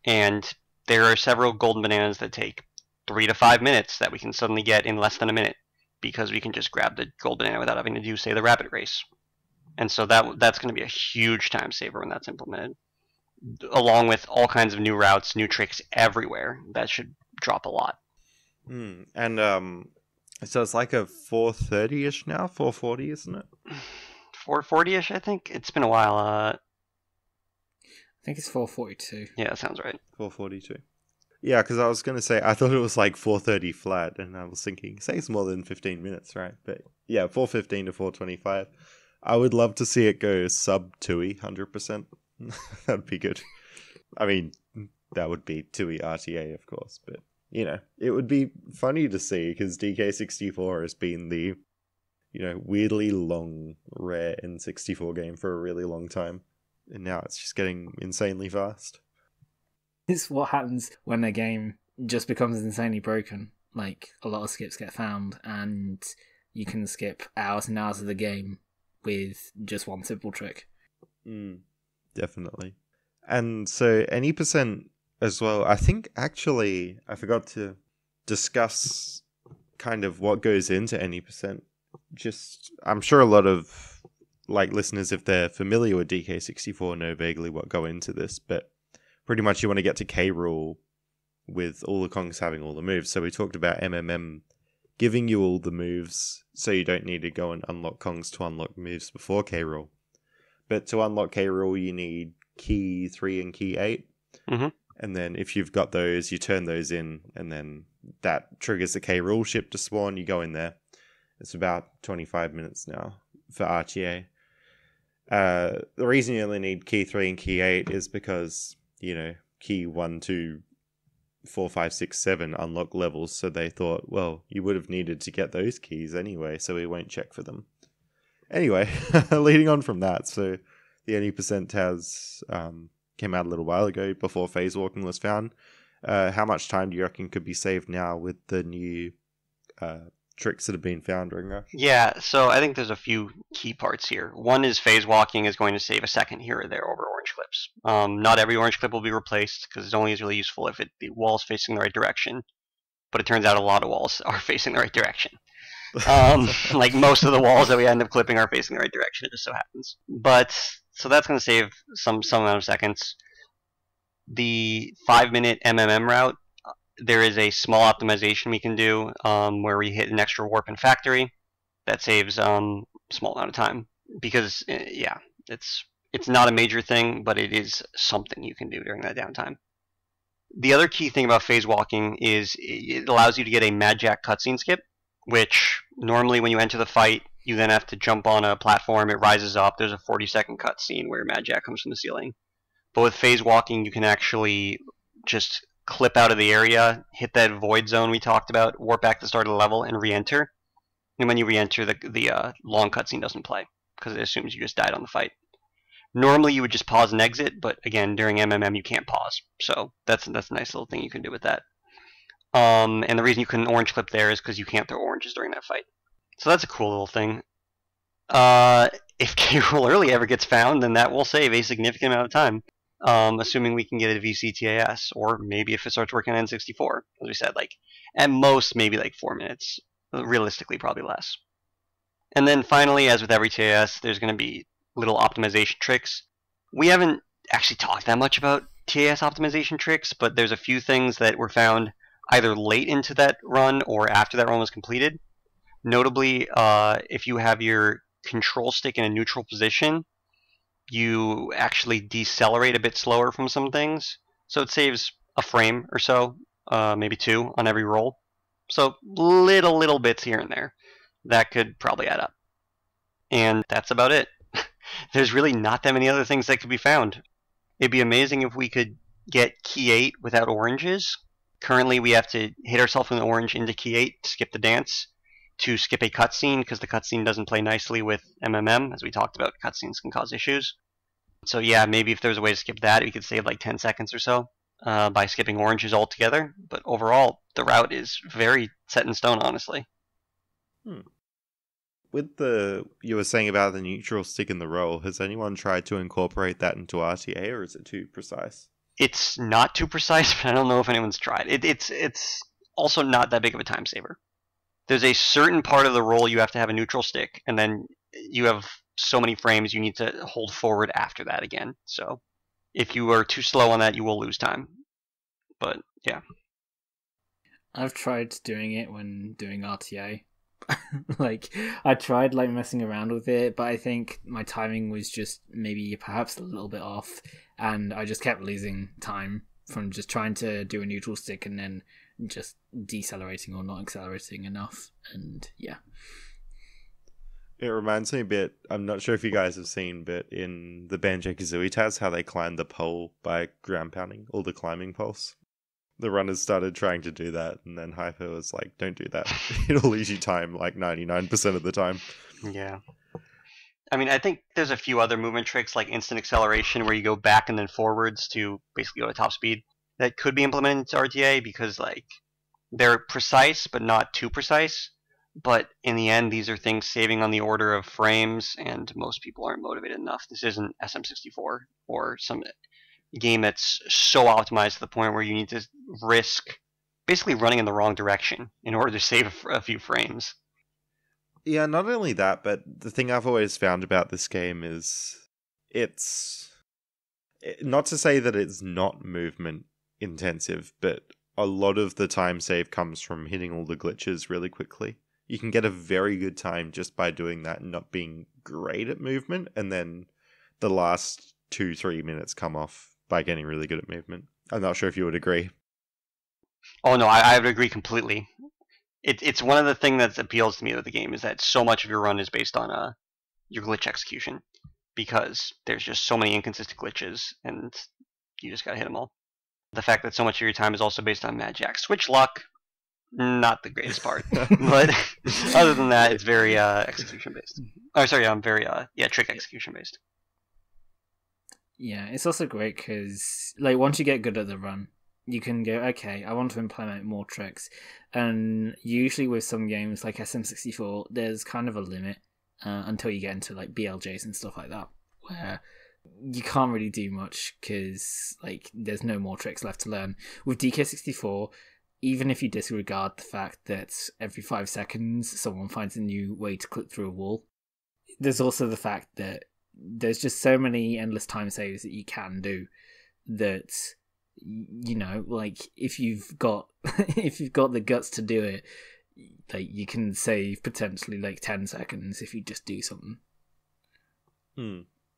And there are several golden bananas that take 3 to 5 minutes that we can suddenly get in less than a minute, because we can just grab the gold banana without having to do, say, the rapid race. And so that's going to be a huge time saver when that's implemented, along with all kinds of new routes, new tricks everywhere. That should drop a lot. And so it's like a 430-ish now, 440, isn't it? 440-ish, I think. It's been a while. I think it's 442. Yeah, that sounds right. 442. Yeah, because I was going to say, I thought it was like 430 flat, and I was thinking, say it's more than 15 minutes, right? But yeah, 415 to 425. I would love to see it go sub 2E, 100%. That'd be good. I mean, that would be 2E RTA, of course, but, you know, it would be funny to see, because DK64 has been the, you know, weirdly long, rare N64 game for a really long time, and now it's just getting insanely fast. It's what happens when a game just becomes insanely broken. Like, a lot of skips get found, and you can skip hours and hours of the game with just one simple trick. Definitely. And so any percent as well, I think actually I forgot to discuss kind of what goes into any percent. Just, I'm sure a lot of like listeners, if they're familiar with DK64, know vaguely what go into this, but pretty much you want to get to K.R.E with all the Kongs having all the moves. So we talked about MMM giving you all the moves, so you don't need to go and unlock Kongs to unlock moves before K.R.E. But to unlock K.R.E, you need key 3 and key 8. Mm-hmm. And then if you've got those, you turn those in, and then that triggers the K.R.E ship to spawn. You go in there. It's about 25 minutes now for RTA. The reason you only need key 3 and key 8 is because, you know, key 1, 2, 4, 5, 6, 7 unlock levels, so they thought, well, you would have needed to get those keys anyway, so we won't check for them. Anyway, leading on from that, so the any percent has came out a little while ago before phase walking was found. How much time do you reckon could be saved now with the new tricks that have been found, RingRush? Yeah, so I think there's a few key parts here. One is phase walking is going to save a second here or there over orange clips. Not every orange clip will be replaced, because it only is really useful if the wall's facing the right direction. but it turns out a lot of walls are facing the right direction. Like most of the walls that we end up clipping are facing the right direction. It just so happens. But so that's going to save some amount of seconds. The 5-minute MMM route, there is a small optimization we can do where we hit an extra warp in factory. That saves a small amount of time because yeah, it's not a major thing, but it is something you can do during that downtime. The other key thing about phase walking is it allows you to get a Mad Jack cutscene skip, which normally when you enter the fight, you then have to jump on a platform, it rises up, there's a 40-second cutscene where Mad Jack comes from the ceiling. But with phase walking, you can actually just clip out of the area, hit that void zone we talked about, warp back to the start of the level, and re-enter. And when you re-enter, the long cutscene doesn't play, because it assumes you just died on the fight. Normally you would just pause and exit, but again, during MMM you can't pause. So that's a nice little thing you can do with that. And the reason you couldn't orange clip there is because you can't throw oranges during that fight. So that's a cool little thing. If K.R.E early ever gets found, then that will save a significant amount of time. Assuming we can get it VCTAS, or maybe if it starts working on N64, as we said, like at most maybe like 4 minutes. Realistically, probably less. And then finally, as with every TAS, there's going to be little optimization tricks. We haven't actually talked that much about TAS optimization tricks, but there's a few things that were found either late into that run or after that run was completed. Notably, if you have your control stick in a neutral position, you actually decelerate a bit slower from some things. So it saves a frame or so, maybe 2 on every roll. So little bits here and there. That could probably add up. And that's about it. There's really not that many other things that could be found. It'd be amazing if we could get key 8 without oranges. Currently we have to hit ourselves with an orange into key 8 to skip the dance, to skip a cutscene because the cutscene doesn't play nicely with MMM. As we talked about, cutscenes can cause issues. So yeah, maybe if there's a way to skip that, we could save like 10 seconds or so by skipping oranges altogether. But overall, the route is very set in stone, honestly. With you were saying about the neutral stick in the roll, has anyone tried to incorporate that into RTA, or is it too precise? It's not too precise, but I don't know if anyone's tried. It's also not that big of a time saver. There's a certain part of the roll you have to have a neutral stick, and then you have so many frames you need to hold forward after that again. So if you are too slow on that, you will lose time. But yeah. I've tried doing it when doing RTA. Like, I tried like messing around with it, but I think my timing was just maybe perhaps a little bit off, and I just kept losing time from just trying to do a neutral stick and then just decelerating or not accelerating enough. And yeah. It reminds me a bit, I'm not sure if you guys have seen, but in the Banjo-Kazooie TAS, how they climb the pole by ground pounding, all the climbing pulse. The runners started trying to do that, and then Hyper was like, don't do that. It'll lose you time like 99% of the time. Yeah. I mean, I think there's a few other movement tricks like instant acceleration where you go back and then forwards to basically go to top speed that could be implemented into RTA because like they're precise but not too precise. But in the end, these are things saving on the order of frames, and most people aren't motivated enough. This isn't SM64 or some game that's so optimized to the point where you need to risk basically running in the wrong direction in order to save a few frames. Yeah, not only that, but the thing I've always found about this game is it's not to say that it's not movement intensive, but a lot of the time save comes from hitting all the glitches really quickly. You can get a very good time just by doing that and not being great at movement, and then the last 2-3 minutes come off by getting really good at movement. I'm not sure if you would agree. Oh no, I would agree completely. It's one of the things that appeals to me with the game is that so much of your run is based on your glitch execution, because there's just so many inconsistent glitches and you just gotta hit them all. The fact that so much of your time is also based on Mad Jack. Switch luck, not the greatest part, but other than that, it's very execution based. Oh, sorry, very trick execution based. Yeah, it's also great because like once you get good at the run, you can go, okay, I want to implement more tricks. And usually with some games like SM64, there's kind of a limit until you get into like BLJs and stuff like that, where you can't really do much because like there's no more tricks left to learn. With DK64, even if you disregard the fact that every 5 seconds someone finds a new way to clip through a wall, there's also the fact that there's just so many endless time saves that you can do that, you know, like if you've got if you've got the guts to do it, like you can save potentially like 10 seconds if you just do something.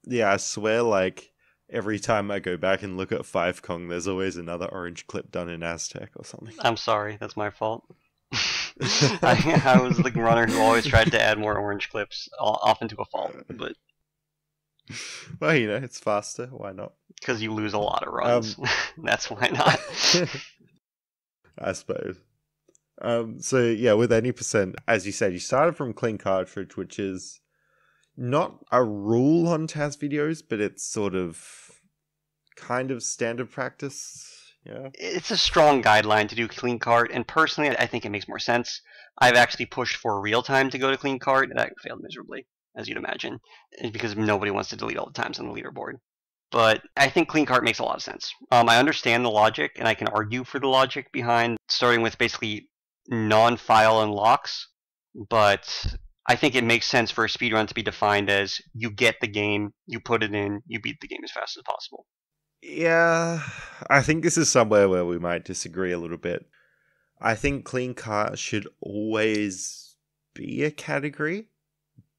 Yeah, I swear, like every time I go back and look at 5 Kong, there's always another orange clip done in Aztec or something. I'm sorry, that's my fault. I was the runner who always tried to add more orange clips, often to a fault, but well, you know, it's faster. Why not? Because you lose a lot of runs. That's why not. I suppose. So yeah, with 80%, as you said, you started from clean cartridge, which is not a rule on TAS videos, but it's sort of kind of standard practice. Yeah, it's a strong guideline to do clean cart, and personally, I think it makes more sense. I've actually pushed for real time to go to clean cart, and that failed miserably, as you'd imagine, because nobody wants to delete all the times on the leaderboard. But I think clean cart makes a lot of sense. I understand the logic, and I can argue for the logic behind starting with basically non-file unlocks, but I think it makes sense for a speedrun to be defined as you get the game, you put it in, you beat the game as fast as possible. Yeah, I think this is somewhere where we might disagree a little bit. I think clean cart should always be a category,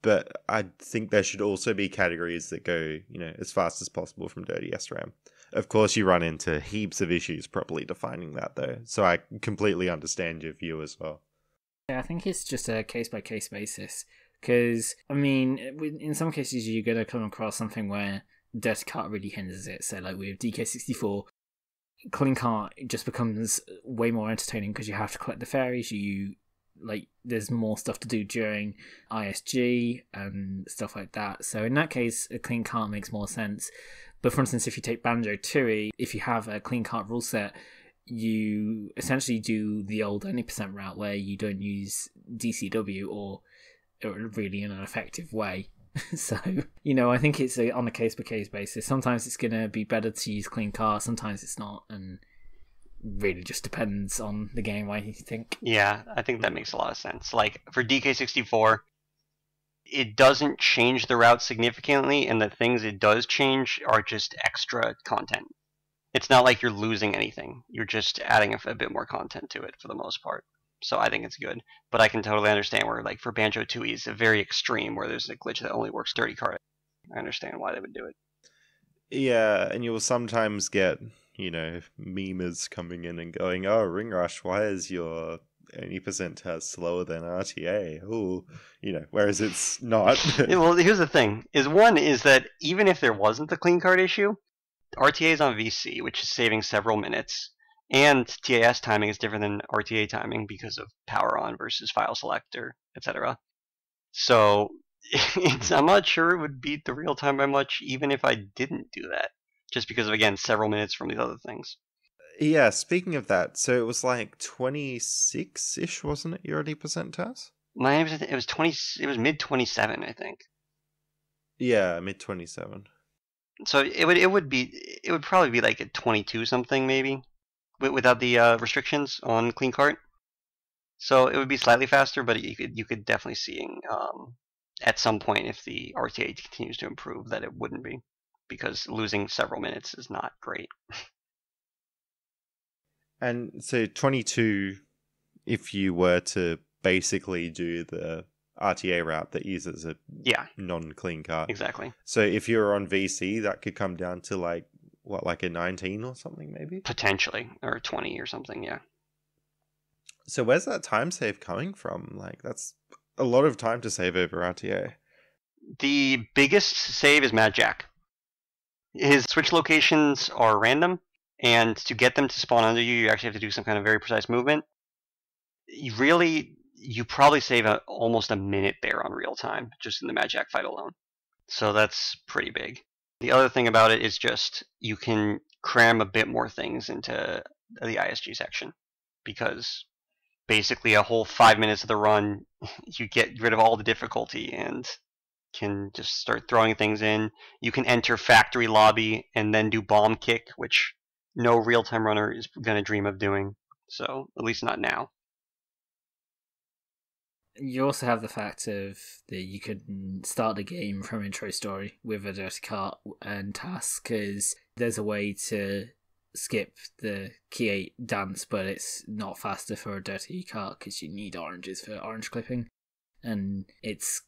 but I think there should also be categories that go, you know, as fast as possible from dirty SRAM. Of course, you run into heaps of issues properly defining that, though, so I completely understand your view as well. Yeah, I think it's just a case-by-case basis, because, I mean, in some cases you're going to come across something where dirty cart really hinders it. So, like with DK64, clean cart just becomes way more entertaining because you have to collect the fairies. There's more stuff to do during ISG and stuff like that. So in that case, a clean cart makes more sense. But for instance, if you take Banjo Tooie, if you have a clean cart rule set, you essentially do the old 90% route where you don't use DCW or really in an effective way. So, you know, I think it's on a case-by-case basis. Sometimes it's going to be better to use clean cart, sometimes it's not, and really just depends on the game, I think. Yeah, I think that makes a lot of sense. Like, for DK64, it doesn't change the route significantly, and the things it does change are just extra content. It's not like you're losing anything. You're just adding a bit more content to it for the most part. So I think it's good. But I can totally understand where, like, for Banjo Tooie, it's a very extreme where there's a glitch that only works dirty cart. I understand why they would do it. Yeah, and you will sometimes get, you know, memers coming in and going, oh, RingRush, why is your 80% TAS slower than RTA? Oh, you know, whereas it's not. Well, here's the thing. One is that even if there wasn't the clean cart issue, RTA is on VC, which is saving several minutes. And TAS timing is different than RTA timing because of power on versus file selector, etc. So I'm not sure it would beat the real time by much, even if I didn't do that. Just because of, again, several minutes from these other things. Yeah, speaking of that, so it was like 26-ish, wasn't it, your 80% TAS? It was mid 27, I think. Yeah, mid 27. So it would probably be like a 22 something maybe, without the restrictions on clean cart. So it would be slightly faster, but you could definitely see at some point if the RTA continues to improve that it wouldn't be, because losing several minutes is not great. And so 22, if you were to basically do the RTA route that uses a non-clean cart. Exactly. So if you're on VC, that could come down to like a 19 or something maybe? Potentially, or 20 or something, yeah. So where's that time save coming from? Like, that's a lot of time to save over RTA. The biggest save is Mad Jack. His switch locations are random, and to get them to spawn under you, you actually have to do some kind of very precise movement. You probably save almost a minute there on real time, just in the Mad Jack fight alone. So that's pretty big. The other thing about it is just you can cram a bit more things into the ISG section, because basically a whole 5 minutes of the run, you get rid of all the difficulty and can just start throwing things in. You can enter factory lobby and then do bomb kick, which no real-time runner is going to dream of doing. So at least not now. You also have the fact of that you can start the game from intro story with a dirty cart and task, because there's a way to skip the K.R.E dance, but it's not faster for a dirty cart because you need oranges for orange clipping, and it's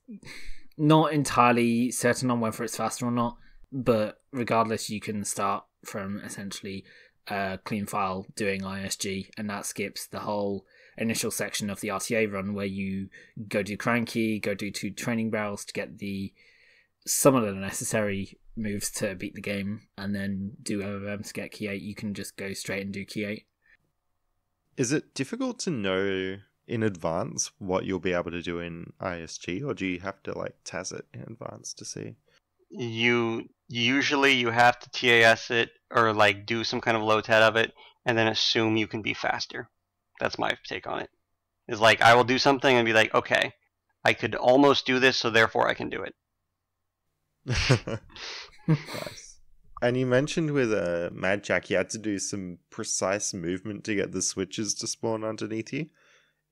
not entirely certain on whether it's faster or not, but regardless, you can start from essentially a clean file doing ISG, and that skips the whole initial section of the RTA run where you go do cranky, go do 2 training barrels to get some of the necessary moves to beat the game, and then do OM to get K.R.E. You can just go straight and do K.R.E. Is it difficult to know in advance what you'll be able to do in ISG, or do you have to like TAS it in advance to see? You have to TAS it or like do some kind of low TAT of it, and then assume you can be faster. That's my take on it. Is like I will do something and be like, okay, I could almost do this, so therefore I can do it. Nice. And you mentioned with Mad Jack you had to do some precise movement to get the switches to spawn underneath you.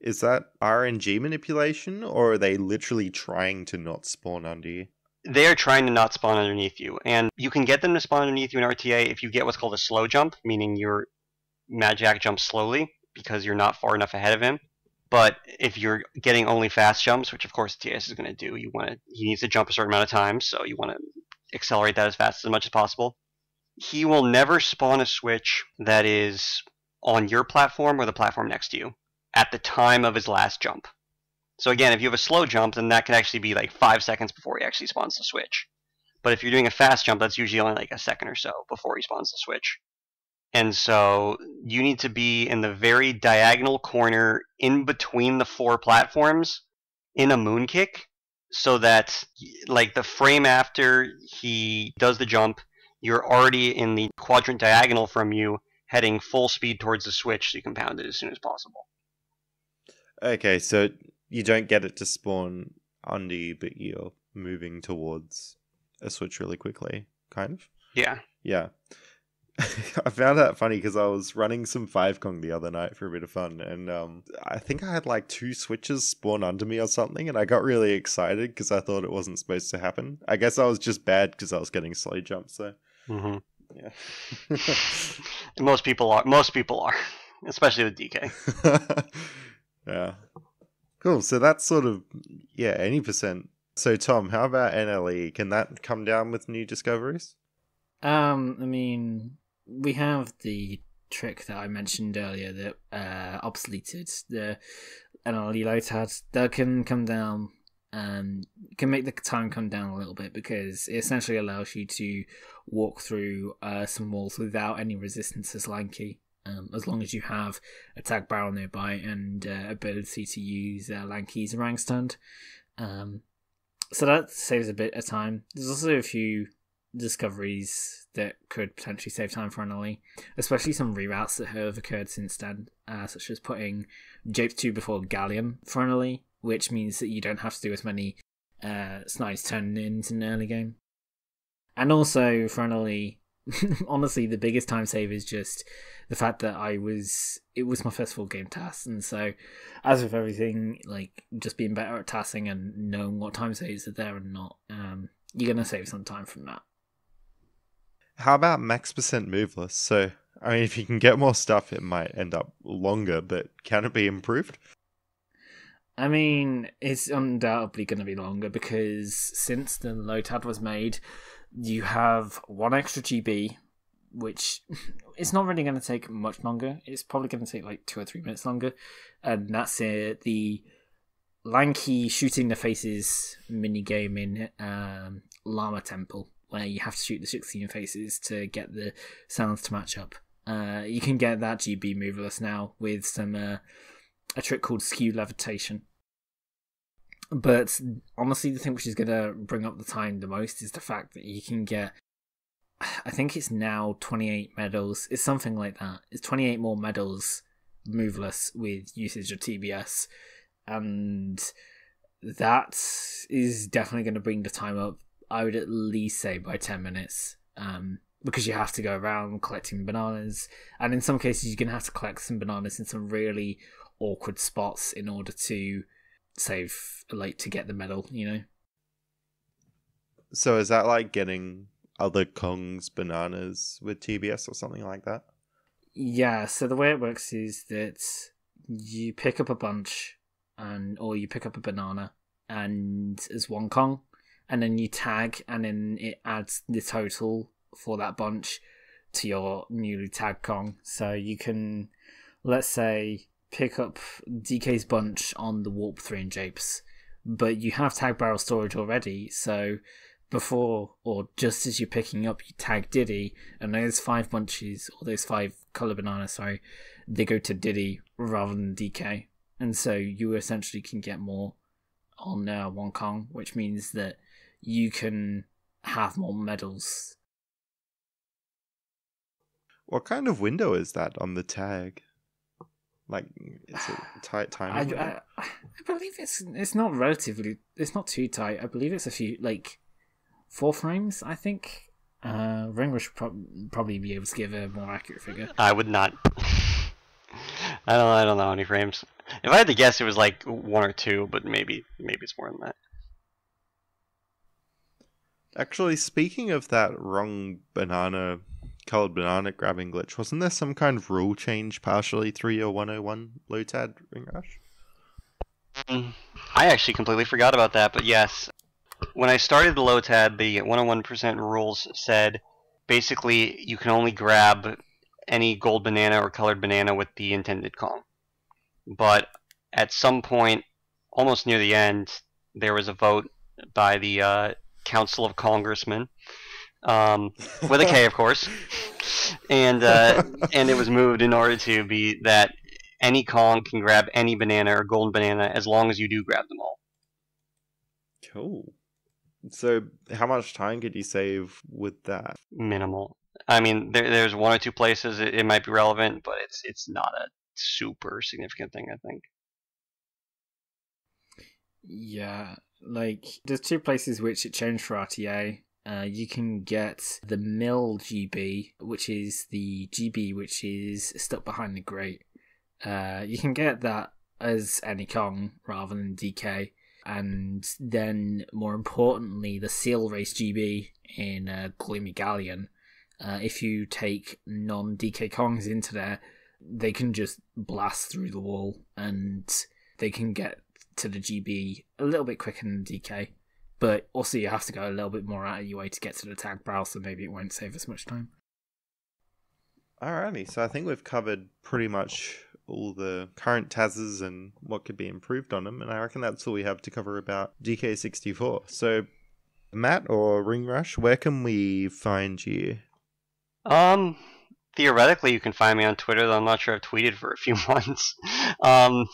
Is that RNG manipulation, or are they literally trying to not spawn under you? They are trying to not spawn underneath you, and you can get them to spawn underneath you in RTA if you get what's called a slow jump, meaning your Mad Jack jumps slowly because you're not far enough ahead of him. But if you're getting only fast jumps, which of course TS is going to do, he needs to jump a certain amount of times, so you want to accelerate that as much as possible. He will never spawn a switch that is on your platform or the platform next to you at the time of his last jump. So again, if you have a slow jump, then that could actually be like 5 seconds before he actually spawns the switch. But if you're doing a fast jump, that's usually only like a second or so before he spawns the switch. And so you need to be in the very diagonal corner in between the 4 platforms in a moon kick, so that like the frame after he does the jump, you're already in the quadrant diagonal from you, heading full speed towards the switch so you can pound it as soon as possible. Okay, so you don't get it to spawn under you, but you're moving towards a switch really quickly, kind of? Yeah. Yeah. I found that funny because I was running some 5Kong the other night for a bit of fun, and I think I had like 2 switches spawn under me or something, and I got really excited because I thought it wasn't supposed to happen. I guess I was just bad because I was getting slow jumps, though. Mm-hmm. Yeah. Most people are, especially with DK. Yeah. Cool. So that's sort of, any percent. So Tom, how about NLE? Can that come down with new discoveries? I mean, we have the trick that I mentioned earlier that obsoleted the NLE low TAD. That can come down and can make the time come down a little bit, because it essentially allows you to walk through some walls without any resistance as lanky. As long as you have a tag barrel nearby and ability to use lanky's rank stand. So that saves a bit of time. There's also a few discoveries that could potentially save time for NLE, especially some reroutes that have occurred since then, such as putting Jape 2 before Galleon for NLE, which means that you don't have to do as many snides turn-ins in the early game. And also for NLE, honestly, the biggest time save is just the fact that it was my first full game task, and so as with everything, like just being better at tasking and knowing what time saves are there and not, you're gonna save some time from that. How about max percent moveless? So, I mean, if you can get more stuff, it might end up longer, but can it be improved? I mean, it's undoubtedly going to be longer, because since the low TAD was made, you have 1 extra GB, which it's not really going to take much longer. It's probably going to take like 2 or 3 minutes longer, and that's it. The lanky shooting the faces minigame in Llama Temple, where you have to shoot the 16 faces to get the sounds to match up. You can get that GB moveless now with some a trick called skew levitation. But honestly, the thing which is going to bring up the time the most is the fact that you can get, I think it's now 28 medals. It's something like that. It's 28 more medals moveless with usage of TBS. And that is definitely going to bring the time up, I would at least say, by 10 minutes because you have to go around collecting bananas, and in some cases you're going to have to collect some bananas in some really awkward spots in order to save, like, to get the medal, you know? So is that like getting other Kong's bananas with TBS or something like that? Yeah, so the way it works is that you pick up a bunch, or you pick up a banana, and as one Kong, and then you tag, and then it adds the total for that bunch to your newly tagged Kong. So you can, let's say, pick up DK's bunch on the Warp 3 and Japes, but you have tag barrel storage already, so before, or just as you're picking up, you tag Diddy, and those 5 bunches, or those 5 colour bananas, sorry, they go to Diddy rather than DK. And so you essentially can get more on one Kong, which means that you can have more medals. What kind of window is that on the tag? Like, is it tight time? I believe it's not relatively, it's not too tight. I believe it's a few, like, 4 frames, I think. RingRush would probably be able to give a more accurate figure. I would not. I don't know how many frames. If I had to guess, it was like 1 or 2, but maybe it's more than that. Actually, speaking of that wrong colored banana grabbing glitch, wasn't there some kind of rule change partially through your 101 Lotad RingRush? I actually completely forgot about that, but yes. When I started the Lotad, the 101% rules said basically you can only grab any gold banana or colored banana with the intended Kong. But at some point, almost near the end, there was a vote by the Council of Congressmen, with a K, of course, and it was moved in order to be that any Kong can grab any banana or golden banana as long as you do grab them all. Cool. So how much time could you save with that? Minimal. I mean, there's 1 or 2 places it might be relevant, but it's not a super significant thing, I think. Yeah, like, there's 2 places which it changed for RTA. You can get the mill GB, which is the GB which is stuck behind the grate. You can get that as any Kong rather than DK. And then, more importantly, the seal race GB in Gloomy Galleon. If you take non-DK Kongs into there, they can just blast through the wall, and they can get to the GB a little bit quicker than DK. But also you have to go a little bit more out of your way to get to the tag barrel, so maybe it won't save as much time. Alrighty, so I think we've covered pretty much all the current Tazes and what could be improved on them, and I reckon that's all we have to cover about DK64. So, Matt or RingRush, where can we find you? Theoretically, you can find me on Twitter, though I'm not sure I've tweeted for a few months. I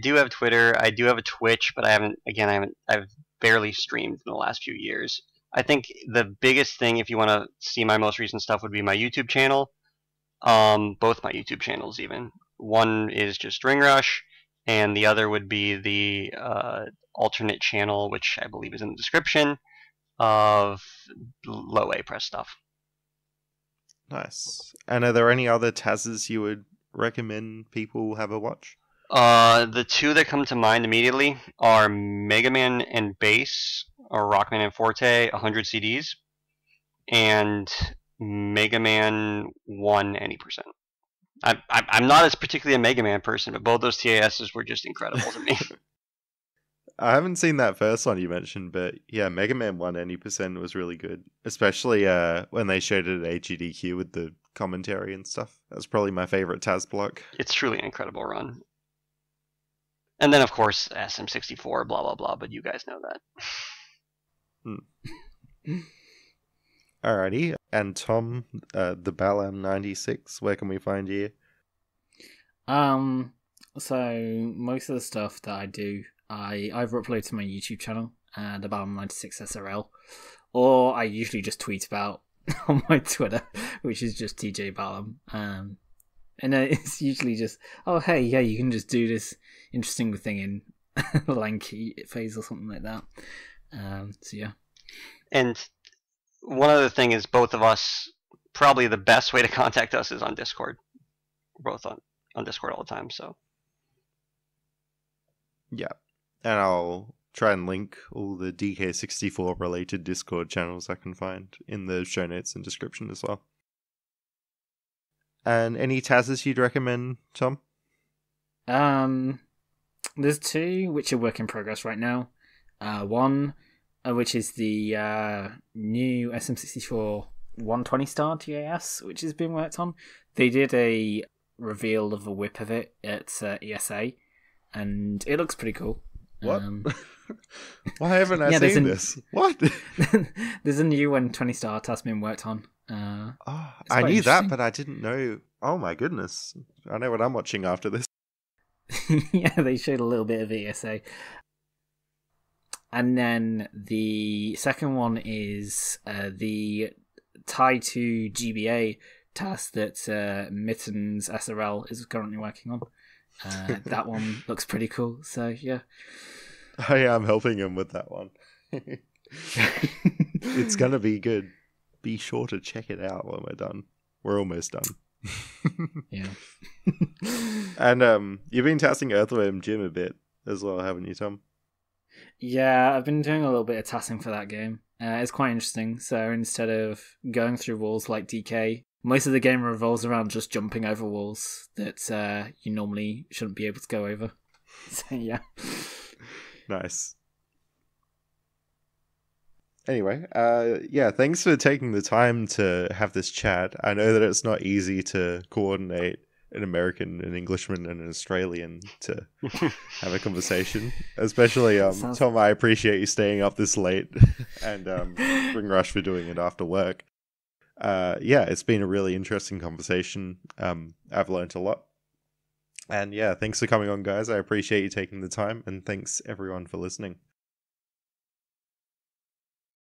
do have Twitter. I do have a Twitch, but I've barely streamed in the last few years. I think the biggest thing, if you want to see my most recent stuff, would be my YouTube channel. Both my YouTube channels, even. One is just RingRush, and the other would be the alternate channel, which I believe is in the description, of low A press stuff. Nice. And are there any other Tazes you would recommend people have a watch? The 2 that come to mind immediately are Mega Man and Bass, or Rockman and Forte, 100 CDs, and Mega Man 1 any percent. I'm not as particularly a Mega Man person, but both those TASs were just incredible to me. I haven't seen that first one you mentioned, but yeah, Mega Man 1 any percent was really good. Especially when they showed it at AGDQ with the commentary and stuff. That's probably my favorite Taz block. It's truly an incredible run. And then, of course, SM64, blah, blah, blah, but you guys know that. Alrighty. And Tom, theballaam96, where can we find you? So most of the stuff that I do, I either upload to my YouTube channel, theballaam96 SRL, or I usually just tweet about on my Twitter, which is just TJ Ballaam. And it's usually just, oh hey, yeah, you can just do this interesting thing in lanky phase or something like that. So yeah. And one other thing is both of us, probably the best way to contact us is on Discord. We're both on Discord all the time, so. Yeah. And I'll try and link all the DK64 related Discord channels I can find in the show notes and description as well. And any Tazes you'd recommend, Tom? There's two which are work in progress right now. One, which is the new SM64 120 star TAS, which has been worked on. They did a reveal of a whip of it at ESA, and it looks pretty cool. What? Why haven't I seen this? What? There's a new 120 star TAS being worked on. I knew that, but I didn't know. Oh my goodness. I know what I'm watching after this. Yeah, they showed a little bit of ESA. And then the second one is the tie to GBA task that Mittens SRL is currently working on. That one looks pretty cool, so yeah. I am helping him with that one. It's gonna be good. Be sure to check it out when we're done. We're almost done. Yeah. And you've been testing Earthworm Jim a bit as well, haven't you, Tom? Yeah, I've been doing a little bit of tasking for that game. It's quite interesting. So instead of going through walls like DK, most of the game revolves around just jumping over walls that you normally shouldn't be able to go over. So yeah. Nice. Anyway, yeah, thanks for taking the time to have this chat. I know that it's not easy to coordinate an American, an Englishman, and an Australian to have a conversation. Especially, Tom, I appreciate you staying up this late, and RingRush for doing it after work. Yeah, it's been a really interesting conversation. I've learned a lot. And yeah, thanks for coming on, guys. I appreciate you taking the time, and thanks everyone for listening.